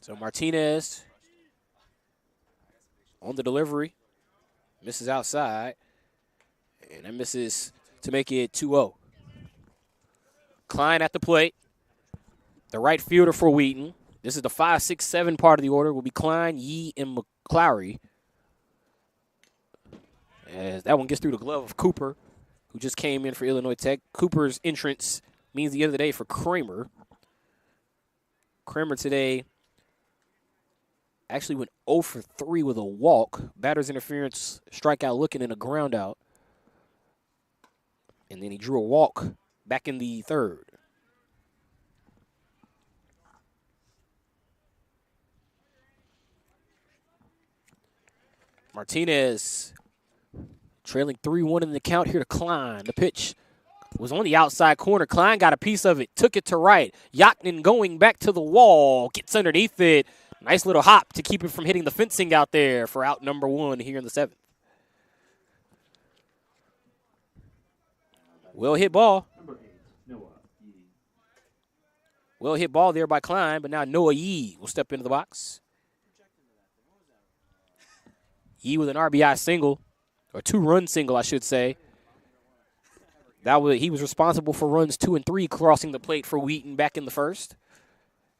So Martinez on the delivery, misses outside, and that misses to make it 2-0. Klein at the plate, the right fielder for Wheaton. This is the 5, 6, 7 part of the order. Will be Klein, Yee, and McClary. As that one gets through the glove of Cooper, who just came in for Illinois Tech. Cooper's entrance means the end of the day for Kramer. Kramer today actually went 0 for 3 with a walk. Batter's interference, strikeout looking, and a ground out. And then he drew a walk back in the 3rd. Martinez trailing 3-1 in the count here to Klein. The pitch was on the outside corner. Klein got a piece of it, took it to right. Yachnin going back to the wall, gets underneath it. Nice little hop to keep it from hitting the fencing out there for out number 1 here in the 7th. Well hit ball. Well hit ball there by Klein, but now Noah Yee will step into the box. Yee with an RBI single, or 2-run single, I should say. He was responsible for runs 2 and 3 crossing the plate for Wheaton back in the 1st.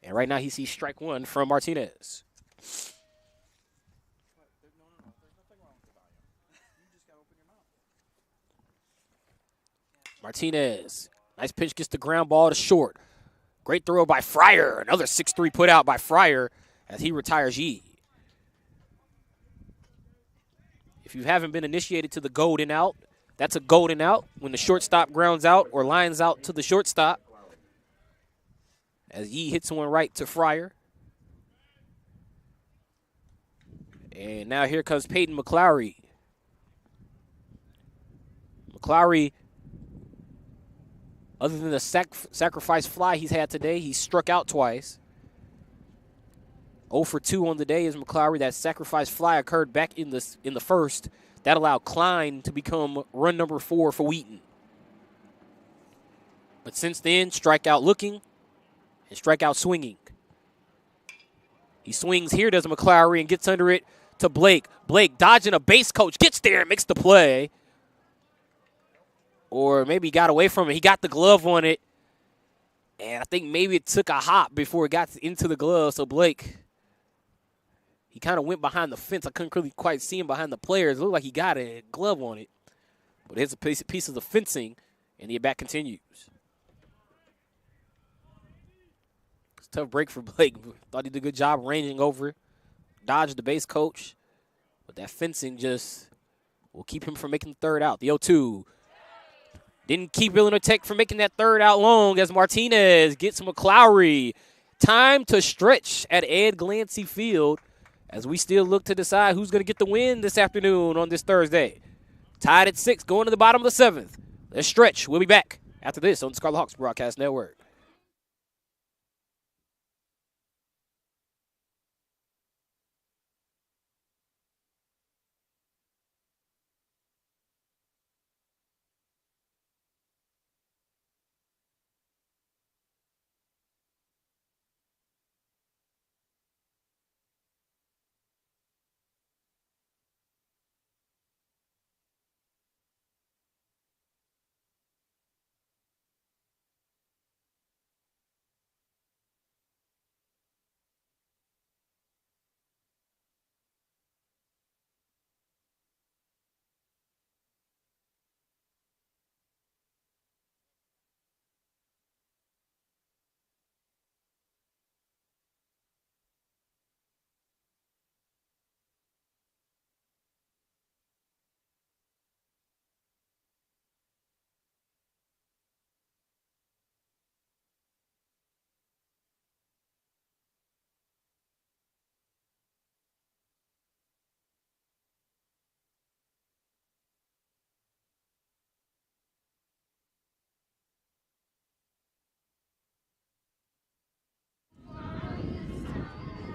And right now he sees strike 1 from Martinez. Martinez, nice pitch, gets the ground ball to short. Great throw by Fryer. Another 6-3 put out by Fryer as he retires Yee. If you haven't been initiated to the golden out, that's a golden out when the shortstop grounds out or lines out to the shortstop. As Yee hits one right to Fryer. And now here comes Peyton McClary. McClary, other than the sacrifice fly he's had today, he's struck out twice. 0 for 2 on the day is McClary. That sacrifice fly occurred back in the 1st. That allowed Klein to become run number 4 for Wheaton. But since then, strikeout looking and strikeout swinging. He swings here, does McClary, and gets under it to Blake. Blake dodging a base coach, gets there and makes the play. Or maybe he got away from it. He got the glove on it. And I think maybe it took a hop before it got into the glove. So Blake, he kind of went behind the fence. I couldn't really quite see him behind the players. It looked like he got a glove on it. But here's a piece of the fencing, and the at-bat continues. It's a tough break for Blake. Thought he did a good job ranging over, dodged the base coach. But that fencing just will keep him from making the 3rd out. The 0-2. Didn't keep Illinois Tech from making that 3rd out long as Martinez gets McClary. Time to stretch at Ed Glancy Field as we still look to decide who's going to get the win this afternoon on this Thursday. Tied at 6, going to the bottom of the 7th. Let's stretch. We'll be back after this on the Scarlet Hawks Broadcast Network.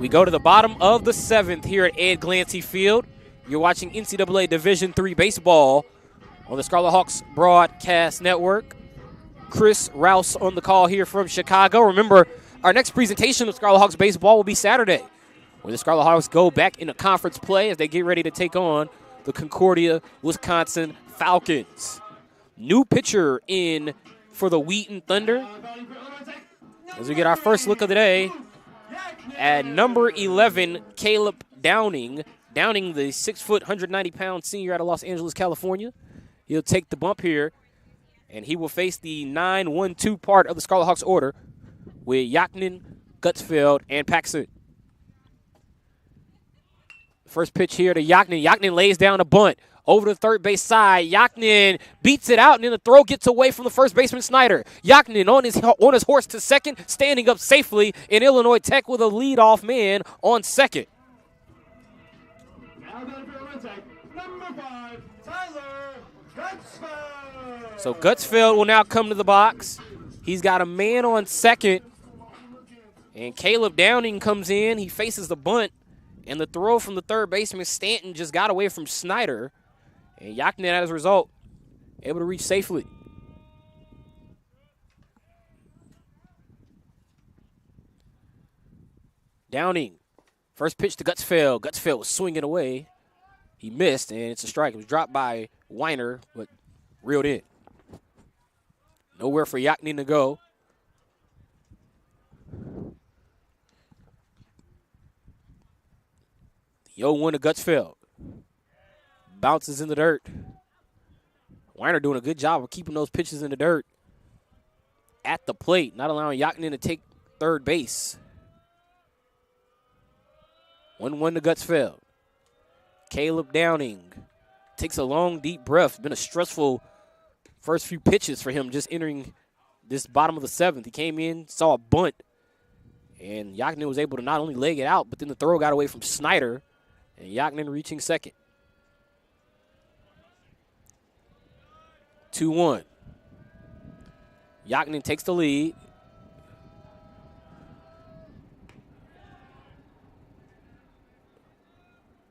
We go to the bottom of the 7th here at Ed Glancy Field. You're watching NCAA Division III baseball on the Scarlet Hawks Broadcast Network. Chris Rouse on the call here from Chicago. Remember, our next presentation of Scarlet Hawks baseball will be Saturday, where the Scarlet Hawks go back into conference play as they get ready to take on the Concordia, Wisconsin Falcons. New pitcher in for the Wheaton Thunder. As we get our first look of the day at number 11, Caleb Downing. Downing, the 6-foot, 190-pound senior out of Los Angeles, California. He'll take the bump here, and he will face the 9-1-2 part of the Scarlet Hawks order with Yaknin, Gutsfeld, and Paxson. First pitch here to Yaknin. Yaknin lays down a bunt over to the third base side. Yaknin beats it out, and then the throw gets away from the first baseman, Snyder. Yaknin on his horse to second, standing up safely in Illinois Tech with a leadoff man on second. Now batting for Illinois Tech, number 5, Tyler Gutsfeld. So Gutsfeld will now come to the box. He's got a man on second, and Caleb Downing comes in. He faces the bunt, and the throw from the third baseman, Stanton, just got away from Snyder. And Yaknin, as a result, able to reach safely. Downing, first pitch to Gutsfeld. Gutsfeld was swinging away. He missed, and it's a strike. It was dropped by Weiner, but reeled in. Nowhere for Yaknin to go. The 0-1 to Gutsfeld. Bounces in the dirt. Weiner doing a good job of keeping those pitches in the dirt at the plate, not allowing Yaknin to take third base. 1-1 to Gutsfeld. Caleb Downing takes a long, deep breath. It's been a stressful first few pitches for him just entering this bottom of the 7th. He came in, saw a bunt, and Yaknin was able to not only leg it out, but then the throw got away from Snyder, and Yaknin reaching second. 2-1. Yaknin takes the lead.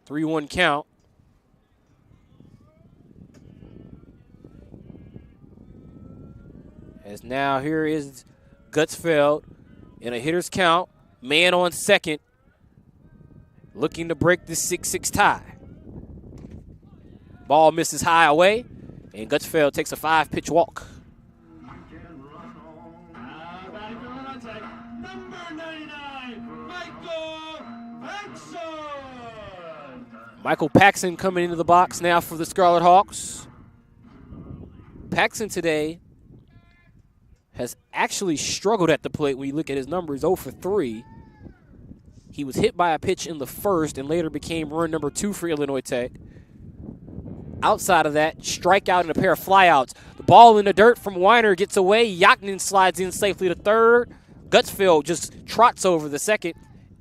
(3-1) count. As now here is Gutsfeld in a hitter's count. Man on second. Looking to break this 6-6 tie. Ball misses high away. And Gutsfeld takes a 5-pitch walk. Batting for Illinois Tech, number 99, Michael Paxson. Michael Paxson coming into the box now for the Scarlet Hawks. Paxson today has actually struggled at the plate when you look at his numbers. 0 for 3. He was hit by a pitch in the first and later became run number 2 for Illinois Tech. Outside of that, strikeout and a pair of flyouts. The ball in the dirt from Weiner gets away. Yaknin slides in safely to third. Gutsfeld just trots over the second.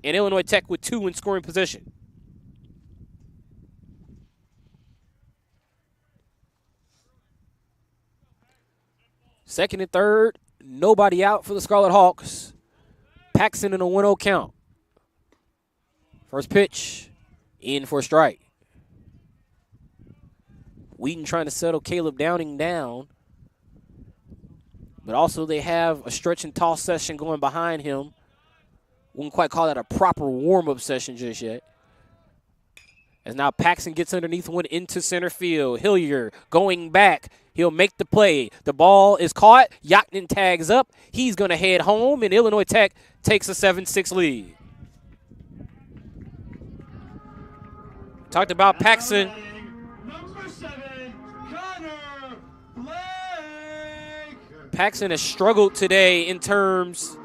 And Illinois Tech with 2 in scoring position. Second and third, nobody out for the Scarlet Hawks. Paxson in a 1-0 count. First pitch, in for a strike. Wheaton trying to settle Caleb Downing down. But also they have a stretch and toss session going behind him. Wouldn't quite call that a proper warm-up session just yet. As now Paxson gets underneath one into center field. Hillier going back. He'll make the play. The ball is caught. Yaknin tags up. He's going to head home, and Illinois Tech takes a 7-6 lead. Talked about Paxson. Paxson has struggled today in terms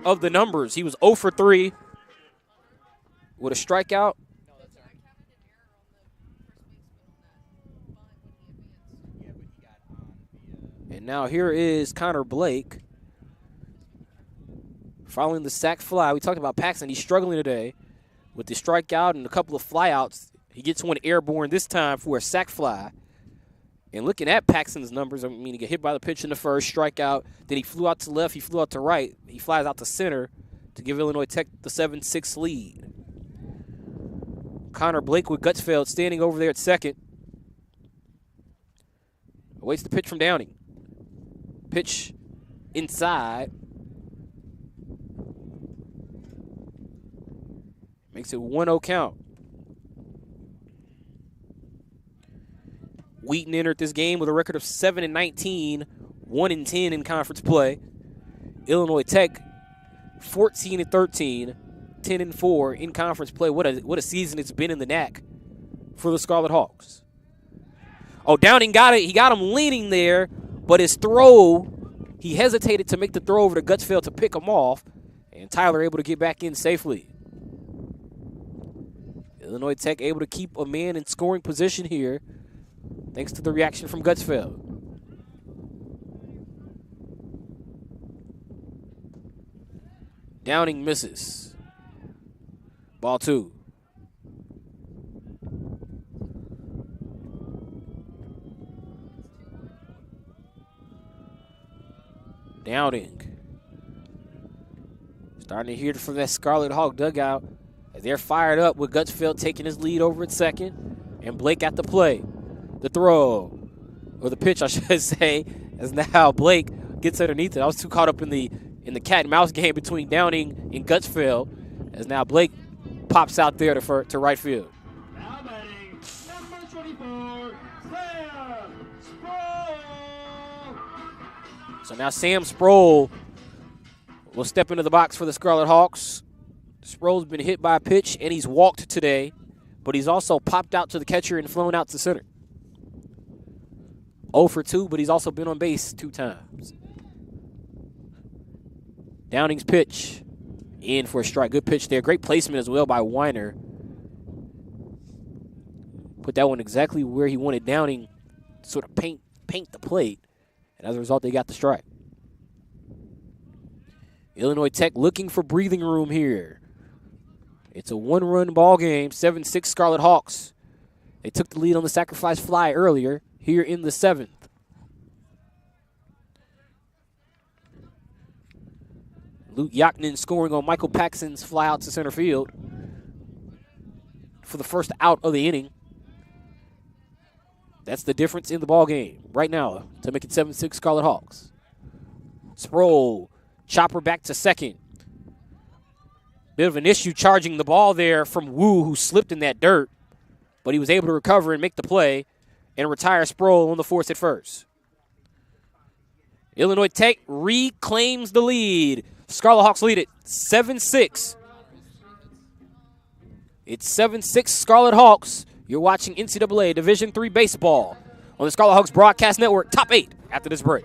of the numbers. He was 0 for 3 with a strikeout. And now here is Connor Blake following the sac fly. We talked about Paxson. He's struggling today with the strikeout and a couple of flyouts. He gets one airborne this time for a sac fly. And looking at Paxson's numbers, I mean, he got hit by the pitch in the first, strikeout. Then he flew out to left, he flew out to right. He flies out to center to give Illinois Tech the 7-6 lead. Connor Blake with Gutsfeld standing over there at second. Awaits the pitch from Downing. Pitch inside. Makes it 1-0 count. Wheaton entered this game with a record of 7-19, 1-10 in conference play. Illinois Tech, 14-13, 10-4 in conference play. What a season it's been in the NAC for the Scarlet Hawks. Oh, Downing got it. He got him leaning there, but his throw, he hesitated to make the throw over to Gutsfeld to pick him off, and Tyler able to get back in safely. Illinois Tech able to keep a man in scoring position here, thanks to the reaction from Gutsfeld. Downing misses. Ball 2. Downing. Starting to hear from that Scarlet Hawk dugout as they're fired up with Gutsfeld taking his lead over at second and Blake at the play. The throw, or the pitch I should say, as now Blake gets underneath it. I was too caught up in the cat and mouse game between Downing and Gutsfeld as now Blake pops out there to right field. Now batting, number 24, Sam Sproul. So now Sam Sproul will step into the box for the Scarlet Hawks. Sproul's been hit by a pitch, and he's walked today, but he's also popped out to the catcher and flown out to center. 0 for 2, but he's also been on base 2 times. Downing's pitch in for a strike. Good pitch there. Great placement as well by Weiner. Put that one exactly where he wanted Downing to sort of paint the plate, and as a result, they got the strike. Illinois Tech looking for breathing room here. It's a 1-run ball game, 7-6 Scarlet Hawks. They took the lead on the sacrifice fly earlier, here in the 7th. Luke Yaknin scoring on Michael Paxson's fly out to center field for the first out of the inning. That's the difference in the ball game right now to make it 7-6 Scarlet Hawks. Sproul, chopper back to second. Bit of an issue charging the ball there from Wu, who slipped in that dirt, but he was able to recover and make the play and retire Sproul on the force at first. Illinois Tech reclaims the lead. Scarlet Hawks lead it 7-6. It's 7-6 Scarlet Hawks. You're watching NCAA Division III baseball on the Scarlet Hawks Broadcast Network. Top 8 after this break.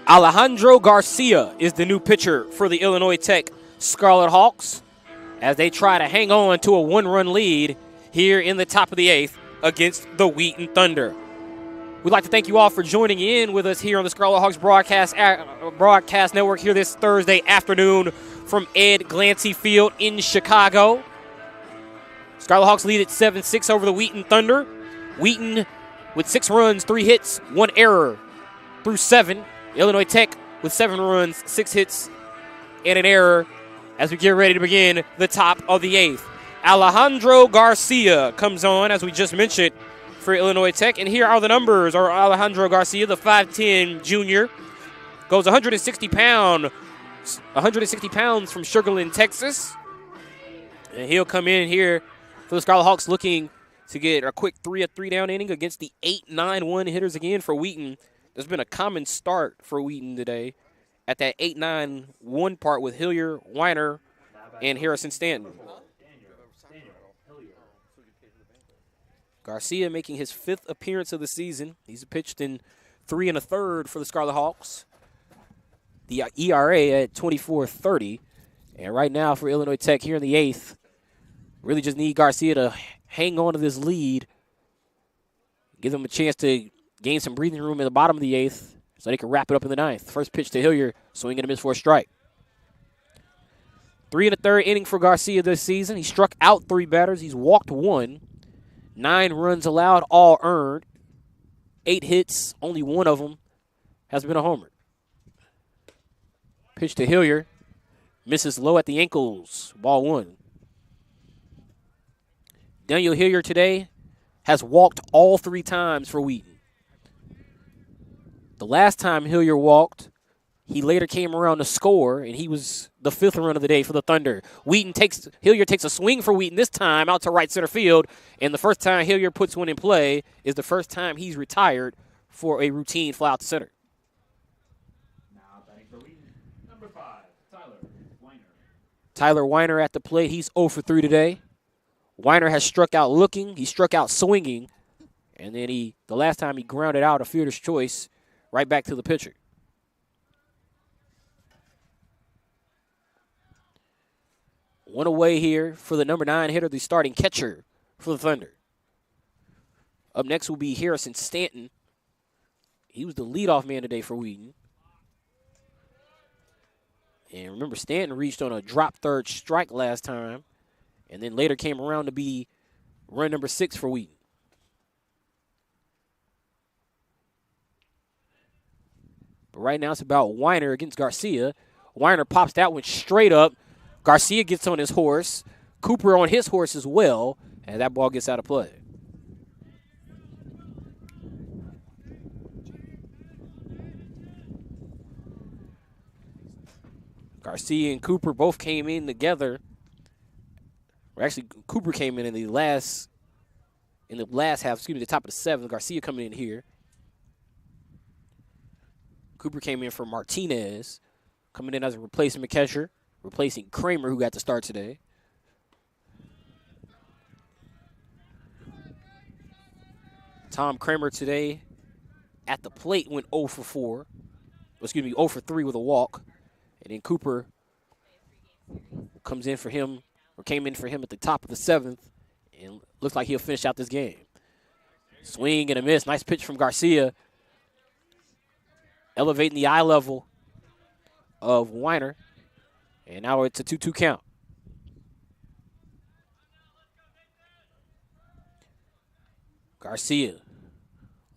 Alejandro Garcia is the new pitcher for the Illinois Tech Scarlet Hawks as they try to hang on to a 1-run lead here in the top of the 8th against the Wheaton Thunder. We'd like to thank you all for joining in with us here on the Scarlet Hawks Broadcast Network here this Thursday afternoon from Ed Glancy Field in Chicago. Scarlet Hawks lead at 7-6 over the Wheaton Thunder. Wheaton with 6 runs, 3 hits, 1 error through 7. Illinois Tech with 7 runs, 6 hits, and an error as we get ready to begin the top of the 8th. Alejandro Garcia comes on, as we just mentioned, for Illinois Tech. And here are the numbers. Our Alejandro Garcia, the 5'10 junior, goes 160 pounds from Sugar Land, Texas. And he'll come in here for the Scarlet Hawks looking to get a quick 3-down inning against the 8-9-1 hitters again for Wheaton. There's been a common start for Wheaton today at that 8-9-1 part with Hillier, Weiner, and Harrison Stanton. Garcia making his 5th appearance of the season. He's pitched in 3 1/3 for the Scarlet Hawks. The ERA at 24.30. And right now for Illinois Tech here in the 8th, really just need Garcia to hang on to this lead, give them a chance to gain some breathing room in the bottom of the 8th so they can wrap it up in the 9th. First pitch to Hillier, swing and a miss for a strike. 3 1/3 inning for Garcia this season. He struck out 3 batters. He's walked 1. 9 runs allowed, all earned. 8 hits, only 1 of them has been a homer. Pitch to Hillier, misses low at the ankles, ball 1. Daniel Hillier today has walked all 3 times for Wheaton. The last time Hillier walked, he later came around to score, and he was the 5th run of the day for the Thunder. Hillier takes a swing for Wheaton this time out to right center field, and the first time Hillier puts one in play is the first time he's retired for a routine fly out to center. Now batting for Wheaton, number 5, Tyler Weiner. Tyler Weiner at the plate. He's 0 for 3 today. Weiner has struck out looking. He struck out swinging. And then the last time he grounded out a fielder's choice right back to the pitcher. One away here for the number 9 hitter, the starting catcher for the Thunder. Up next will be Harrison Stanton. He was the leadoff man today for Wheaton. And remember, Stanton reached on a drop third strike last time, and then later came around to be run number 6 for Wheaton. But right now it's about Weiner against Garcia. Weiner pops that one straight up. Garcia gets on his horse. Cooper on his horse as well, and that ball gets out of play. Garcia and Cooper both came in together. Or actually, Cooper came in the last half, the top of the 7th. Garcia coming in here. Cooper came in for Martinez, coming in as a replacement catcher, replacing Kramer, who got the start today. Tom Kramer today at the plate went 0 for 4. 0 for 3 with a walk. And then Cooper came in for him at the top of the 7th, and looks like he'll finish out this game. Swing and a miss. Nice pitch from Garcia, elevating the eye level of Weiner. And now it's a 2-2 count. Garcia,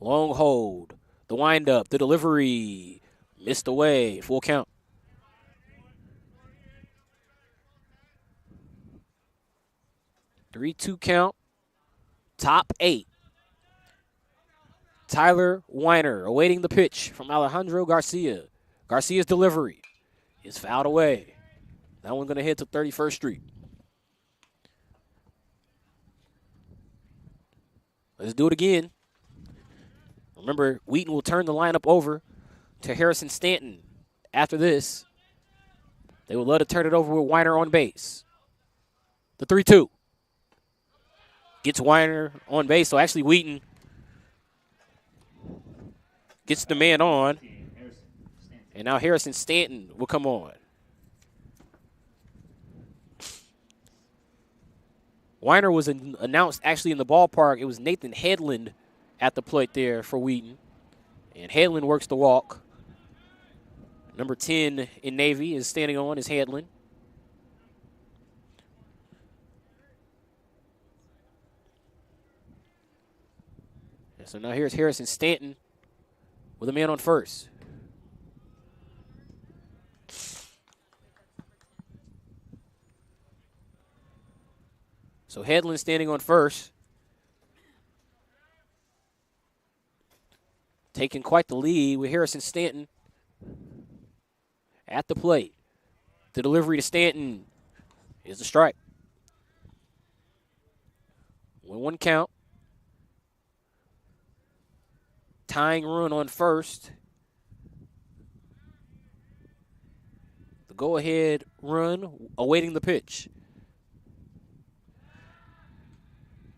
long hold, the windup, the delivery, missed away, full count. Three-two count, top 8. Tyler Weiner awaiting the pitch from Alejandro Garcia. Garcia's delivery is fouled away. That one's going to hit to 31st Street. Let's do it again. Remember, Wheaton will turn the lineup over to Harrison Stanton after this. They would love to turn it over with Weiner on base. The 3-2. Gets Weiner on base, so actually Wheaton gets the man on. And now Harrison Stanton will come on. Weiner was announced actually in the ballpark. It was Nathan Headland at the plate there for Wheaton. And Headland works the walk. Number 10 in Navy is standing on is Headland. And so now here's Harrison Stanton with a man on first. So Headland standing on first. taking quite the lead with Harrison Stanton at the plate. The delivery to Stanton is a strike. 1-1 count. Tying run on first. The go-ahead run awaiting the pitch.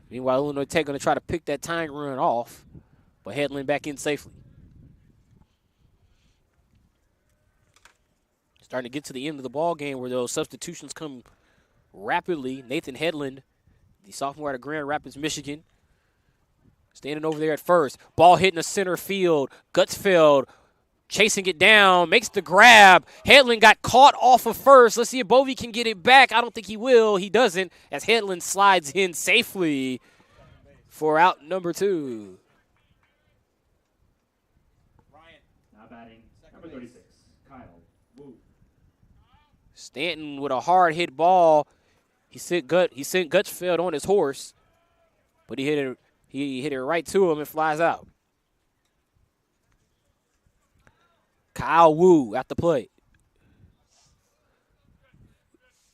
Meanwhile, Illinois Tech going to try to pick that tying run off, but Headland back in safely. Starting to get to the end of the ball game where those substitutions come rapidly. Nathan Headland, the sophomore out of Grand Rapids, Michigan, standing over there at first. Ball hitting the center field. Gutsfeld chasing it down, makes the grab. Headland got caught off of first. Let's see if Bovey can get it back. I don't think he will. He doesn't, as Headland slides in safely for out number 2. Now batting, number 36, Kyle Wu. Stanton with a hard hit ball. He sent Gutsfeld on his horse, but he hit it right to him and flies out. Kyle Wu at the plate.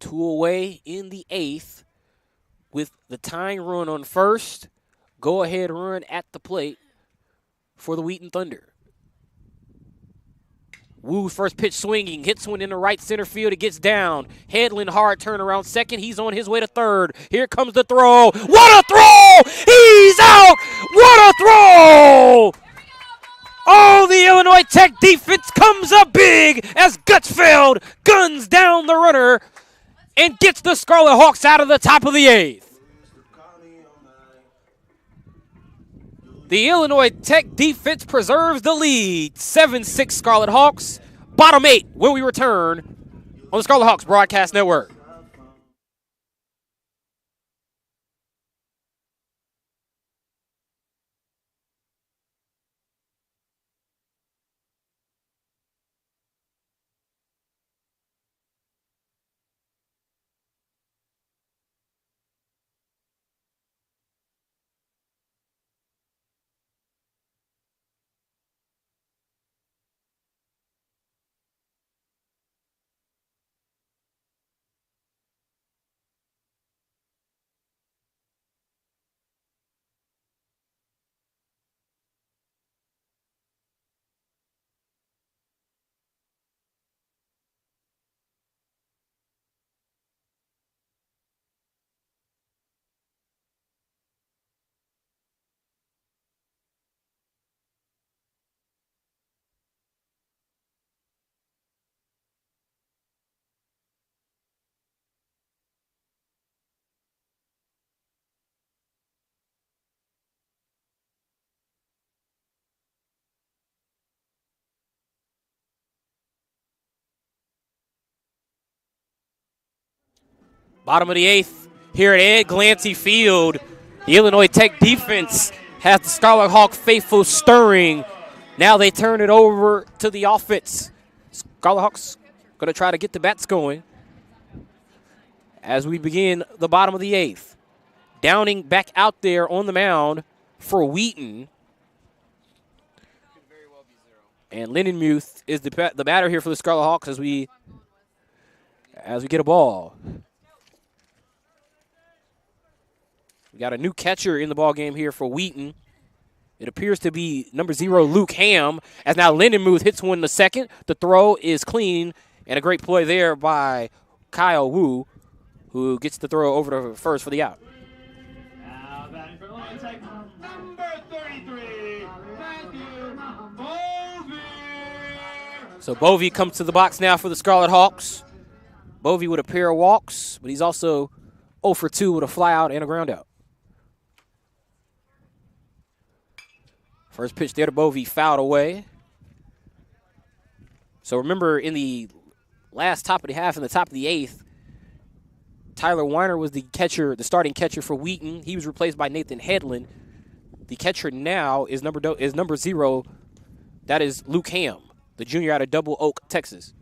2 away in the 8th with the tying run on first. Go-ahead run at the plate for the Wheaton Thunder. Wu first pitch swinging, hits one in the right center field. It gets down. Headland hard turnaround second. He's on his way to third. Here comes the throw. What a throw! He's out! What a throw! Oh, the Illinois Tech defense comes up big as Gutsfeld guns down the runner and gets the Scarlet Hawks out of the top of the 8th. The Illinois Tech defense preserves the lead. 7-6 Scarlet Hawks. Bottom 8 when we return on the Scarlet Hawks Broadcast Network. Bottom of the 8th here at Ed Glancy Field. The Illinois Tech defense has the Scarlet Hawk faithful stirring. Now they turn it over to the offense. Scarlet Hawks going to try to get the bats going as we begin the bottom of the 8th. Downing back out there on the mound for Wheaton. And Lindenmuth is the batter here for the Scarlet Hawks as we get a ball. We got a new catcher in the ball game here for Wheaton. It appears to be number 0, Luke Ham, as now Lindenmuth hits one in the second. The throw is clean, and a great play there by Kyle Wu, who gets the throw over to first for the out. Now batting for Illinois Tech, number 33, Matthew Bovey. So Bovey comes to the box now for the Scarlet Hawks. Bovey with a pair of walks, but he's also 0 for 2 with a fly out and a ground out. First pitch there to Bovey, fouled away. So remember, in the last top of the half, in the top of the 8th, Tyler Weiner was the catcher, the starting catcher for Wheaton. He was replaced by Nathan Headland. The catcher now is number 0. That is Luke Ham, the junior out of Double Oak, Texas.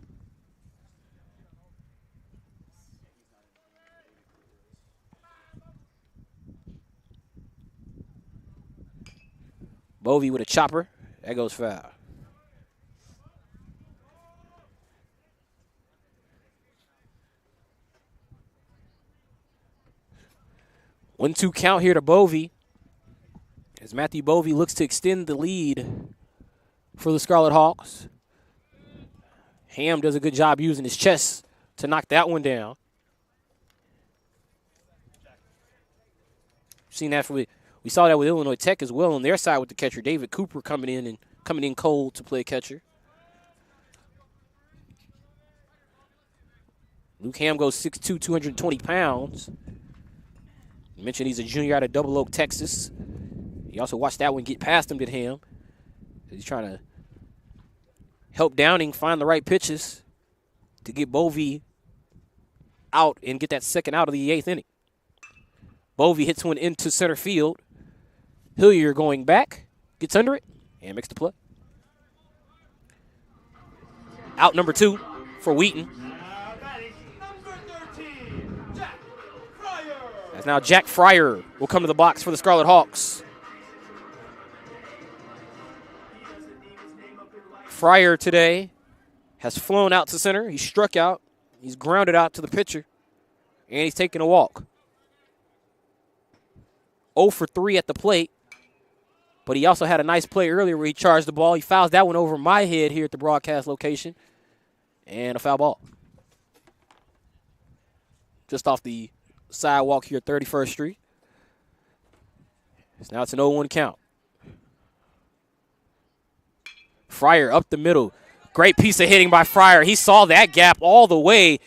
Bovey with a chopper That goes foul. One-two count here to Bovey as Matthew Bovey looks to extend the lead for the Scarlet Hawks. Ham does a good job using his chest to knock that one down. Seen that we saw that with Illinois Tech as well on their side with the catcher David Cooper coming in cold to play catcher. Luke Ham goes 6'2", 220 pounds. I mentioned he's a junior out of Double Oak, Texas. You also watched that one get past him, did Ham. He's trying to help Downing find the right pitches to get Bovey out and get that second out of the 8th inning. Bovey hits one into center field. Hillier going back, gets under it, and makes the play. Out number 2 for Wheaton. As now Jack Fryer will come to the box for the Scarlet Hawks. Fryer today has flown out to center. He struck out. He's grounded out to the pitcher, and he's taking a walk. 0 for 3 at the plate, but he also had a nice play earlier where he charged the ball. He fouls that one over my head here at the broadcast location, and a foul ball. Just off the sidewalk here at 31st Street. So now it's an 0-1 count. Fryer up the middle. Great piece of hitting by Fryer. He saw that gap all the way.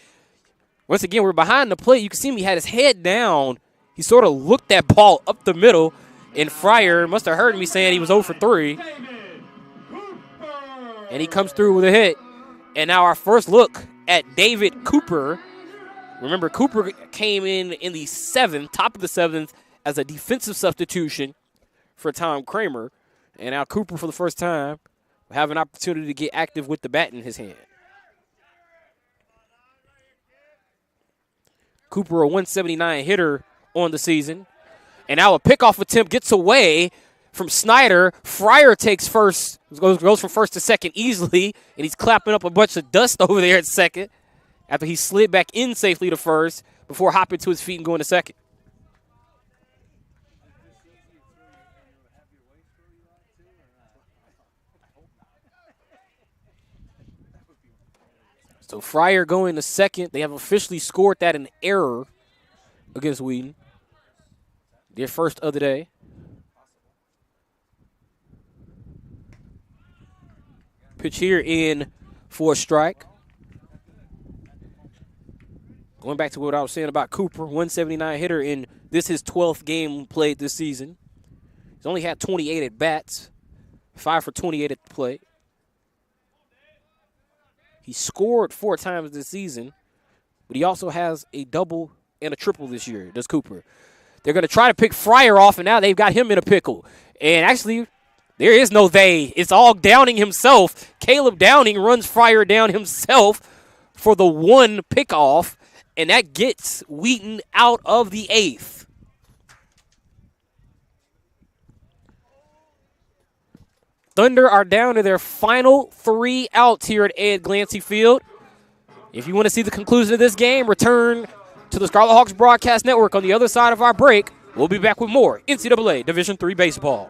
Once again, we're behind the plate. You can see him. He had his head down. He sort of looked that ball up the middle, and Fryer must have heard me saying he was 0 for 3. And he comes through with a hit. And now our first look at David Cooper. Remember, Cooper came in the 7th, top of the 7th, as a defensive substitution for Tom Kramer. And now Cooper, for the first time, will have an opportunity to get active with the bat in his hand. Cooper, a 179 hitter on the season. And now a pickoff attempt gets away from Snyder. Fryer takes first, goes from first to second easily, and he's clapping up a bunch of dust over there at second after he slid back in safely to first before hopping to his feet and going to second. So Fryer going to second. They have officially scored that an error against Wheaton. Their first of the day. Pitch here in for a strike. Going back to what I was saying about Cooper, 179 hitter in this his 12th game played this season. He's only had 28 at bats, 5 for 28 at the plate. He scored 4 times this season, but he also has a double and a triple this year, does Cooper. They're going to try to pick Fryer off, and now they've got him in a pickle. And actually, there is no they. It's all Downing himself. Caleb Downing runs Fryer down himself for the 1 pickoff, and that gets Wheaton out of the 8th. Thunder are down to their final 3 outs here at Ed Glancy Field. If you want to see the conclusion of this game, return to the Scarlet Hawks Broadcast Network on the other side of our break. We'll be back with more NCAA Division III baseball.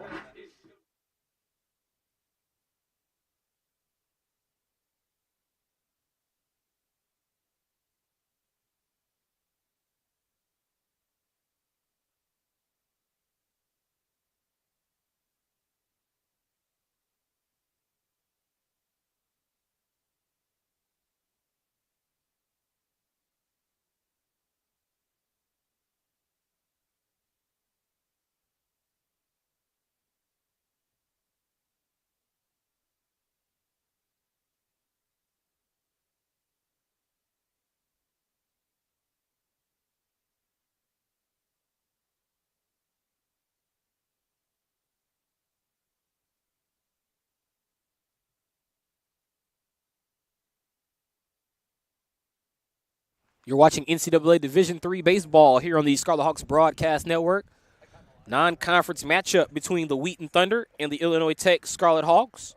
You're watching NCAA Division III baseball here on the Scarlet Hawks Broadcast Network. non-conference matchup between the Wheaton Thunder and the Illinois Tech Scarlet Hawks.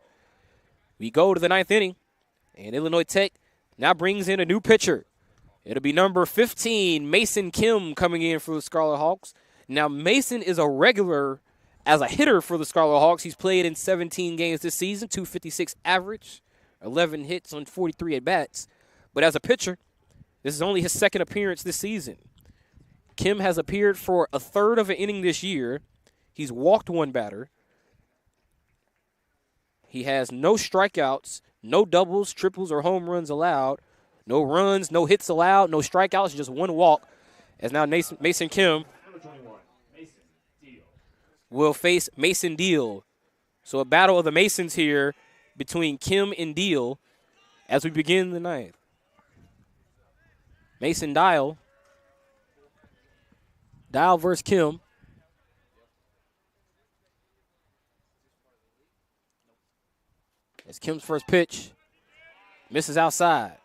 We go to the 9th inning, and Illinois Tech now brings in a new pitcher. It'll be number 15, Mason Kim, coming in for the Scarlet Hawks. Now, Mason is a regular as a hitter for the Scarlet Hawks. He's played in 17 games this season, 256 average, 11 hits on 43 at-bats. But as a pitcher, this is only his second appearance this season. Kim has appeared for a third of an inning this year. He's walked one batter. He has no strikeouts, no doubles, triples, or home runs allowed. No runs, no hits allowed, no strikeouts, just one walk. As now Mason Kim will face Mason Deal. So a battle of the Masons here between Kim and Deal as we begin the 9th. Mason Dial versus Kim. As Kim's first pitch misses outside.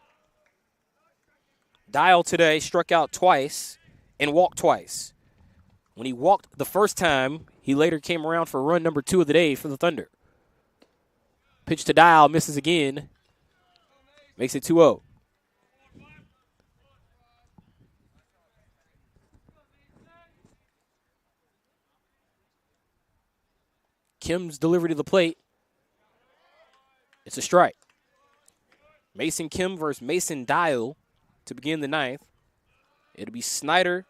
Dial today struck out twice and walked twice. When he walked the first time, he later came around for run number 2 of the day for the Thunder. Pitch to Dial, misses again. Makes it 2-0. Kim's delivery to the plate. It's a strike. Mason Kim versus Mason Dial to begin the 9th. It'll be Snyder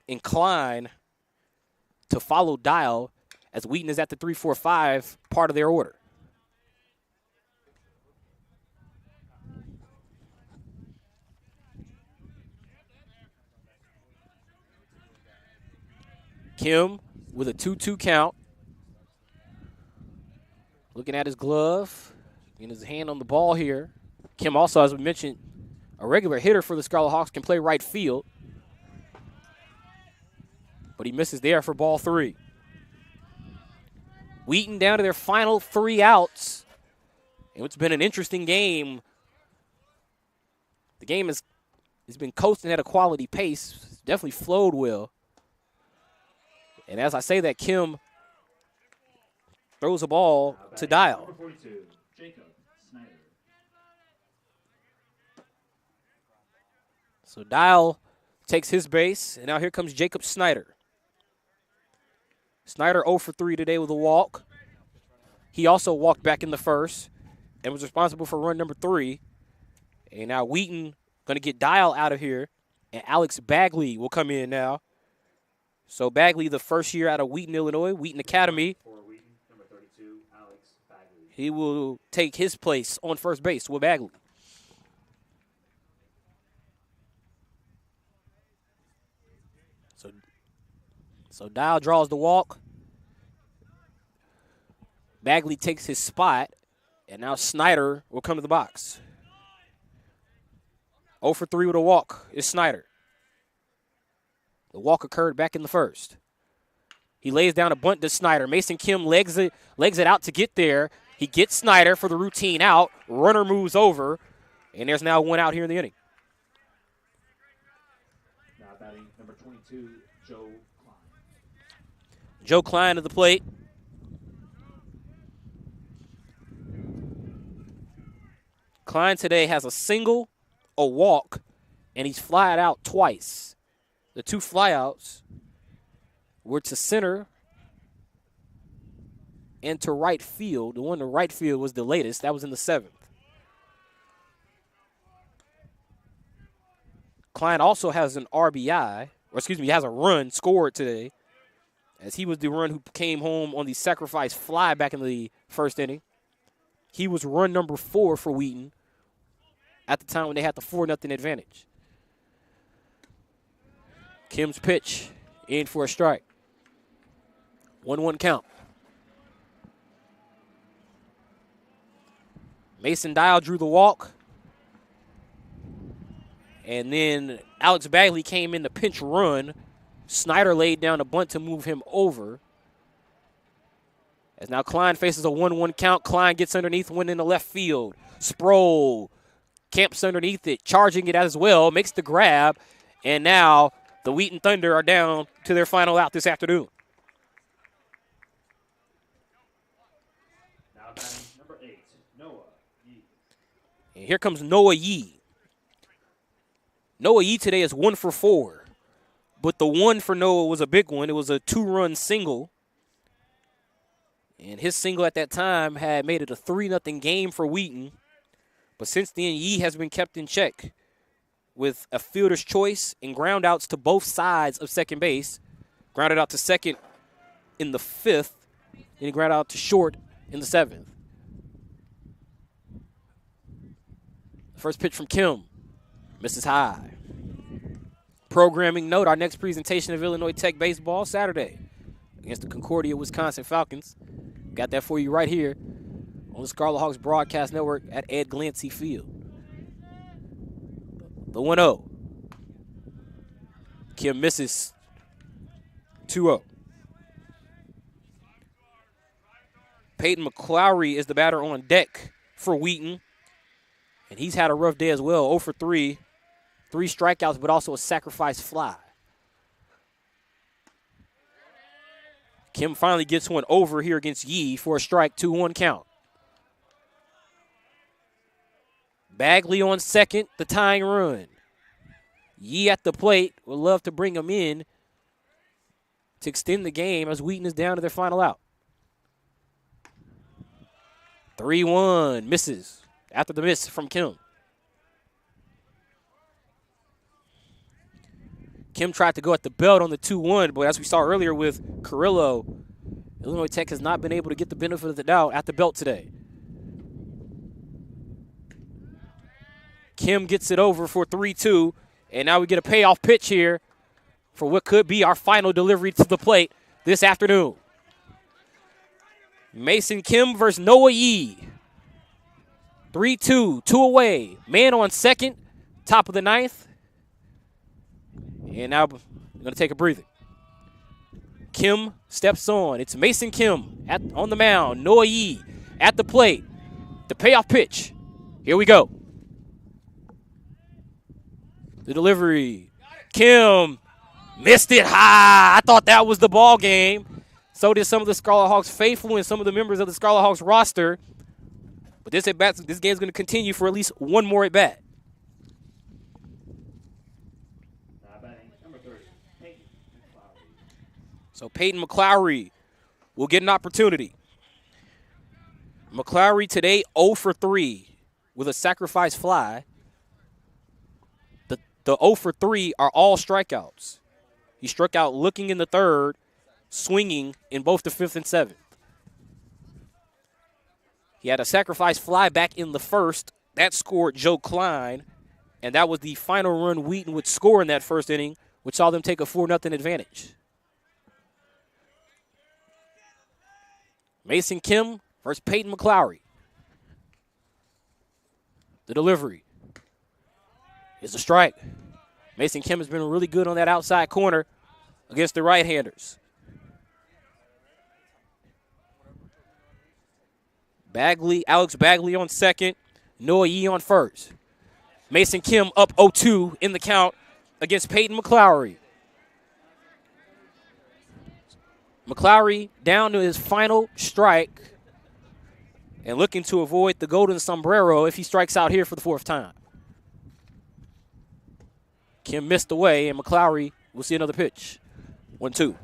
and Klein to follow Dial as Wheaton is at the 3-4-5 part of their order. Kim with a 2-2 count. Looking at his glove, getting his hand on the ball here. Kim also, as we mentioned, a regular hitter for the Scarlet Hawks, can play right field. But he misses there for ball 3. Wheaton down to their final 3 outs. And it's been an interesting game. The game has been coasting at a quality pace. It's definitely flowed well. And as I say that, Kim throws a ball to Dial. Number 42, Jacob Snyder. So Dial takes his base, and now here comes Jacob Snyder. Snyder 0 for 3 today with a walk. He also walked back in the first and was responsible for run number 3. And now Wheaton going to get Dial out of here, and Alex Bagley will come in now. So Bagley, the first year out of Wheaton, Illinois, Wheaton Academy. For Wheaton, number 32, Alex Bagley. He will take his place on first base with Bagley. So Dial draws the walk. Bagley takes his spot, and now Snyder will come to the box. 0 for 3 with a walk is Snyder. The walk occurred back in the first. He lays down a bunt to Snyder. Mason Kim legs it out to get there. He gets Snyder for the routine out. Runner moves over, and there's now 1 out here in the inning. Now batting number 22, Joe Klein. Joe Klein to the plate. Klein today has a single, a walk, and he's flied out twice. The 2 flyouts were to center and to right field. The one to right field was the latest. That was in the 7th. Klein also has an RBI, he has a run scored today, as he was the run who came home on the sacrifice fly back in the first inning. He was run number 4 for Wheaton at the time when they had the 4-0 advantage. Kim's pitch in for a strike. 1-1 count. Mason Dial drew the walk. And then Alex Bagley came in to pinch run. Snyder laid down a bunt to move him over. As now Klein faces a 1-1 count. Klein gets underneath one in the left field. Sproul camps underneath it, charging it as well, makes the grab. And now the Wheaton Thunder are down to their final out this afternoon. Here comes Noah Yee. Noah Yee today is 1 for 4. But the one for Noah was a big one. It was a 2-run single. And his single at that time had made it a 3-0 game for Wheaton. But since then, Yee has been kept in check with a fielder's choice and ground outs to both sides of second base. Grounded out to second in the 5th, and he grounded out to short in the 7th. First pitch from Kim. Misses high. Programming note, our next presentation of Illinois Tech baseball Saturday against the Concordia, Wisconsin Falcons. Got that for you right here on the Scarlet Hawks Broadcast Network at Ed Glancy Field. The 1-0. Kim misses. 2-0. Peyton McClowry is the batter on deck for Wheaton. And he's had a rough day as well. 0 for 3. 3 strikeouts, but also a sacrifice fly. Kim finally gets one over here against Yee for a strike, 2-1 count. Bagley on second, the tying run. Yee at the plate. Would love to bring him in to extend the game as Wheaton is down to their final out. 3-1, misses after the miss from Kim. Kim tried to go at the belt on the 2-1, but as we saw earlier with Carrillo, Illinois Tech has not been able to get the benefit of the doubt at the belt today. Kim gets it over for 3-2, and now we get a payoff pitch here for what could be our final delivery to the plate this afternoon. Mason Kim versus Noah Yee. 3-2, 2 away. Man on second, top of the 9th. And now I'm going to take a breather. Kim steps on. It's Mason Kim on the mound. Noah Yee at the plate. The payoff pitch. Here we go. The delivery. Kim missed it high. I thought that was the ball game. So did some of the Scarlet Hawks faithful and some of the members of the Scarlet Hawks roster. But this game's going to continue for at least one more at bat. So Peyton McClowry will get an opportunity. McClowry today 0 for 3 with a sacrifice fly. The 0 for 3 are all strikeouts. He struck out looking in the 3rd, swinging in both the 5th and 7th. He had a sacrifice fly back in the 1st. That scored Joe Klein, and that was the final run Wheaton would score in that 1st inning, which saw them take a 4-0 advantage. Mason Kim versus Peyton McClowry. The delivery is a strike. Mason Kim has been really good on that outside corner against the right-handers. Alex Bagley on second. Noah Yee on first. Mason Kim up 0-2 in the count against Peyton McClowry. McClowry down to his final strike and looking to avoid the golden sombrero if he strikes out here for the 4th time. Kim missed away, and McClowry will see another pitch. 1-2.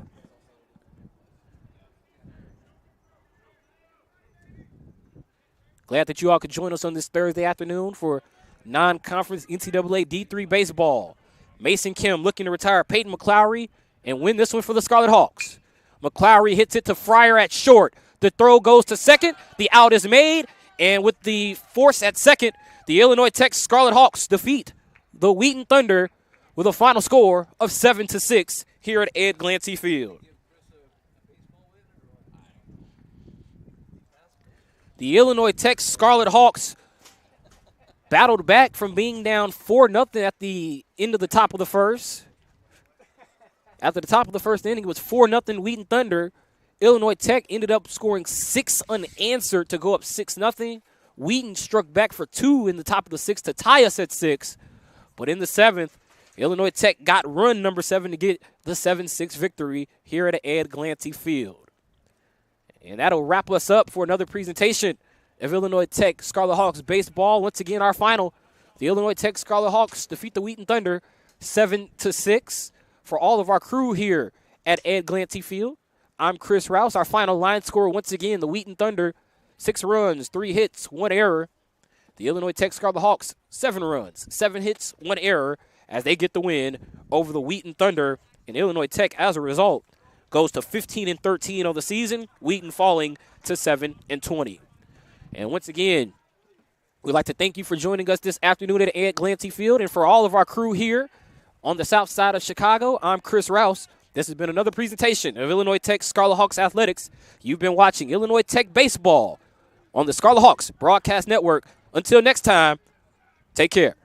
Glad that you all could join us on this Thursday afternoon for non-conference NCAA D3 baseball. Mason Kim looking to retire Peyton McClowry and win this one for the Scarlet Hawks. McClowry hits it to Fryer at short. The throw goes to second. The out is made. And with the force at second, the Illinois Tech Scarlet Hawks defeat the Wheaton Thunder with a final score of 7-6 here at Ed Glancy Field. The Illinois Tech Scarlet Hawks battled back from being down 4-0 at the end of the top of the 1st. After the top of the 1st inning, it was 4-0 Wheaton Thunder. Illinois Tech ended up scoring 6 unanswered to go up 6-0. Wheaton struck back for 2 in the top of the 6th to tie us at 6. But in the 7th, Illinois Tech got run number 7 to get the 7-6 victory here at Ed Glancy Field. And that'll wrap us up for another presentation of Illinois Tech Scarlet Hawks baseball. Once again, our final. The Illinois Tech Scarlet Hawks defeat the Wheaton Thunder 7-6. For all of our crew here at Ed Glancy Field, I'm Chris Rouse. Our final line score, once again, the Wheaton Thunder, 6 runs, 3 hits, 1 error. The Illinois Tech Scarlet Hawks, 7 runs, 7 hits, 1 error, as they get the win over the Wheaton Thunder. And Illinois Tech, as a result, goes to 15-13 on the season, Wheaton falling to 7-20. And once again, we'd like to thank you for joining us this afternoon at Ed Glancy Field. And for all of our crew here on the south side of Chicago, I'm Chris Rouse. This has been another presentation of Illinois Tech Scarlet Hawks Athletics. You've been watching Illinois Tech Baseball on the Scarlet Hawks Broadcast Network. Until next time, take care.